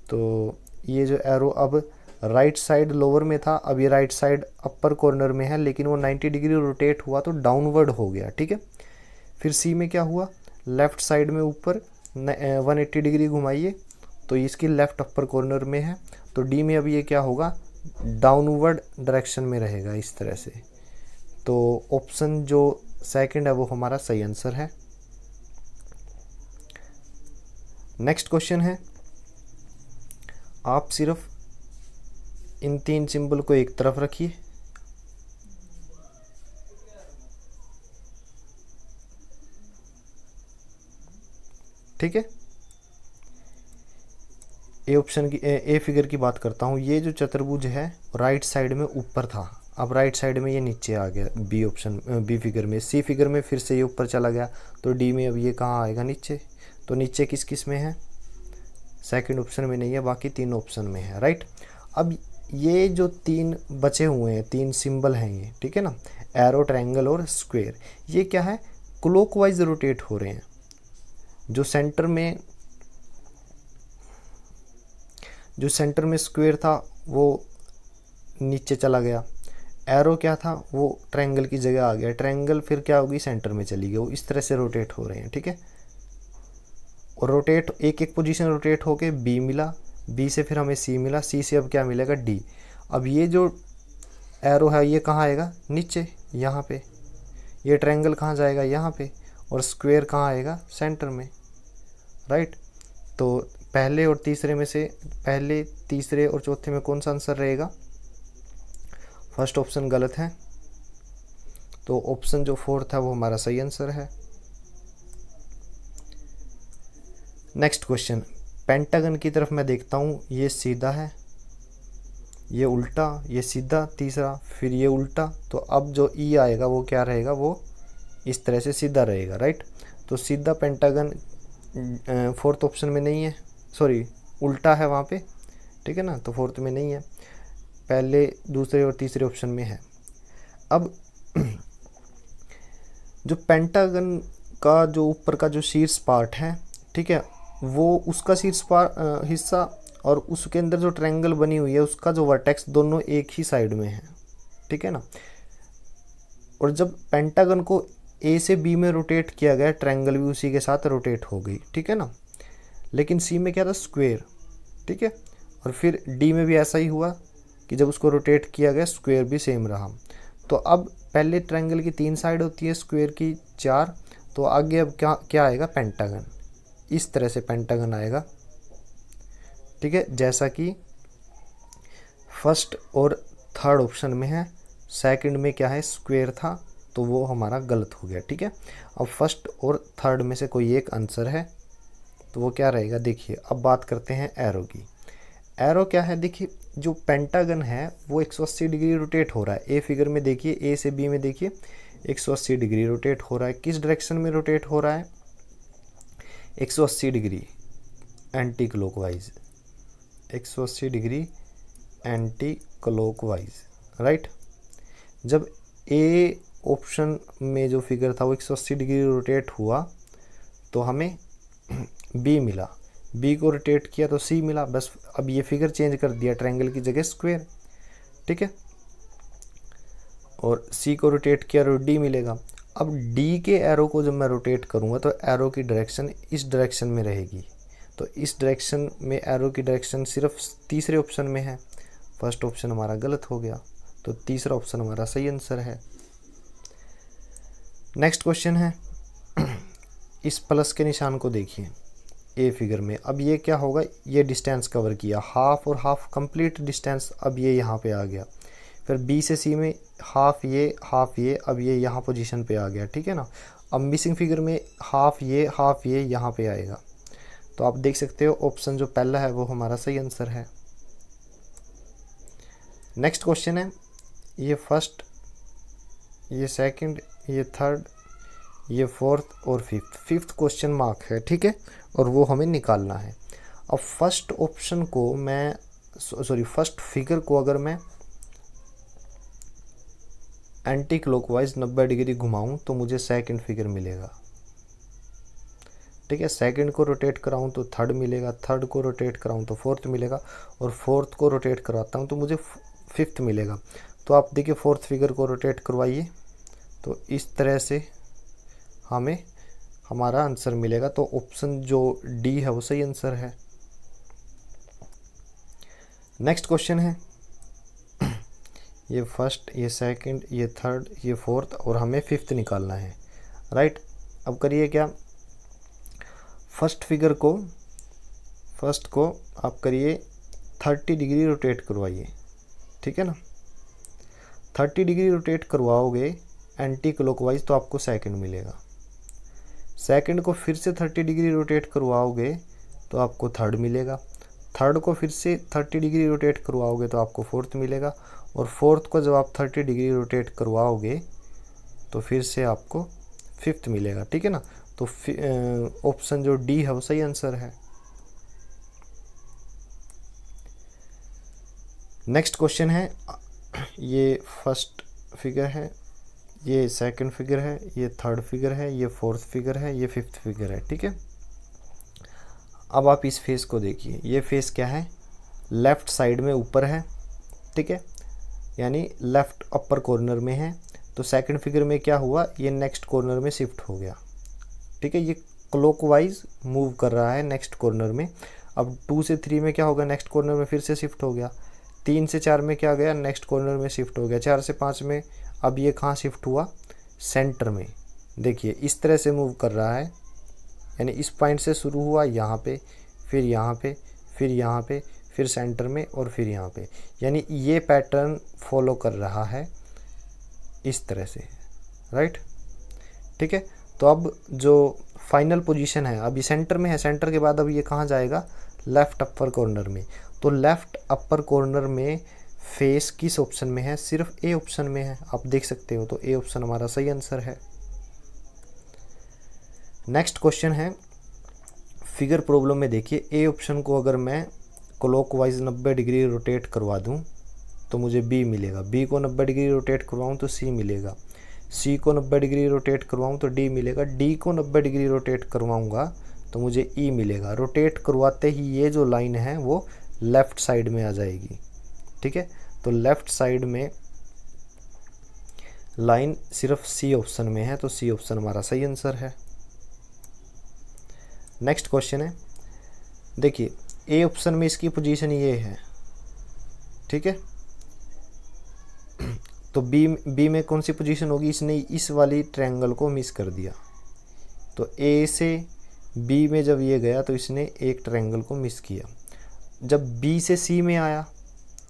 तो ये जो एरो अब राइट साइड लोअर में था, अब ये राइट साइड अपर कॉर्नर में है, लेकिन वो 90 डिग्री रोटेट हुआ तो डाउनवर्ड हो गया, ठीक है। फिर सी में क्या हुआ, लेफ्ट साइड में ऊपर 180 डिग्री घुमाइए तो इसकी लेफ्ट अपर कॉर्नर में है। तो डी में अब ये क्या होगा, डाउनवर्ड डायरेक्शन में रहेगा इस तरह से। तो ऑप्शन जो सेकंड है वो हमारा सही आंसर है। नेक्स्ट क्वेश्चन है, आप सिर्फ इन 3 सिंबल को एक तरफ रखिए, ठीक है। ए ऑप्शन की ए फिगर की बात करता हूँ। ये जो चतुर्भुज है राइट साइड में ऊपर था, अब राइट साइड में ये नीचे आ गया बी ऑप्शन, बी फिगर में। सी फिगर में फिर से ये ऊपर चला गया, तो डी में अब ये कहाँ आएगा, नीचे। तो नीचे किस किस में है, सेकंड ऑप्शन में नहीं है, बाकी 3 ऑप्शन में है, राइट। अब ये जो 3 बचे हुए हैं, 3 सिंबल हैं ये, ठीक है ना, एरो, ट्रायंगल और स्क्वायर, ये क्या है, क्लॉकवाइज रोटेट हो रहे हैं। जो सेंटर में स्क्वायर था वो नीचे चला गया, एरो क्या था वो ट्रायंगल की जगह आ गया, ट्रायंगल फिर क्या होगी, सेंटर में चली गई। वो इस तरह से रोटेट हो रहे हैं, ठीक है। और रोटेट एक एक पोजीशन रोटेट होके बी मिला, बी से फिर हमें सी मिला, सी से अब क्या मिलेगा, डी। अब ये जो एरो है ये कहाँ आएगा, नीचे, यहाँ पे। ये ट्रायंगल कहाँ जाएगा, यहाँ पे। और स्क्वायर कहाँ आएगा, सेंटर में, राइट। तो पहले और तीसरे में से, पहले, तीसरे और चौथे में कौन सा आंसर रहेगा, फर्स्ट ऑप्शन गलत है, तो ऑप्शन जो फोर्थ है वो हमारा सही आंसर है। नेक्स्ट क्वेश्चन, पेंटागन की तरफ मैं देखता हूँ, ये सीधा है, ये उल्टा, ये सीधा तीसरा, फिर ये उल्टा। तो अब जो ई आएगा वो क्या रहेगा, वो इस तरह से सीधा रहेगा, राइट। तो सीधा पेंटागन फोर्थ ऑप्शन में नहीं है, सॉरी उल्टा है वहाँ पे, ठीक है ना, तो फोर्थ में नहीं है, पहले, दूसरे और तीसरे ऑप्शन में है। अब जो पेंटागन का जो ऊपर का जो शीर्ष पार्ट है, ठीक है, वो उसका शीर्ष हिस्सा और उसके अंदर जो ट्रायंगल बनी हुई है उसका जो वर्टेक्स दोनों एक ही साइड में है, ठीक है ना। और जब पेंटागन को ए से बी में रोटेट किया गया, ट्रायंगल भी उसी के साथ रोटेट हो गई, ठीक है ना। लेकिन सी में क्या था, स्क्वायर, ठीक है। और फिर डी में भी ऐसा ही हुआ कि जब उसको रोटेट किया गया स्क्वायर भी सेम रहा। तो अब पहले ट्रायंगल की 3 साइड होती है, स्क्वायर की 4। तो आगे अब क्या क्या आएगा, पेंटागन, इस तरह से पेंटागन आएगा, ठीक है, जैसा कि फर्स्ट और थर्ड ऑप्शन में है। सेकंड में क्या है, स्क्वायर था, तो वो हमारा गलत हो गया, ठीक है। अब फर्स्ट और थर्ड में से कोई एक आंसर है, तो वो क्या रहेगा, देखिए। अब बात करते हैं एरो की। एरो क्या है, देखिए जो पेंटागन है वो 180 डिग्री रोटेट हो रहा है। ए फिगर में देखिए, ए से बी में देखिए 180 डिग्री रोटेट हो रहा है। किस डायरेक्शन में रोटेट हो रहा है, 180 degree anti clockwise, 180 degree anti clockwise, right. जब ए ऑप्शन में जो फिगर था वो 180 डिग्री रोटेट हुआ तो हमें बी मिला। बी को रोटेट किया तो सी मिला, बस अब ये फिगर चेंज कर दिया, ट्रायंगल की जगह स्क्वायर, ठीक है। और सी को रोटेट किया तो डी मिलेगा। अब डी के एरो को जब मैं रोटेट करूँगा तो एरो की डायरेक्शन इस डायरेक्शन में रहेगी, तो इस डायरेक्शन में एरो की डायरेक्शन सिर्फ तीसरे ऑप्शन में है। फर्स्ट ऑप्शन हमारा गलत हो गया, तो तीसरा ऑप्शन हमारा सही आंसर है। नेक्स्ट क्वेश्चन है, इस प्लस के निशान को देखिए ए फिगर में। अब ये क्या होगा, ये डिस्टेंस कवर किया, हाफ और हाफ कंप्लीट डिस्टेंस, अब ये यहाँ पे आ गया। फिर बी से सी में हाफ ये, अब ये यहाँ पोजीशन पे आ गया, ठीक है ना। अब मिसिंग फिगर में हाफ ये यहाँ पे आएगा। तो आप देख सकते हो ऑप्शन जो पहला है वो हमारा सही आंसर है। नेक्स्ट क्वेश्चन है, ये फर्स्ट, ये सेकंड, ये थर्ड, ये फोर्थ और फिफ्थ क्वेश्चन मार्क है, ठीक है, और वो हमें निकालना है। अब फर्स्ट ऑप्शन को मैं फर्स्ट फिगर को अगर मैं एंटी क्लॉकवाइज 90 डिग्री घुमाऊं तो मुझे सेकंड फिगर मिलेगा, ठीक है। सेकंड को रोटेट कराऊं तो थर्ड मिलेगा, थर्ड को रोटेट कराऊं तो फोर्थ मिलेगा, और फोर्थ को रोटेट करवाता हूं तो मुझे फिफ्थ मिलेगा। तो आप देखिए फोर्थ फिगर को रोटेट करवाइए, तो इस तरह से हमें हमारा आंसर मिलेगा। तो ऑप्शन जो डी है वो सही आंसर है। नेक्स्ट क्वेश्चन है, ये फर्स्ट, ये सेकंड, ये थर्ड, ये फोर्थ, और हमें फिफ्थ निकालना है, राइट। अब करिए क्या, फर्स्ट को आप करिए 30 डिग्री रोटेट करवाइए, ठीक है ना। 30 डिग्री रोटेट करवाओगे एंटी क्लॉकवाइज तो आपको सेकंड मिलेगा। सेकंड को फिर से 30 डिग्री रोटेट करवाओगे तो आपको थर्ड मिलेगा। थर्ड को फिर से 30 डिग्री रोटेट करवाओगे तो आपको फोर्थ मिलेगा, और फोर्थ को जब आप 30 डिग्री रोटेट करवाओगे तो फिर से आपको फिफ्थ मिलेगा, ठीक है ना। तो ऑप्शन जो डी है वो सही आंसर है। नेक्स्ट क्वेश्चन है, ये फर्स्ट फिगर है, ये सेकंड फिगर है, ये थर्ड फिगर है, ये फोर्थ फिगर है, ये फिफ्थ फिगर है, ठीक है। अब आप इस फेस को देखिए, ये फेस क्या है, लेफ्ट साइड में ऊपर है, ठीक है, यानी लेफ्ट अपर कॉर्नर में है। तो सेकंड फिगर में क्या हुआ, ये नेक्स्ट कॉर्नर में शिफ्ट हो गया, ठीक है, ये क्लॉकवाइज मूव कर रहा है नेक्स्ट कॉर्नर में। अब 2 से 3 में क्या होगा, नेक्स्ट कॉर्नर में फिर से शिफ्ट हो गया। 3 से 4 में क्या गया, नेक्स्ट कॉर्नर में शिफ्ट हो गया। 4 से 5 में अब ये कहाँ शिफ्ट हुआ, सेंटर में। देखिए इस तरह से मूव कर रहा है, यानी इस पॉइंट से शुरू हुआ यहाँ पे, फिर यहाँ पे, फिर यहाँ पे, फिर सेंटर में, और फिर यहाँ पे, यानी ये पैटर्न फॉलो कर रहा है इस तरह से, राइट, ठीक है। तो अब जो फाइनल पोजीशन है, अभी सेंटर में है, सेंटर के बाद अब ये कहाँ जाएगा, लेफ़्ट अपर कॉर्नर में। तो लेफ़्ट अपर कॉर्नर में फेस किस ऑप्शन में है, सिर्फ ए ऑप्शन में है, आप देख सकते हो। तो ए ऑप्शन हमारा सही आंसर है। नेक्स्ट क्वेश्चन है, फिगर प्रॉब्लम में देखिए, ए ऑप्शन को अगर मैं क्लॉकवाइज 90 डिग्री रोटेट करवा दूं तो मुझे बी मिलेगा। बी को 90 डिग्री रोटेट करवाऊं तो सी मिलेगा। सी को 90 डिग्री रोटेट करवाऊं तो डी मिलेगा। डी को 90 डिग्री रोटेट करवाऊंगा तो मुझे ई मिलेगा। रोटेट करवाते ही ये जो लाइन है वो लेफ़्ट साइड में आ जाएगी, ठीक है। तो लेफ़्ट साइड में लाइन सिर्फ सी ऑप्शन में है, तो सी ऑप्शन हमारा सही आंसर है। नेक्स्ट क्वेश्चन है, देखिए ए ऑप्शन में इसकी पोजीशन ये है, ठीक है। तो बी में कौन सी पोजीशन होगी, इसने इस वाली ट्रायंगल को मिस कर दिया। तो ए से बी में जब ये गया तो इसने एक ट्रायंगल को मिस किया। जब बी से सी में आया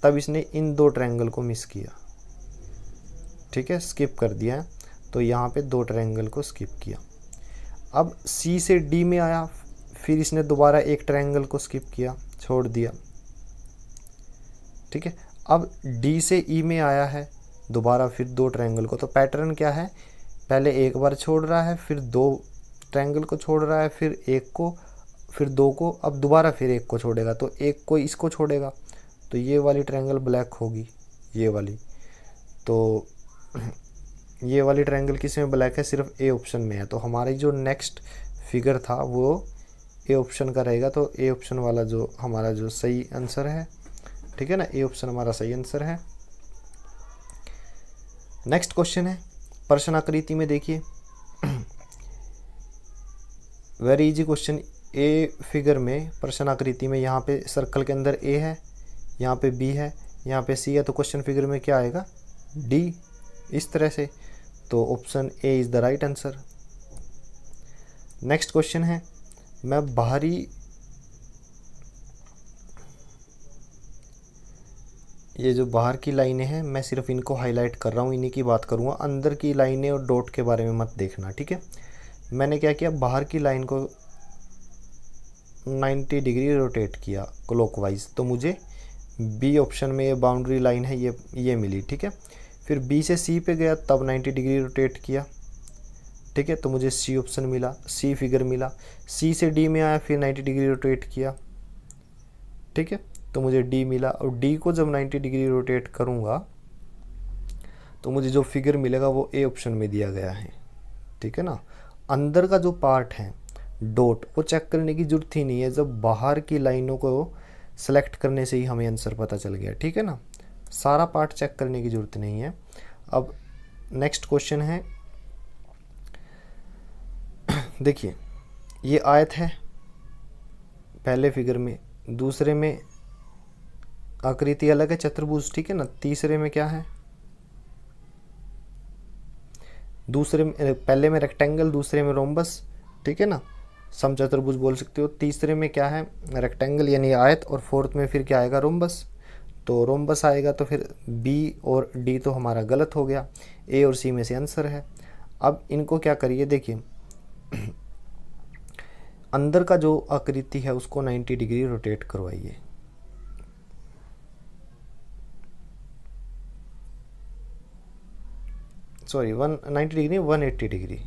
तब इसने इन 2 ट्रायंगल को मिस किया, ठीक है, स्किप कर दिया। तो यहाँ पे 2 ट्रायंगल को स्किप किया। अब सी से डी में आया, फिर इसने दोबारा एक ट्रायंगल को स्किप किया, छोड़ दिया, ठीक है। अब डी से ई में आया है, दोबारा फिर 2 ट्रायंगल को। तो पैटर्न क्या है, पहले एक बार छोड़ रहा है, फिर 2 ट्रायंगल को छोड़ रहा है, फिर एक को, फिर 2 को, अब दोबारा फिर एक को छोड़ेगा। तो एक को इसको छोड़ेगा तो ये वाली ट्रायंगल ब्लैक होगी, ये वाली। तो ये वाली ट्रायंगल किस में ब्लैक है, सिर्फ ए ऑप्शन में है। तो हमारी जो नेक्स्ट फिगर था वो ए ऑप्शन का रहेगा, तो ए ऑप्शन वाला जो हमारा जो सही आंसर है, ठीक है ना, ए ऑप्शन हमारा सही आंसर है। नेक्स्ट क्वेश्चन है प्रश्न आकृति में, देखिए very easy question. A figure में प्रश्न आकृति में यहाँ पे सर्कल के अंदर ए है, यहाँ पे बी है, यहाँ पे सी है, तो क्वेश्चन फिगर में क्या आएगा, डी, इस तरह से। तो option A is the right answer. Next question है, मैं बाहरी ये जो बाहर की लाइनें हैं मैं सिर्फ इनको हाईलाइट कर रहा हूँ, इन्हीं की बात करूँगा, अंदर की लाइनें और डॉट के बारे में मत देखना, ठीक है। मैंने क्या किया, बाहर की लाइन को 90 डिग्री रोटेट किया क्लॉकवाइज, तो मुझे बी ऑप्शन में ये बाउंड्री लाइन है ये मिली, ठीक है। फिर बी से सी पे गया तब 90 डिग्री रोटेट किया, ठीक है, तो मुझे सी ऑप्शन मिला, सी फिगर मिला। सी से डी में आया, फिर 90 डिग्री रोटेट किया, ठीक है, तो मुझे डी मिला। और डी को जब 90 डिग्री रोटेट करूँगा तो मुझे जो फिगर मिलेगा वो ए ऑप्शन में दिया गया है, ठीक है ना। अंदर का जो पार्ट है डॉट, वो चेक करने की जरूरत ही नहीं है, जब बाहर की लाइनों को सेलेक्ट करने से ही हमें आंसर पता चल गया, ठीक है ना। सारा पार्ट चेक करने की ज़रूरत नहीं है। अब नेक्स्ट क्वेश्चन है, देखिए ये आयत है पहले फिगर में, दूसरे में आकृति अलग है, चतुर्भुज, ठीक है ना। तीसरे में क्या है, दूसरे में पहले में रेक्टेंगल, दूसरे में रोम्बस, ठीक है ना, समचतुर्भुज बोल सकते हो। तीसरे में क्या है, रेक्टेंगल यानी आयत, और फोर्थ में फिर क्या आएगा, रोम्बस। तो रोम्बस आएगा, तो फिर बी और डी तो हमारा गलत हो गया, ए और सी में से आंसर है। अब इनको क्या करिए, देखिए अंदर का जो आकृति है उसको 90 डिग्री रोटेट करवाइए। Sorry 190 degree, 180 degree,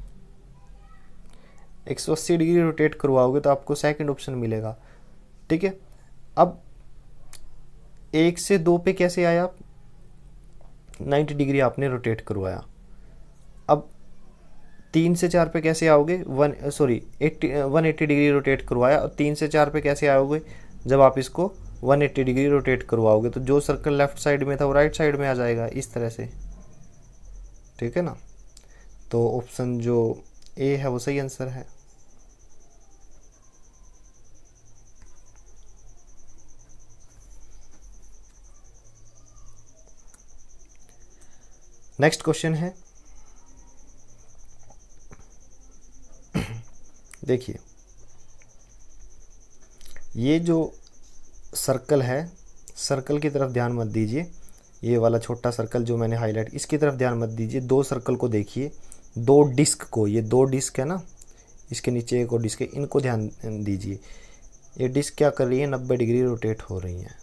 180 degree rotate करवाओगे तो आपको सेकंड ऑप्शन मिलेगा, ठीक है। अब 1 से 2 पे कैसे आया, 90 डिग्री आपने रोटेट करवाया। अब 3 से 4 पे कैसे आओगे, 180 डिग्री रोटेट करवाया, और 3 से 4 पे कैसे आओगे, जब आप इसको 180 डिग्री रोटेट करवाओगे तो जो सर्कल लेफ्ट साइड में था वो राइट साइड में आ जाएगा, इस तरह से, ठीक है ना। तो ऑप्शन जो ए है वो सही आंसर है। नेक्स्ट क्वेश्चन है, देखिए ये जो सर्कल है, सर्कल की तरफ ध्यान मत दीजिए, ये वाला छोटा सर्कल जो मैंने हाईलाइट, इसकी तरफ ध्यान मत दीजिए। दो सर्कल को देखिए, दो डिस्क को, ये दो डिस्क है ना, इसके नीचे एक और डिस्क है, इनको ध्यान दीजिए। ये डिस्क क्या कर रही है, 90 डिग्री रोटेट हो रही है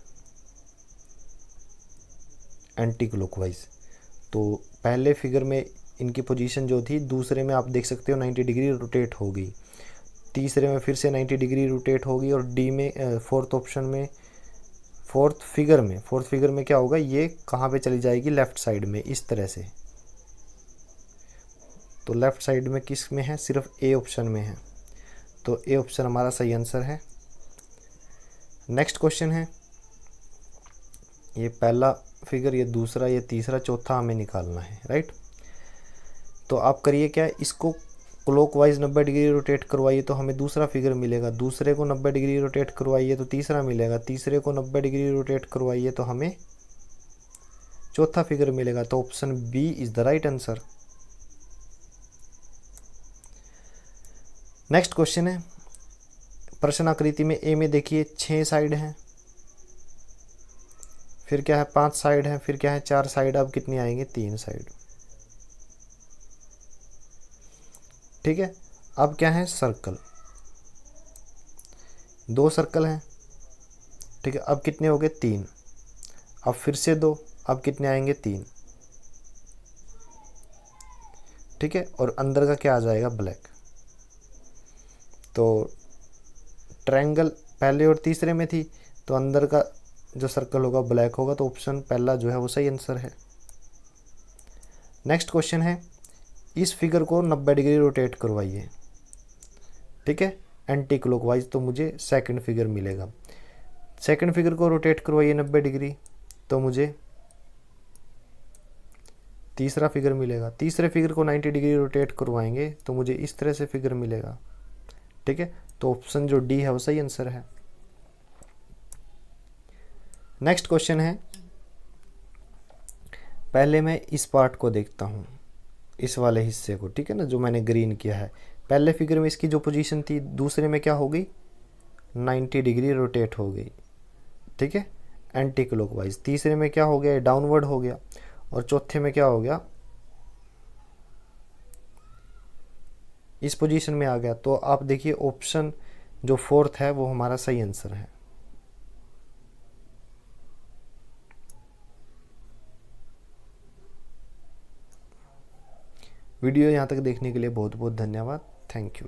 एंटी क्लॉकवाइज। तो पहले फिगर में इनकी पोजीशन जो थी, दूसरे में आप देख सकते हो 90 डिग्री रोटेट हो गई, तीसरे में फिर से 90 डिग्री रोटेट होगी, और डी में फोर्थ ऑप्शन में, फोर्थ फिगर में क्या होगा, ये कहाँ पे चली जाएगी, लेफ़्ट साइड में, इस तरह से। तो लेफ़्ट साइड में किस में है, सिर्फ ए ऑप्शन में है, तो ए ऑप्शन हमारा सही आंसर है। नेक्स्ट क्वेश्चन है, ये पहला फिगर, ये दूसरा, ये तीसरा, चौथा हमें निकालना है, राइट। तो आप करिए क्या, इसको क्लॉकवाइज 90 डिग्री रोटेट करवाइए तो हमें दूसरा फिगर मिलेगा, दूसरे को 90 डिग्री रोटेट करवाइए तो तीसरा मिलेगा, तीसरे को 90 डिग्री रोटेट करवाइए तो हमें चौथा फिगर मिलेगा। तो option B is the right answer. Next question है, प्रश्न आकृति में ए में देखिए 6 साइड हैं, फिर क्या है 5 साइड है, फिर क्या है 4 साइड, अब कितनी आएंगे, 3 साइड, ठीक है। अब क्या है, सर्कल, 2 सर्कल हैं, ठीक है, अब कितने हो गए, 3, अब फिर से 2, अब कितने आएंगे, 3, ठीक है। और अंदर का क्या आ जाएगा, ब्लैक। तो ट्रायंगल पहले और तीसरे में थी, तो अंदर का जो सर्कल होगा ब्लैक होगा, तो ऑप्शन पहला जो है वो सही आंसर है। नेक्स्ट क्वेश्चन है, इस फिगर को 90 डिग्री रोटेट करवाइए, ठीक है। एंटी क्लॉकवाइज तो मुझे सेकंड फिगर मिलेगा। सेकंड फिगर को रोटेट करवाइए 90 डिग्री तो मुझे तीसरा फिगर मिलेगा। तीसरे फिगर को 90 डिग्री रोटेट करवाएंगे तो मुझे इस तरह से फिगर मिलेगा। ठीक है, तो ऑप्शन जो डी है वो सही आंसर है। नेक्स्ट क्वेश्चन है, पहले मैं इस पार्ट को देखता हूँ, इस वाले हिस्से को, ठीक है ना, जो मैंने ग्रीन किया है। पहले फिगर में इसकी जो पोजीशन थी, दूसरे में क्या हो गई, 90 डिग्री रोटेट हो गई, ठीक है, एंटी क्लॉकवाइज। तीसरे में क्या हो गया, डाउनवर्ड हो गया। और चौथे में क्या हो गया, इस पोजीशन में आ गया। तो आप देखिए ऑप्शन जो फोर्थ है वो हमारा सही आंसर है। वीडियो यहाँ तक देखने के लिए बहुत बहुत धन्यवाद। Thank you.